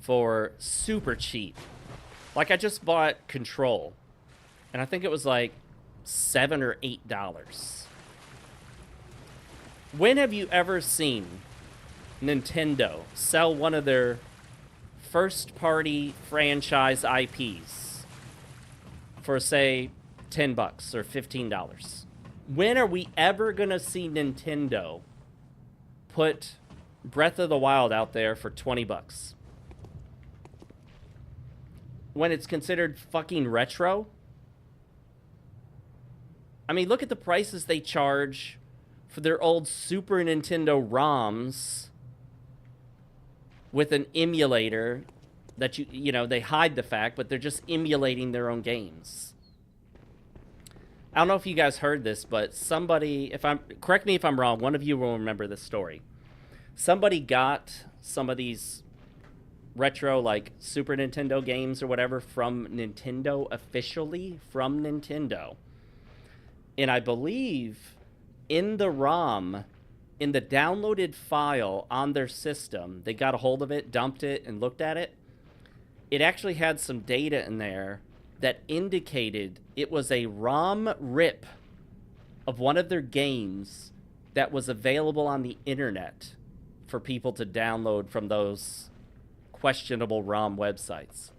for super cheap. Like, I just bought Control, and I think it was like $7 or $8. When have you ever seen Nintendo sell one of their first-party franchise IPs for, say, $10 or $15? When are we ever going to see Nintendo put Breath of the Wild out there for $20? When it's considered fucking retro? I mean, look at the prices they charge for their old Super Nintendo ROMs with an emulator that you know, they hide the fact, but they're just emulating their own games. I don't know if you guys heard this, but somebody, correct me if I'm wrong, one of you will remember this story. Somebody got some of these retro, like, Super Nintendo games or whatever from Nintendo, officially from Nintendo. And I believe in the ROM, in the downloaded file on their system, they got a hold of it, dumped it, and looked at it. It actually had some data in there that indicated it was a ROM rip of one of their games that was available on the internet for people to download from those questionable ROM websites.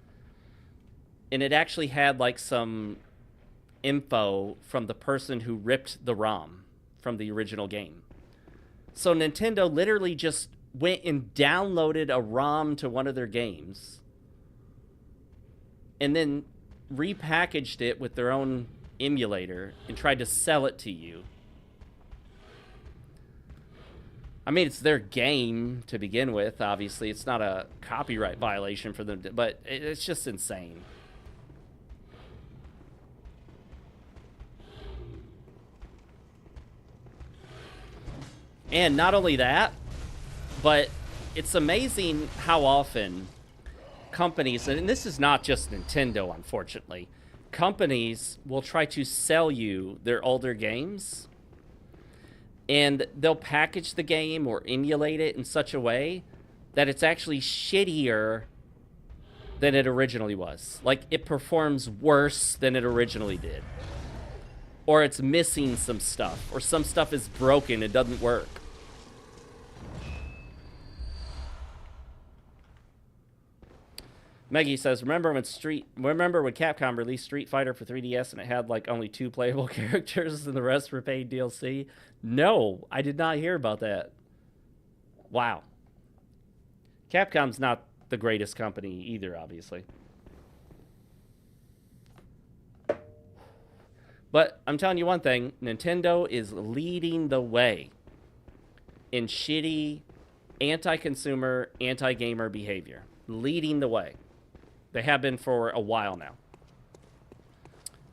And it actually had, like, some info from the person who ripped the ROM from the original game. So Nintendo literally just went and downloaded a ROM to one of their games and then repackaged it with their own emulator and tried to sell it to you. I mean, it's their game to begin with, obviously. It's not a copyright violation for them, but it's just insane. And not only that, but it's amazing how often companies, and this is not just Nintendo, unfortunately, companies will try to sell you their older games, and they'll package the game or emulate it in such a way that it's actually shittier than it originally was. Like, it performs worse than it originally did. Or it's missing some stuff, or some stuff is broken, it doesn't work. Maggie says, remember when Capcom released Street Fighter for 3DS and it had, like, only 2 playable characters and the rest were paid DLC? No, I did not hear about that. Wow. Capcom's not the greatest company either, obviously. But I'm telling you one thing, Nintendo is leading the way in shitty anti-consumer, anti-gamer behavior. Leading the way. They have been for a while now.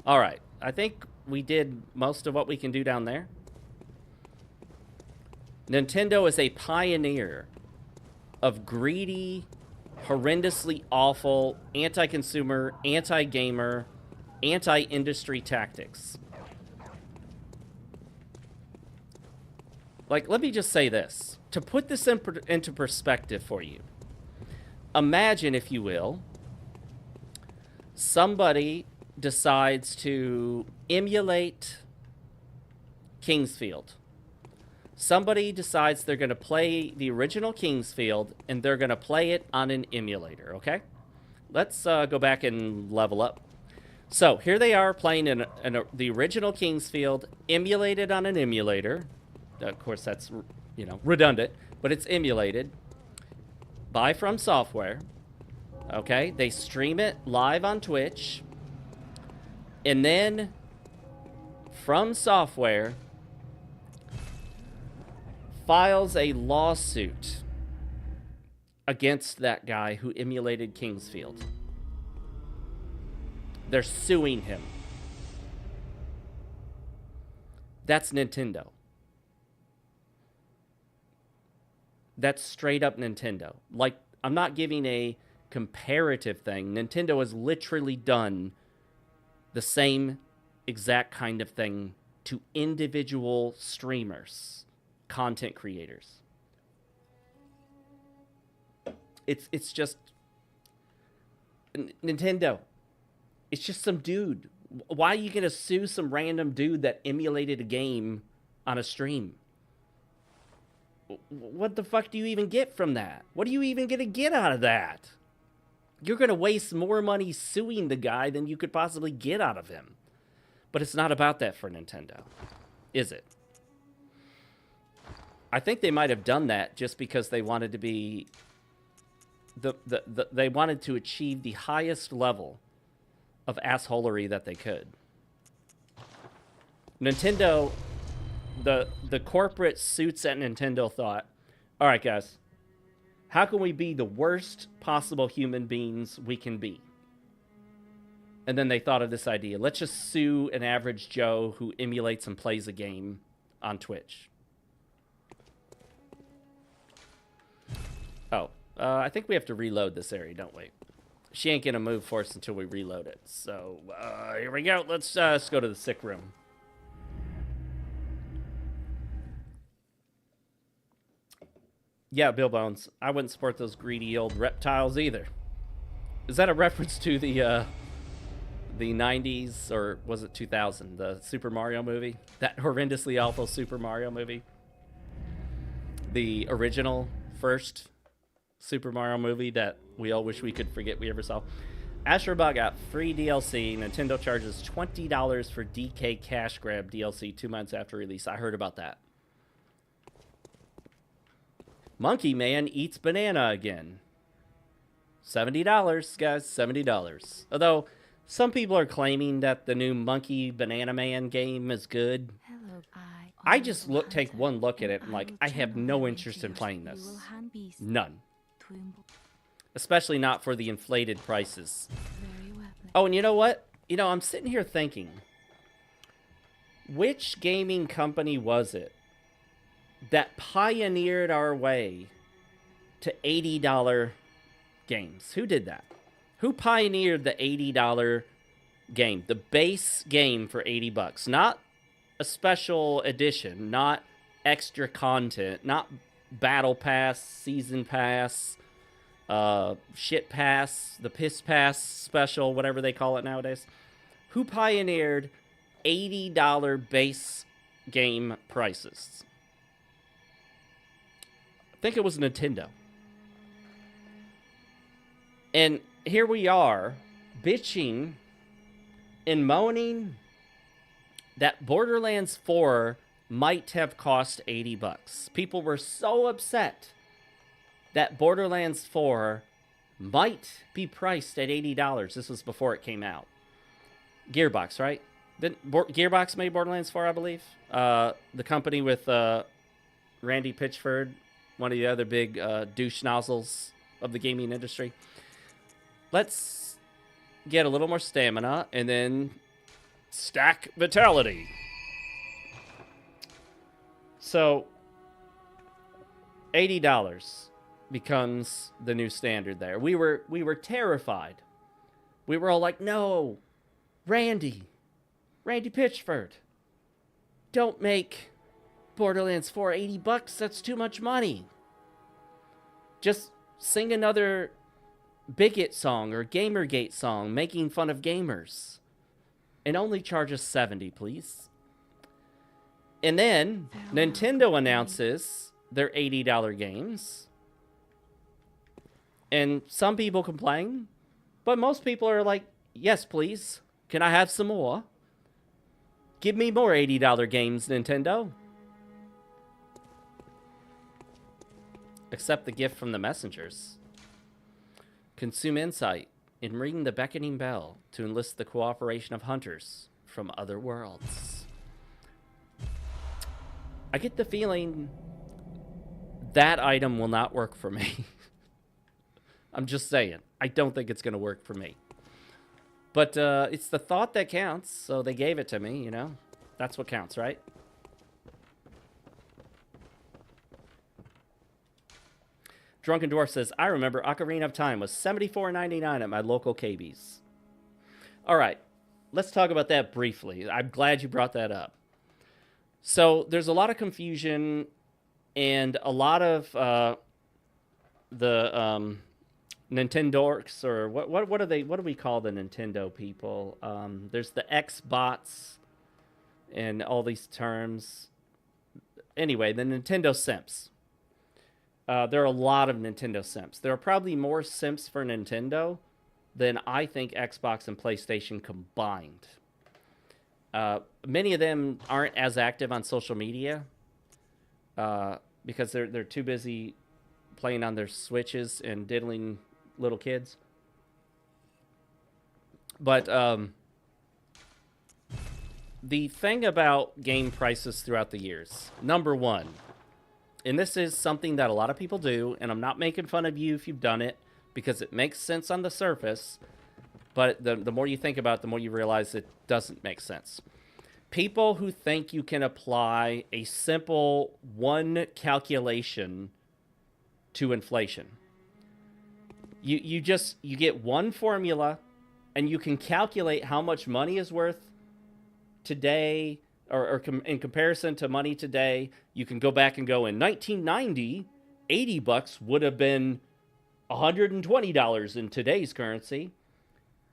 All right. I think we did most of what we can do down there. Nintendo is a pioneer of greedy, horrendously awful, anti-consumer, anti-gamer, anti-industry tactics. Like, let me just say this. To put this into perspective for you. Imagine, if you will, somebody decides to emulate Kingsfield. Somebody decides they're going to play the original Kingsfield, and they're going to play it on an emulator, okay? Let's go back and level up. So, here they are playing the original Kingsfield, emulated on an emulator. Of course, that's, you know, redundant, but it's emulated by From Software. Okay, they stream it live on Twitch, and then From Software files a lawsuit against that guy who emulated Kingsfield. They're suing him. That's Nintendo. That's straight up Nintendo. Like, I'm not giving a comparative thing. Nintendo has literally done the same exact kind of thing to individual streamers, content creators. It's just Nintendo. It's just some dude. Why are you gonna sue some random dude that emulated a game on a stream? What the fuck do you even get from that? What are you even gonna get out of that? You're gonna waste more money suing the guy than you could possibly get out of him. But it's not about that for Nintendo, is it? I think they might have done that just because they wanted to be they wanted to achieve the highest level of assholery that they could. Nintendo, the corporate suits at Nintendo thought, all right, guys, how can we be the worst possible human beings we can be? And then they thought of this idea. Let's just sue an average Joe who emulates and plays a game on Twitch. Oh, I think we have to reload this area, don't we? She ain't gonna move for us until we reload it. So, here we go. Let's go to the sick room. Yeah, Bill Bones. I wouldn't support those greedy old reptiles either. Is that a reference to the 90s, or was it 2000? The Super Mario movie? That horrendously awful Super Mario movie? The original first Super Mario movie that we all wish we could forget we ever saw. Astrobot got free DLC. Nintendo charges $20 for DK Cash Grab DLC 2 months after release. I heard about that. Monkey Man eats banana again. $70, guys. $70. Although, some people are claiming that the new Monkey Banana Man game is good. I just take one look at it and like, I have no interest in playing this. None. Especially not for the inflated prices. Oh, and you know what? You know, I'm sitting here thinking, which gaming company was it that pioneered our way to $80 games? Who did that? Who pioneered the $80 game? The base game for $80. Not a special edition, not extra content, not battle pass, season pass, shit pass, the piss pass special, whatever they call it nowadays. Who pioneered $80 base game prices? I think it was Nintendo. And here we are, bitching and moaning that Borderlands 4 might have cost $80. People were so upset that Borderlands 4 might be priced at $80. This was before it came out. Gearbox, right? Gearbox made Borderlands 4, I believe. The company with Randy Pitchford, one of the other big douche nozzles of the gaming industry. Let's get a little more stamina and then stack vitality. So, $80 becomes the new standard there. We were terrified. We were all like, no, Randy Pitchford, don't make Borderlands 4, $80, that's too much money. Just sing another bigot song or Gamergate song making fun of gamers. And only charge us $70, please. And then Nintendo announces their $80 games. And some people complain, but most people are like, yes, please. Can I have some more? Give me more $80 games, Nintendo. Accept the gift from the messengers. Consume insight and ring the beckoning bell to enlist the cooperation of hunters from other worlds. I get the feeling that item will not work for me. I'm just saying. I don't think it's going to work for me. But it's the thought that counts, so they gave it to me, you know? That's what counts, right? Drunken Dwarf says, I remember Ocarina of Time was $74.99 at my local KB's. All right, let's talk about that briefly. I'm glad you brought that up. So there's a lot of confusion and a lot of the Nintendorks, or what are they? What do we call the Nintendo people? There's the Xbots and all these terms. Anyway, the Nintendo simps. There are a lot of Nintendo simps. There are probably more simps for Nintendo than I think Xbox and PlayStation combined. Many of them aren't as active on social media because they're too busy playing on their Switches and diddling little kids. But the thing about game prices throughout the years, number one, and this is something that a lot of people do, and I'm not making fun of you if you've done it, because it makes sense on the surface, but the more you think about it, the more you realize it doesn't make sense. People who think you can apply a simple one calculation to inflation. You get one formula, and you can calculate how much money is worth today, or in comparison to money today. You can go back and go, in 1990, $80 would have been $120 in today's currency.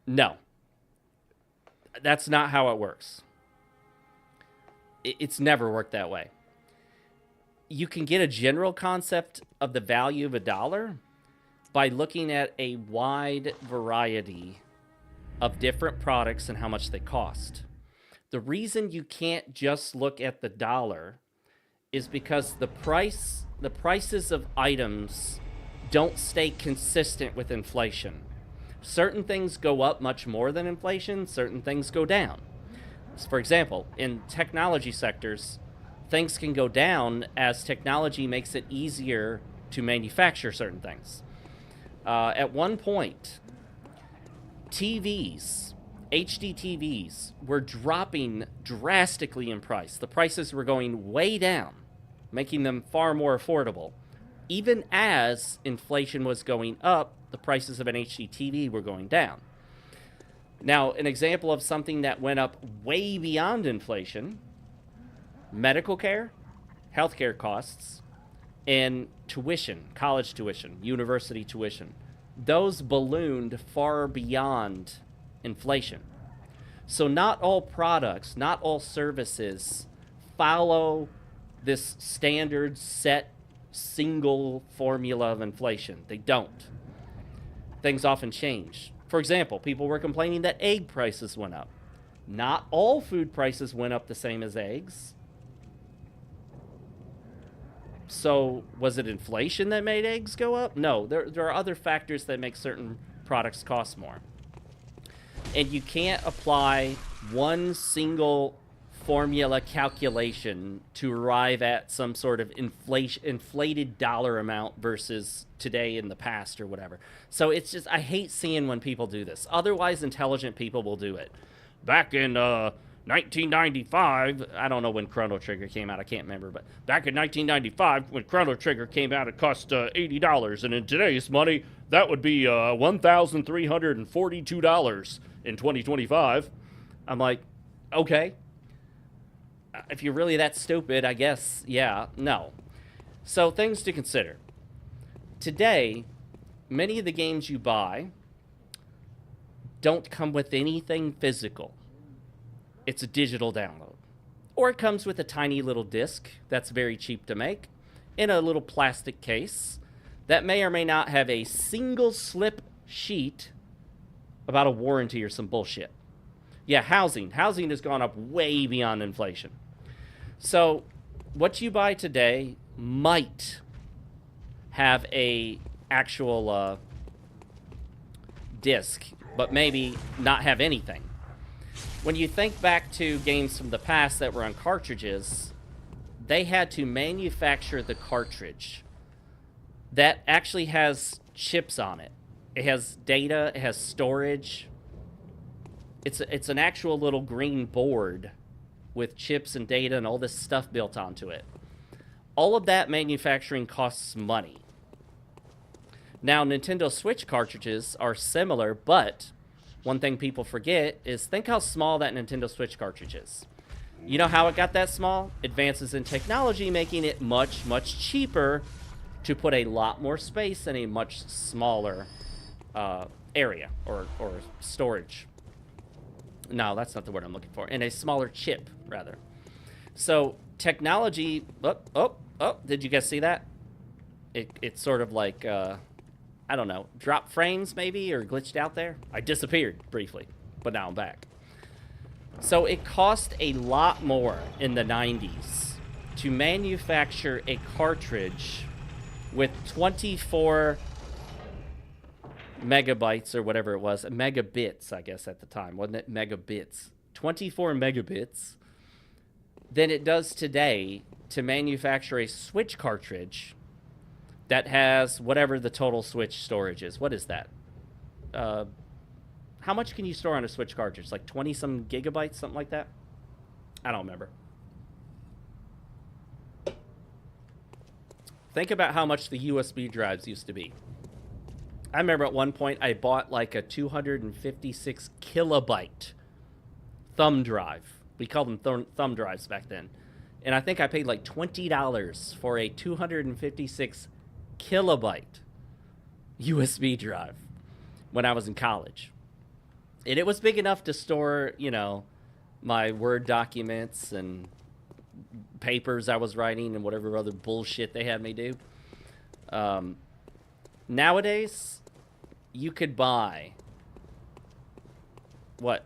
No. That's not how it works. It's never worked that way. You can get a general concept of the value of a dollar by looking at a wide variety of different products and how much they cost. The reason you can't just look at the dollar is because the prices of items don't stay consistent with inflation. Certain things go up much more than inflation, certain things go down. For example, in technology sectors, things can go down as technology makes it easier to manufacture certain things. At one point, TVs, HD TVs, were dropping drastically in price. The prices were going way down, making them far more affordable. Even as inflation was going up, the prices of an HD TV were going down. Now, an example of something that went up way beyond inflation: medical care, healthcare costs, and tuition, college tuition, university tuition. Those ballooned far beyond inflation. So not all products, not all services follow this standard set single formula of inflation. They don't. Things often change. For example, people were complaining that egg prices went up. Not all food prices went up the same as eggs. So was it inflation that made eggs go up? No, there are other factors that make certain products cost more. And you can't apply one single formula calculation to arrive at some sort of inflated dollar amount versus today in the past or whatever. So it's just, I hate seeing when people do this. Otherwise intelligent people will do it. Back in 1995, I don't know when Chrono Trigger came out, I can't remember, but back in 1995, when Chrono Trigger came out, it cost $80, and in today's money, that would be $1,342 in 2025. I'm like, okay. If you're really that stupid, I guess, yeah, no. So, things to consider. Today, many of the games you buy don't come with anything physical. It's a digital download. Or it comes with a tiny little disc that's very cheap to make in a little plastic case that may or may not have a single slip sheet about a warranty or some bullshit. Yeah, housing. Housing has gone up way beyond inflation. So, what you buy today might have a actual disc, but maybe not have anything. When you think back to games from the past that were on cartridges, they had to manufacture the cartridge that actually has chips on it. It has data, it has storage. It's an actual little green board with chips and data and all this stuff built onto it. All of that manufacturing costs money. Now, Nintendo Switch cartridges are similar, but one thing people forget is think how small that Nintendo Switch cartridge is. You know how it got that small? Advances in technology making it much, much cheaper to put a lot more space in a much smaller area or storage. No, that's not the word I'm looking for. In a smaller chip, rather. So, technology... Oh, did you guys see that? It's sort of like... I don't know, drop frames maybe, or glitched out there. I disappeared briefly, but now I'm back. So it cost a lot more in the 90s to manufacture a cartridge with 24 megabytes or whatever it was, megabits, I guess at the time, wasn't it? Megabits. 24 megabits than it does today to manufacture a Switch cartridge that has whatever the total Switch storage is. What is that? How much can you store on a Switch cartridge? Like 20-some gigabytes, something like that? I don't remember. Think about how much the USB drives used to be. I remember at one point I bought like a 256 kilobyte thumb drive. We called them thumb drives back then. And I think I paid like $20 for a 256 kilobyte USB drive when I was in college. And it was big enough to store, you know, my Word documents and papers I was writing and whatever other bullshit they had me do. Nowadays, you could buy what?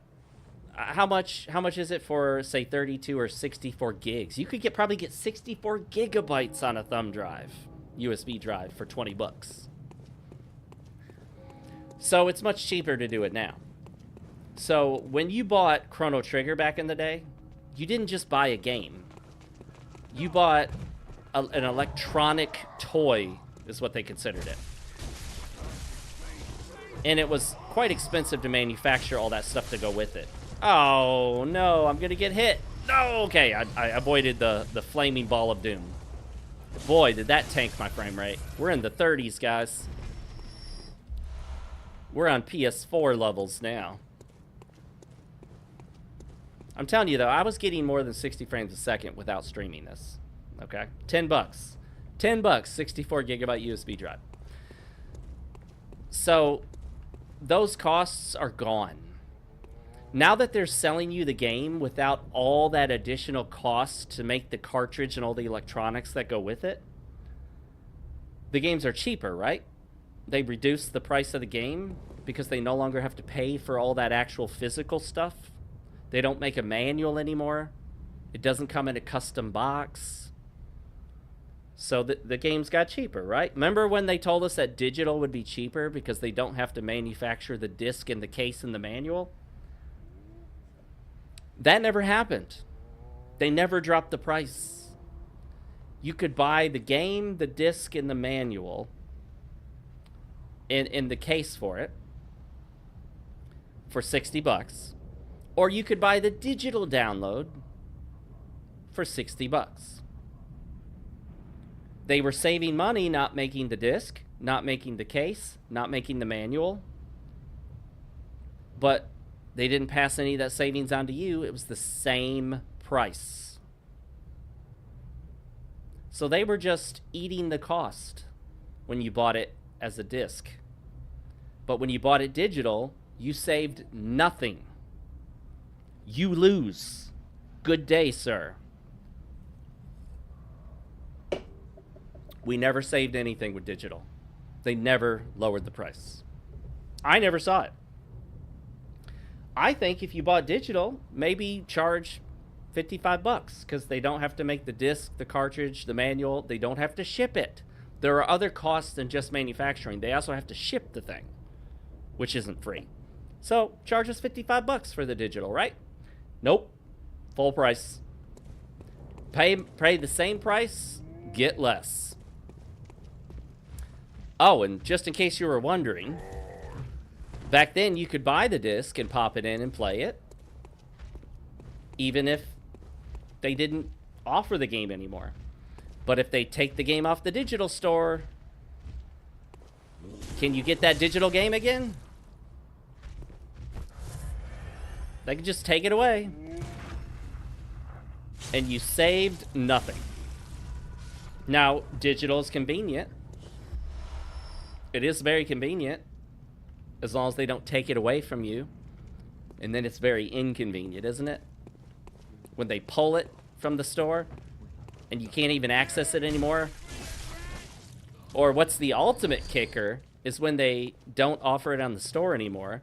How much is it for, say, 32 or 64 gigs? You could probably get 64 gigabytes on a thumb drive, USB drive, for 20 bucks. So it's much cheaper to do it now. So when you bought Chrono Trigger back in the day, you didn't just buy a game. You bought an electronic toy, is what they considered it. And it was quite expensive to manufacture all that stuff to go with it. Oh, no, I'm going to get hit. No, okay, I avoided the flaming ball of doom. Boy, did that tank my frame rate. We're in the 30s, guys. We're on PS4 levels now. I'm telling you, though, I was getting more than 60 frames a second without streaming this. Okay? 10 bucks. 10 bucks, 64 gigabyte USB drive. So, those costs are gone. Now that they're selling you the game without all that additional cost to make the cartridge and all the electronics that go with it, the games are cheaper, right? They reduce the price of the game because they no longer have to pay for all that actual physical stuff. They don't make a manual anymore. It doesn't come in a custom box. So the games got cheaper, right? Remember when they told us that digital would be cheaper because they don't have to manufacture the disc and the case and the manual? That never happened. They never dropped the price. You could buy the game, the disc, and the manual in the case for it for 60 bucks. Or you could buy the digital download for 60 bucks. They were saving money not making the disc, not making the case, not making the manual. But they didn't pass any of that savings on to you. It was the same price. So they were just eating the cost when you bought it as a disc. But when you bought it digital, you saved nothing. You lose. Good day, sir. We never saved anything with digital. They never lowered the price. I never saw it. I think if you bought digital, maybe charge $55 because they don't have to make the disc, the cartridge, the manual. They don't have to ship it. There are other costs than just manufacturing. They also have to ship the thing, which isn't free. So charge us $55 for the digital, right? Nope. Full price. Pay the same price, get less. Oh, and just in case you were wondering, back then you could buy the disc and pop it in and play it, even if they didn't offer the game anymore. But if they take the game off the digital store, can you get that digital game again? They can just take it away. And you saved nothing. Now, digital is convenient. It is very convenient, as long as they don't take it away from you. And then it's very inconvenient, isn't it? When they pull it from the store and you can't even access it anymore. Or what's the ultimate kicker is when they don't offer it on the store anymore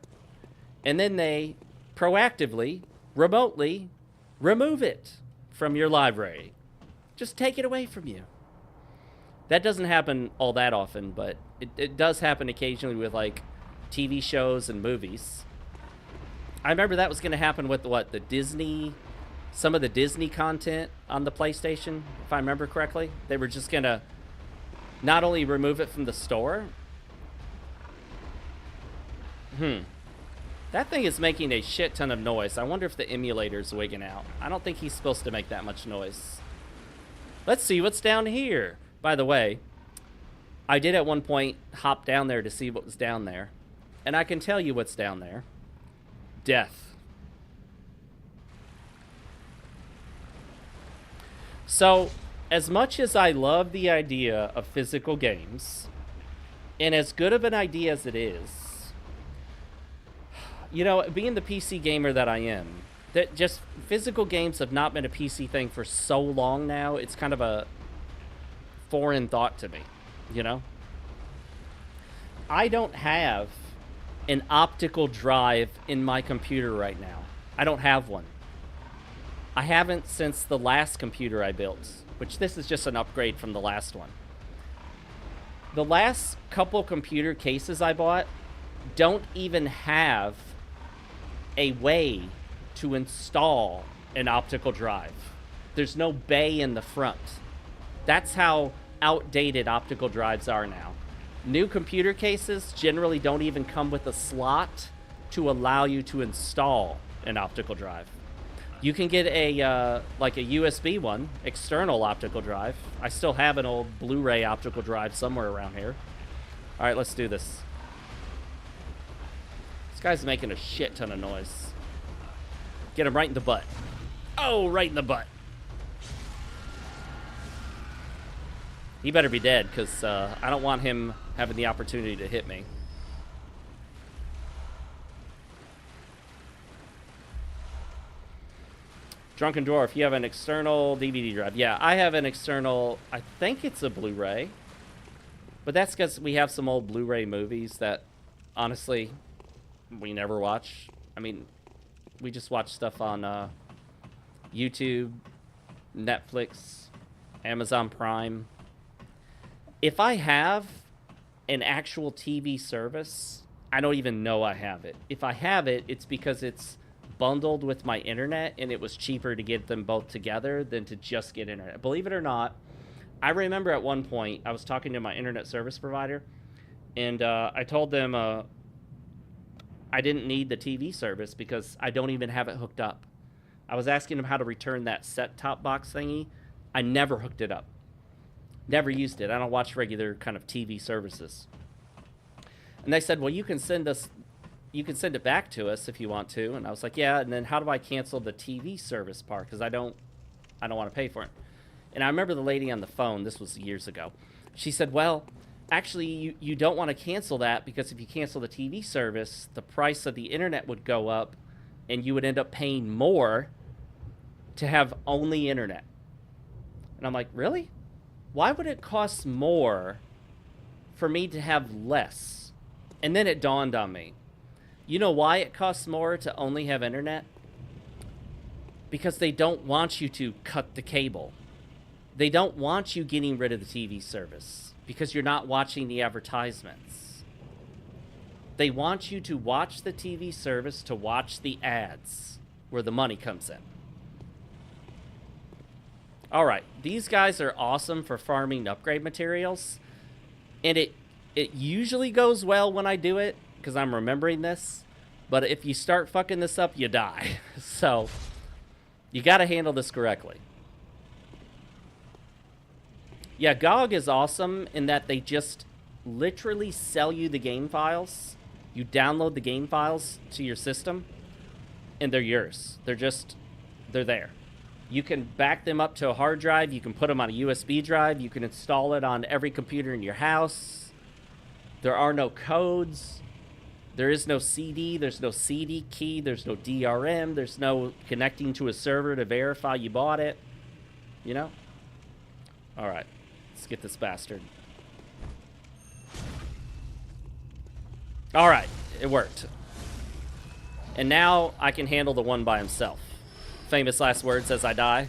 and then they proactively, remotely remove it from your library. Just take it away from you. That doesn't happen all that often, but it does happen occasionally with like TV shows and movies. I remember that was going to happen with what, the Disney, some of the Disney content on the PlayStation, if I remember correctly. They were just going to not only remove it from the store. That thing is making a shit ton of noise. I wonder if the emulator's wigging out. I don't think he's supposed to make that much noise. Let's see what's down here. By the way, I did at one point hop down there to see what was down there. And I can tell you what's down there. Death. So, as much as I love the idea of physical games, and as good of an idea as it is, you know, being the PC gamer that I am, that just physical games have not been a PC thing for so long now, it's kind of a foreign thought to me, you know? I don't have an optical drive in my computer right now. I don't have one. I haven't since the last computer I built, which this is just an upgrade from the last one. The last couple computer cases I bought don't even have a way to install an optical drive. There's no bay in the front. That's how outdated optical drives are now. New computer cases generally don't even come with a slot to allow you to install an optical drive. You can get a like a USB one, external optical drive. I still have an old Blu-ray optical drive somewhere around here. All right, let's do this. This guy's making a shit ton of noise. Get him right in the butt. Oh, right in the butt. He better be dead, because I don't want him having the opportunity to hit me. Drunken Dwarf, you have an external DVD drive. Yeah, I have an external, I think it's a Blu-ray. But that's because we have some old Blu-ray movies that, honestly, we never watch. I mean, we just watch stuff on YouTube, Netflix, Amazon Prime. If I have an actual TV service, I don't even know I have it. If I have it, it's because it's bundled with my internet, and it was cheaper to get them both together than to just get internet. Believe it or not, I remember at one point, I was talking to my internet service provider, and I told them I didn't need the TV service because I don't even have it hooked up. I was asking them how to return that set-top box thingy. I never hooked it up. Never used it. I don't watch regular kind of TV services. And they said, well, you can send it back to us if you want to. And I was like, yeah. And then how do I cancel the TV service part? Because I don't want to pay for it. And I remember the lady on the phone, this was years ago, she said, well, actually, you don't want to cancel that because if you cancel the TV service, the price of the internet would go up and you would end up paying more to have only internet. And I'm like, really? Why would it cost more for me to have less? And then it dawned on me. You know why it costs more to only have internet? Because they don't want you to cut the cable. They don't want you getting rid of the TV service because you're not watching the advertisements. They want you to watch the TV service to watch the ads where the money comes in. All right, these guys are awesome for farming upgrade materials. And it usually goes well when I do it because I'm remembering this. But if you start fucking this up, you die. So you got to handle this correctly. Yeah, GOG is awesome in that they just literally sell you the game files. You download the game files to your system, and they're yours. They're there. You can back them up to a hard drive. You can put them on a USB drive. You can install it on every computer in your house. There are no codes. There is no CD. There's no CD key. There's no DRM. There's no connecting to a server to verify you bought it. You know? All right. Let's get this bastard. All right. It worked. And now I can handle the one by himself. Famous last words as I die.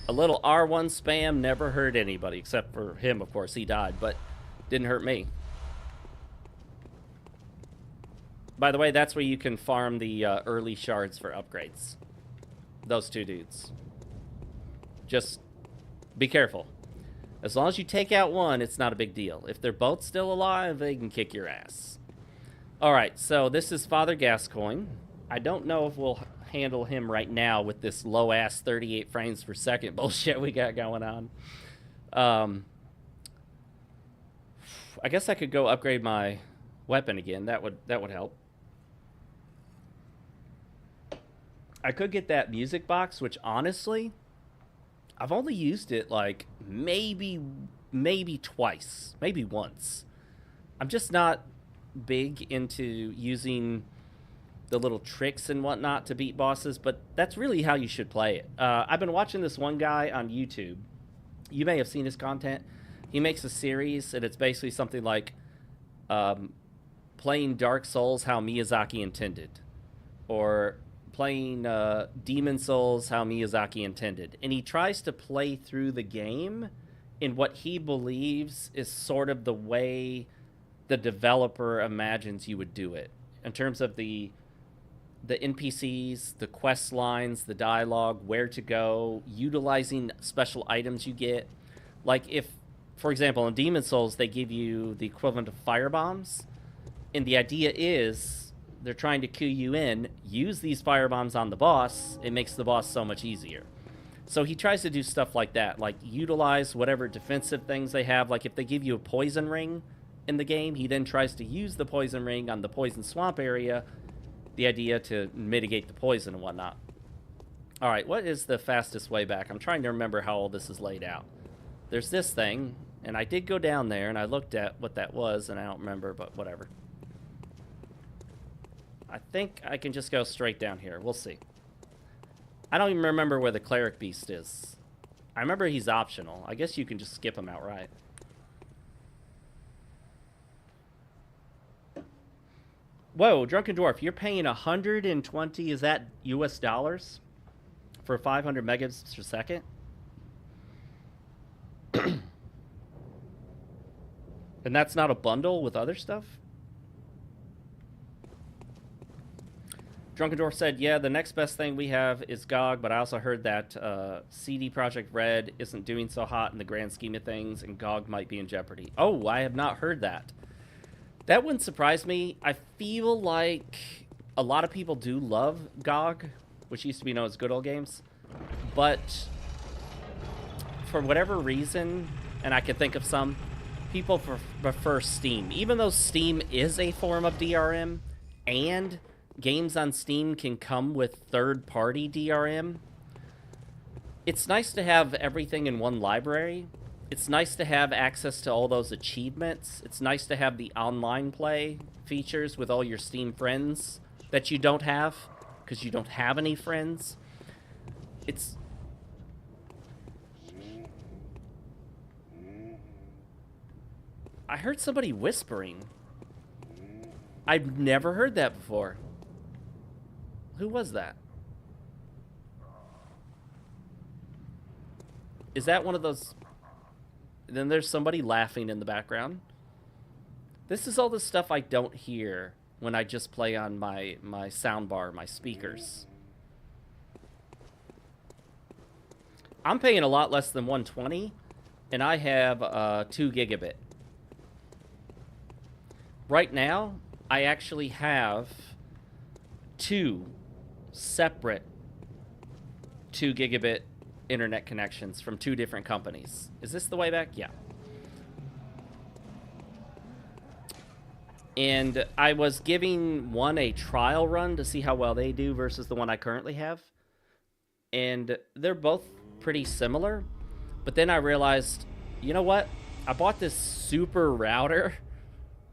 A little R1 spam never hurt anybody, except for him, of course. He died, but didn't hurt me. By the way, that's where you can farm the early shards for upgrades. Those two dudes. Just be careful. As long as you take out one, it's not a big deal. If they're both still alive, they can kick your ass. Alright, so this is Father Gascoigne. I don't know if we'll handle him right now with this low-ass 38 frames per second bullshit we got going on. I guess I could go upgrade my weapon again. That would help. I could get that music box, which honestly, I've only used it like maybe twice, maybe once. I'm just not big into using the little tricks and whatnot to beat bosses, but that's really how you should play it. I've been watching this one guy on YouTube. You may have seen his content. He makes a series, and it's basically something like playing Dark Souls how Miyazaki intended, or playing Demon Souls how Miyazaki intended. And he tries to play through the game in what he believes is sort of the way the developer imagines you would do it, in terms of the NPCs, the quest lines, the dialogue, where to go, utilizing special items you get. Like if, for example, in Demon Souls, they give you the equivalent of fire bombs, and the idea is they're trying to cue you in, use these fire bombs on the boss, it makes the boss so much easier. So he tries to do stuff like that, like utilize whatever defensive things they have. Like if they give you a poison ring in the game, he then tries to use the poison ring on the poison swamp area, the idea to mitigate the poison and whatnot. All right, what is the fastest way back? I'm trying to remember how all this is laid out. There's this thing, and I did go down there, and I looked at what that was, and I don't remember, but whatever. I think I can just go straight down here. We'll see. I don't even remember where the cleric beast is. I remember he's optional. I guess you can just skip him outright. Whoa, Drunken Dwarf, you're paying 120, is that US dollars? For 500 megabits per second? And that's not a bundle with other stuff? Drunken Dwarf said, yeah, the next best thing we have is GOG, but I also heard that CD Projekt Red isn't doing so hot in the grand scheme of things, and GOG might be in jeopardy. Oh, I have not heard that. That wouldn't surprise me. I feel like a lot of people do love GOG, which used to be known as Good Old Games. But for whatever reason, and I can think of some, people prefer Steam. Even though Steam is a form of DRM, and games on Steam can come with third-party DRM. It's nice to have everything in one library. It's nice to have access to all those achievements. It's nice to have the online play features with all your Steam friends that you don't have because you don't have any friends. It's... I heard somebody whispering. I've never heard that before. Who was that? Is that one of those... Then there's somebody laughing in the background. This is all the stuff I don't hear when I just play on my soundbar, my speakers. I'm paying a lot less than 120, and I have 2 gigabit. Right now, I actually have 2 separate 2 gigabit internet connections from 2 different companies. Is this the way back? Yeah. And I was giving one a trial run to see how well they do versus the one I currently have. And they're both pretty similar. But then I realized, you know what? I bought this super router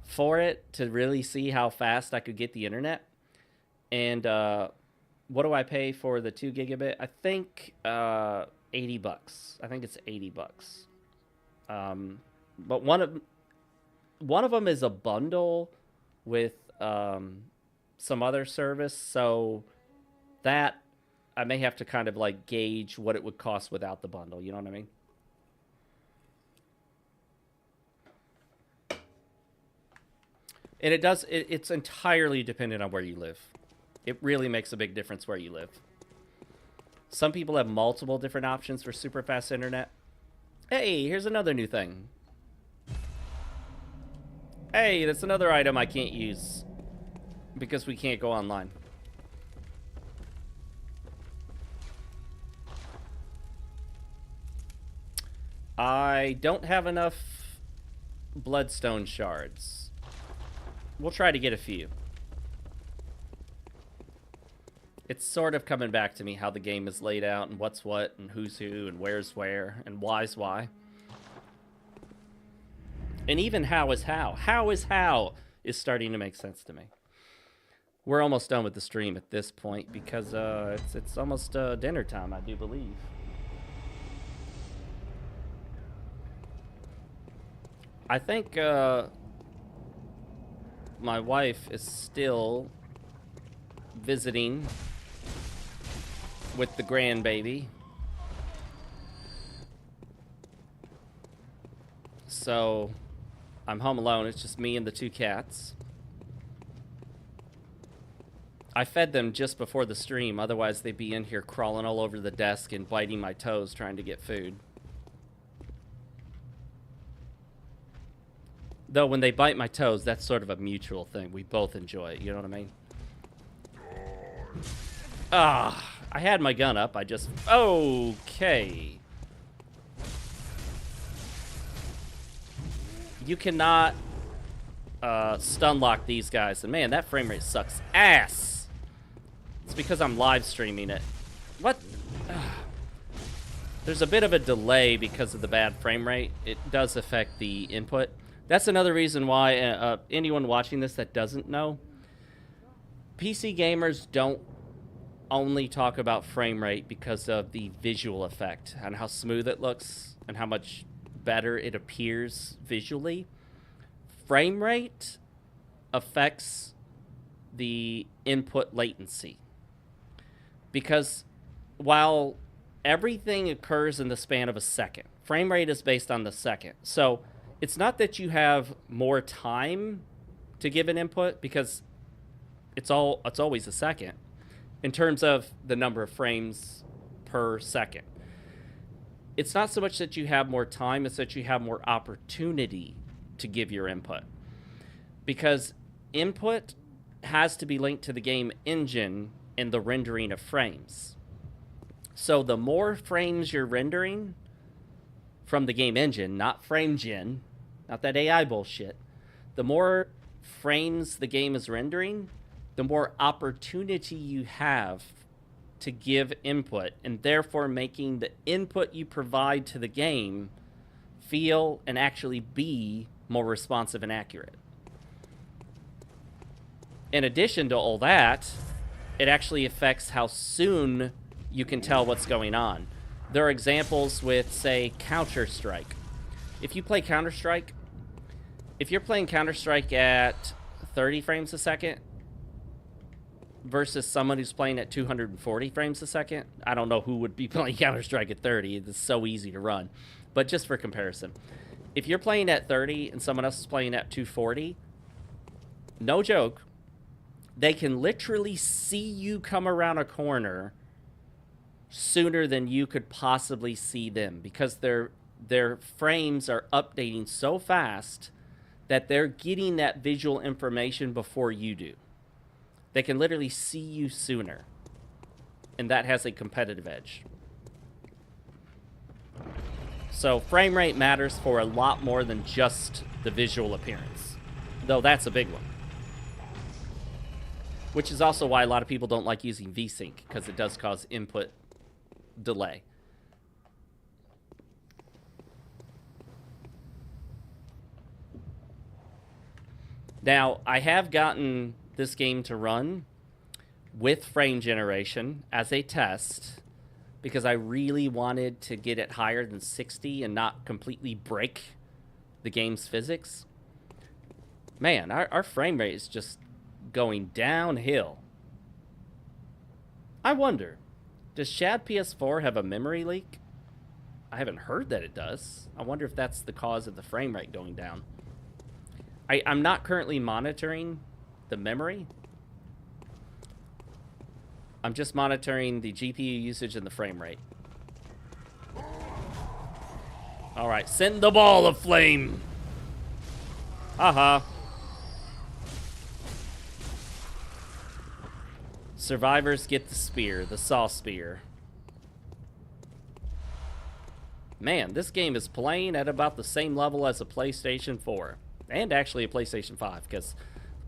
for it to really see how fast I could get the internet. And what do I pay for the 2 gigabit? I think $80. I think it's $80. But one of them is a bundle with some other service, so that I may have to kind of like gauge what it would cost without the bundle. You know what I mean? And it's entirely dependent on where you live. It really makes a big difference where you live. Some people have multiple different options for super fast internet. Hey, here's another new thing. Hey, that's another item I can't use because we can't go online. I don't have enough bloodstone shards. We'll try to get a few. It's sort of coming back to me how the game is laid out and what's what and who's who and where's where and why's why. And even how is how. How is how is starting to make sense to me. We're almost done with the stream at this point because it's almost dinner time, I do believe. I think my wife is still visiting with the grandbaby. So I'm home alone. It's just me and the 2 cats. I fed them just before the stream. Otherwise, they'd be in here crawling all over the desk and biting my toes trying to get food. Though when they bite my toes, that's sort of a mutual thing. We both enjoy it. You know what I mean? Ah, I had my gun up. I just... Okay. You cannot stun lock these guys. And man, that frame rate sucks ass. It's because I'm live streaming it. What? There's a bit of a delay because of the bad frame rate. It does affect the input. That's another reason why anyone watching this that doesn't know, PC gamers don't only talk about frame rate because of the visual effect and how smooth it looks and how much better it appears visually. Frame rate affects the input latency. Because while everything occurs in the span of a second, frame rate is based on the second. So it's not that you have more time to give an input because it's always a second in terms of the number of frames per second. It's not so much that you have more time, it's that you have more opportunity to give your input. Because input has to be linked to the game engine in the rendering of frames. So the more frames you're rendering from the game engine, not FrameGen, not that AI bullshit, the more frames the game is rendering, the more opportunity you have to give input, and therefore making the input you provide to the game feel and actually be more responsive and accurate. In addition to all that, it actually affects how soon you can tell what's going on. There are examples with, say, Counter-Strike. If you play Counter-Strike, if you're playing Counter-Strike at 30 frames a second versus someone who's playing at 240 frames a second, I don't know who would be playing Counter-Strike at 30. It's so easy to run. But just for comparison, if you're playing at 30 and someone else is playing at 240, no joke, they can literally see you come around a corner sooner than you could possibly see them, because their frames are updating so fast that they're getting that visual information before you do. They can literally see you sooner, and that has a competitive edge. So frame rate matters for a lot more than just the visual appearance, though that's a big one. Which is also why a lot of people don't like using VSync, because it does cause input delay. Now, I have gotten this game to run with frame generation as a test, because I really wanted to get it higher than 60 and not completely break the game's physics. Man, our frame rate is just going downhill. I wonder, does Shad PS4 have a memory leak? I haven't heard that it does. I wonder if that's the cause of the frame rate going down. I'm not currently monitoring the memory. I'm just monitoring the GPU usage and the frame rate. All right, send the ball of flame. Haha. Survivors get the spear, the saw spear. Man, this game is playing at about the same level as a PlayStation 4. And actually a PlayStation 5, because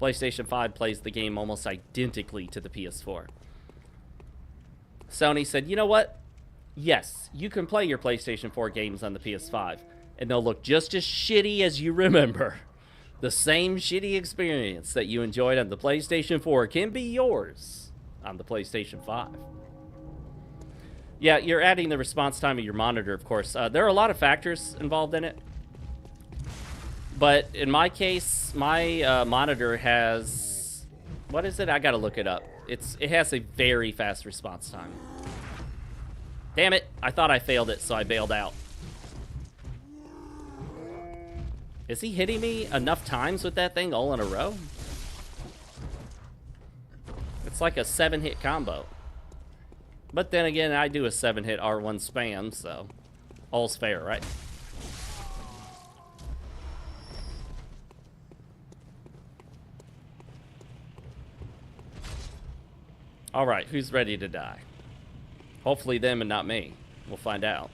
PlayStation 5 plays the game almost identically to the PS4. Sony said, you know what? Yes, you can play your PlayStation 4 games on the PS5, and they'll look just as shitty as you remember. The same shitty experience that you enjoyed on the PlayStation 4 can be yours on the PlayStation 5. Yeah, you're adding the response time of your monitor, of course. There are a lot of factors involved in it. But in my case, my monitor has... What is it? I gotta look it up. It has a very fast response time. Damn it. I thought I failed it, so I bailed out. Is he hitting me enough times with that thing all in a row? It's like a 7-hit combo. But then again, I do a 7-hit R1 spam, so all's fair, right? All right, who's ready to die? Hopefully them and not me. We'll find out.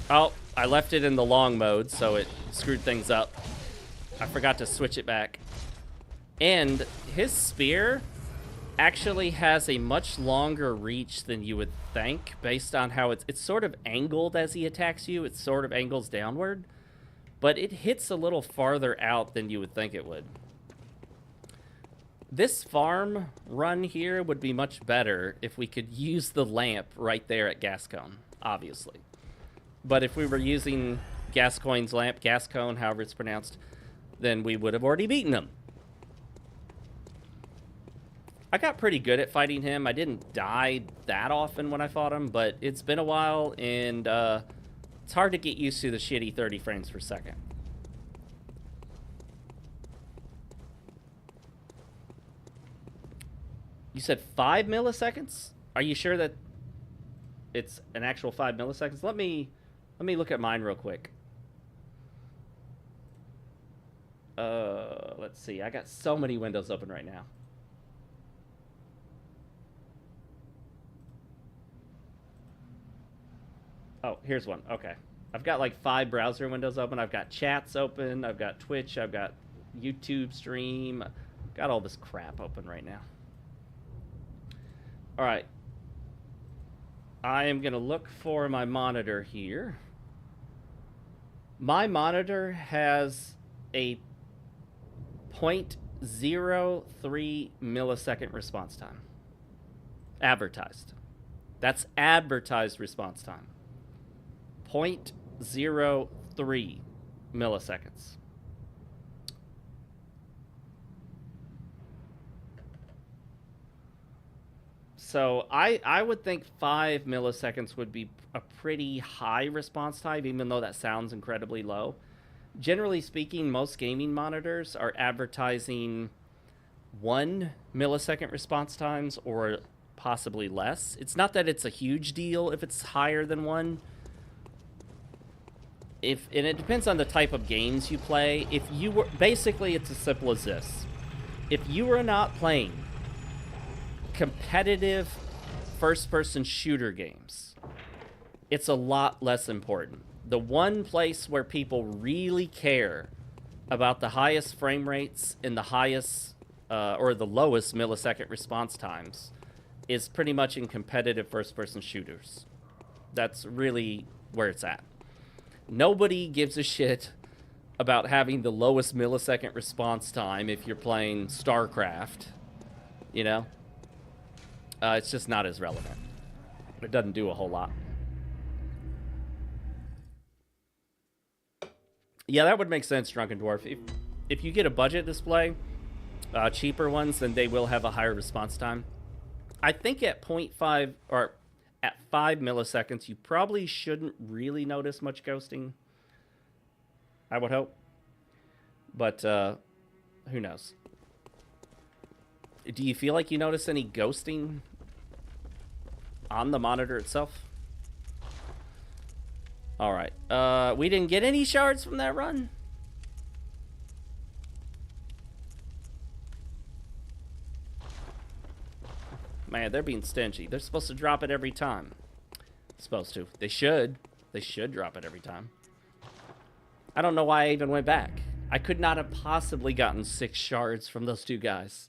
Oh, I left it in the long mode, so it screwed things up. I forgot to switch it back. And his spear actually has a much longer reach than you would think, based on how it's sort of angled as he attacks you. It sort of angles downward, but it hits a little farther out than you would think it would. This farm run here would be much better if we could use the lamp right there at Gascon, obviously. But if we were using Gascoigne's lamp, Gascon, however it's pronounced, then we would have already beaten him. I got pretty good at fighting him. I didn't die that often when I fought him, but it's been a while, and it's hard to get used to the shitty 30 frames per second. You said 5 milliseconds? Are you sure that it's an actual 5 milliseconds? Let me look at mine real quick. Let's see. I got so many windows open right now. Oh, here's one. Okay. I've got like 5 browser windows open. I've got chats open. I've got Twitch. I've got YouTube stream. Got all this crap open right now. All right. I am going to look for my monitor here. My monitor has a 0.03 millisecond response time. Advertised. That's advertised response time. 0.03 milliseconds. So I would think 5 milliseconds would be a pretty high response time, even though that sounds incredibly low. Generally speaking, most gaming monitors are advertising 1 millisecond response times or possibly less. It's not that it's a huge deal if it's higher than 1. And it depends on the type of games you play. If you were, basically it's as simple as this. If you are not playing competitive first-person shooter games, it's a lot less important. The one place where people really care about the highest frame rates and the highest or the lowest millisecond response times is pretty much in competitive first-person shooters. That's really where it's at. Nobody gives a shit about having the lowest millisecond response time if you're playing StarCraft, you know? It's just not as relevant. It doesn't do a whole lot. Yeah, that would make sense, Drunken Dwarf. If you get a budget display, cheaper ones, then they will have a higher response time. I think at 0.5 or at 5 milliseconds, you probably shouldn't really notice much ghosting. I would hope. But who knows? Do you feel like you notice any ghosting on the monitor itself? All right. We didn't get any shards from that run. Man, they're being stingy. They're supposed to drop it every time. Supposed to. They should. They should drop it every time. I don't know why I even went back. I could not have possibly gotten 6 shards from those 2 guys.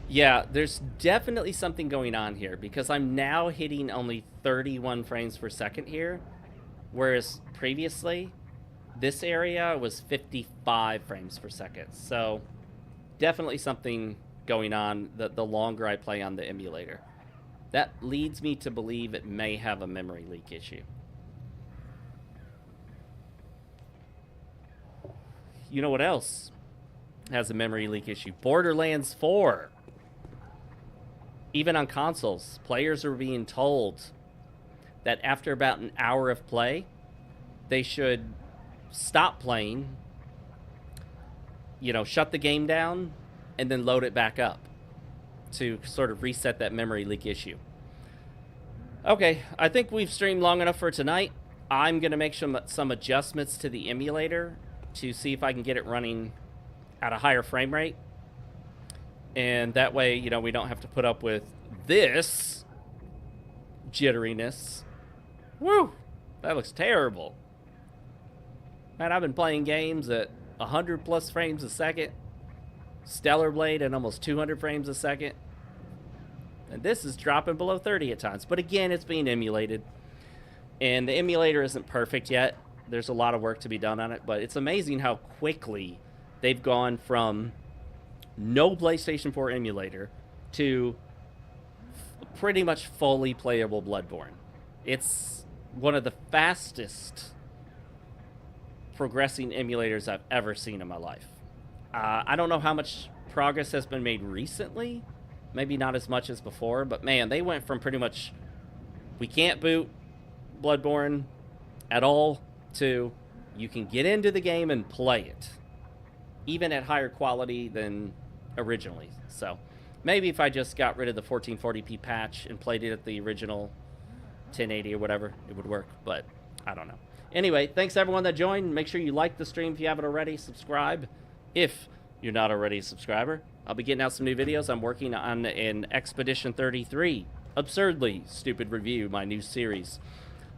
Yeah, there's definitely something going on here because I'm now hitting only 31 frames per second here, whereas previously this area was 55 frames per second. So definitely something going on the longer I play on the emulator. That leads me to believe it may have a memory leak issue. You know what else has a memory leak issue? Borderlands 4. Even on consoles, players are being told that after about an hour of play, they should stop playing, you know, shut the game down, and then load it back up to sort of reset that memory leak issue. Okay, I think we've streamed long enough for tonight. I'm going to make some adjustments to the emulator to see if I can get it running at a higher frame rate. And that way, you know, we don't have to put up with this jitteriness. Woo! That looks terrible. Man, I've been playing games at 100 plus frames a second. Stellar Blade at almost 200 frames a second. And this is dropping below 30 at times. But again, it's being emulated. And the emulator isn't perfect yet. There's a lot of work to be done on it. But it's amazing how quickly they've gone from no PlayStation 4 emulator to pretty much fully playable Bloodborne. It's one of the fastest progressing emulators I've ever seen in my life. I don't know how much progress has been made recently. Maybe not as much as before, but man, they went from pretty much we can't boot Bloodborne at all to you can get into the game and play it, even at higher quality than originally. So maybe if I just got rid of the 1440p patch and played it at the original 1080 or whatever, it would work, but I don't know. Anyway, thanks everyone that joined. Make sure you like the stream if you haven't already. Subscribe if you're not already a subscriber. I'll be getting out some new videos. I'm working on an Expedition 33, absurdly stupid review, my new series.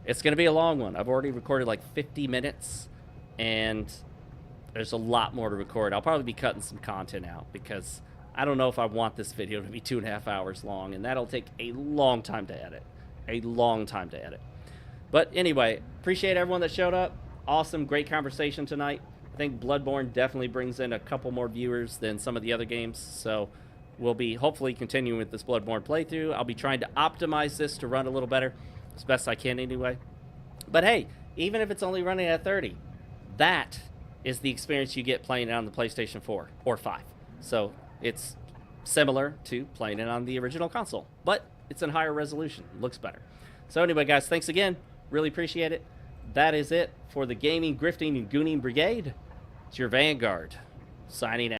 It's going to be a long one. I've already recorded like 50 minutes, and there's a lot more to record. I'll probably be cutting some content out because I don't know if I want this video to be 2.5 hours long, and that'll take a long time to edit. A long time to edit. But anyway, appreciate everyone that showed up. Awesome, great conversation tonight. I think Bloodborne definitely brings in a couple more viewers than some of the other games, so we'll be hopefully continuing with this Bloodborne playthrough. I'll be trying to optimize this to run a little better, as best I can anyway. But hey, even if it's only running at 30, that is the experience you get playing it on the PlayStation 4 or 5. So it's similar to playing it on the original console, but it's in higher resolution. Looks better. So anyway, guys, thanks again. Really appreciate it. That is it for the Gaming, Grifting, and Gooning Brigade. It's your Vanguard, signing out.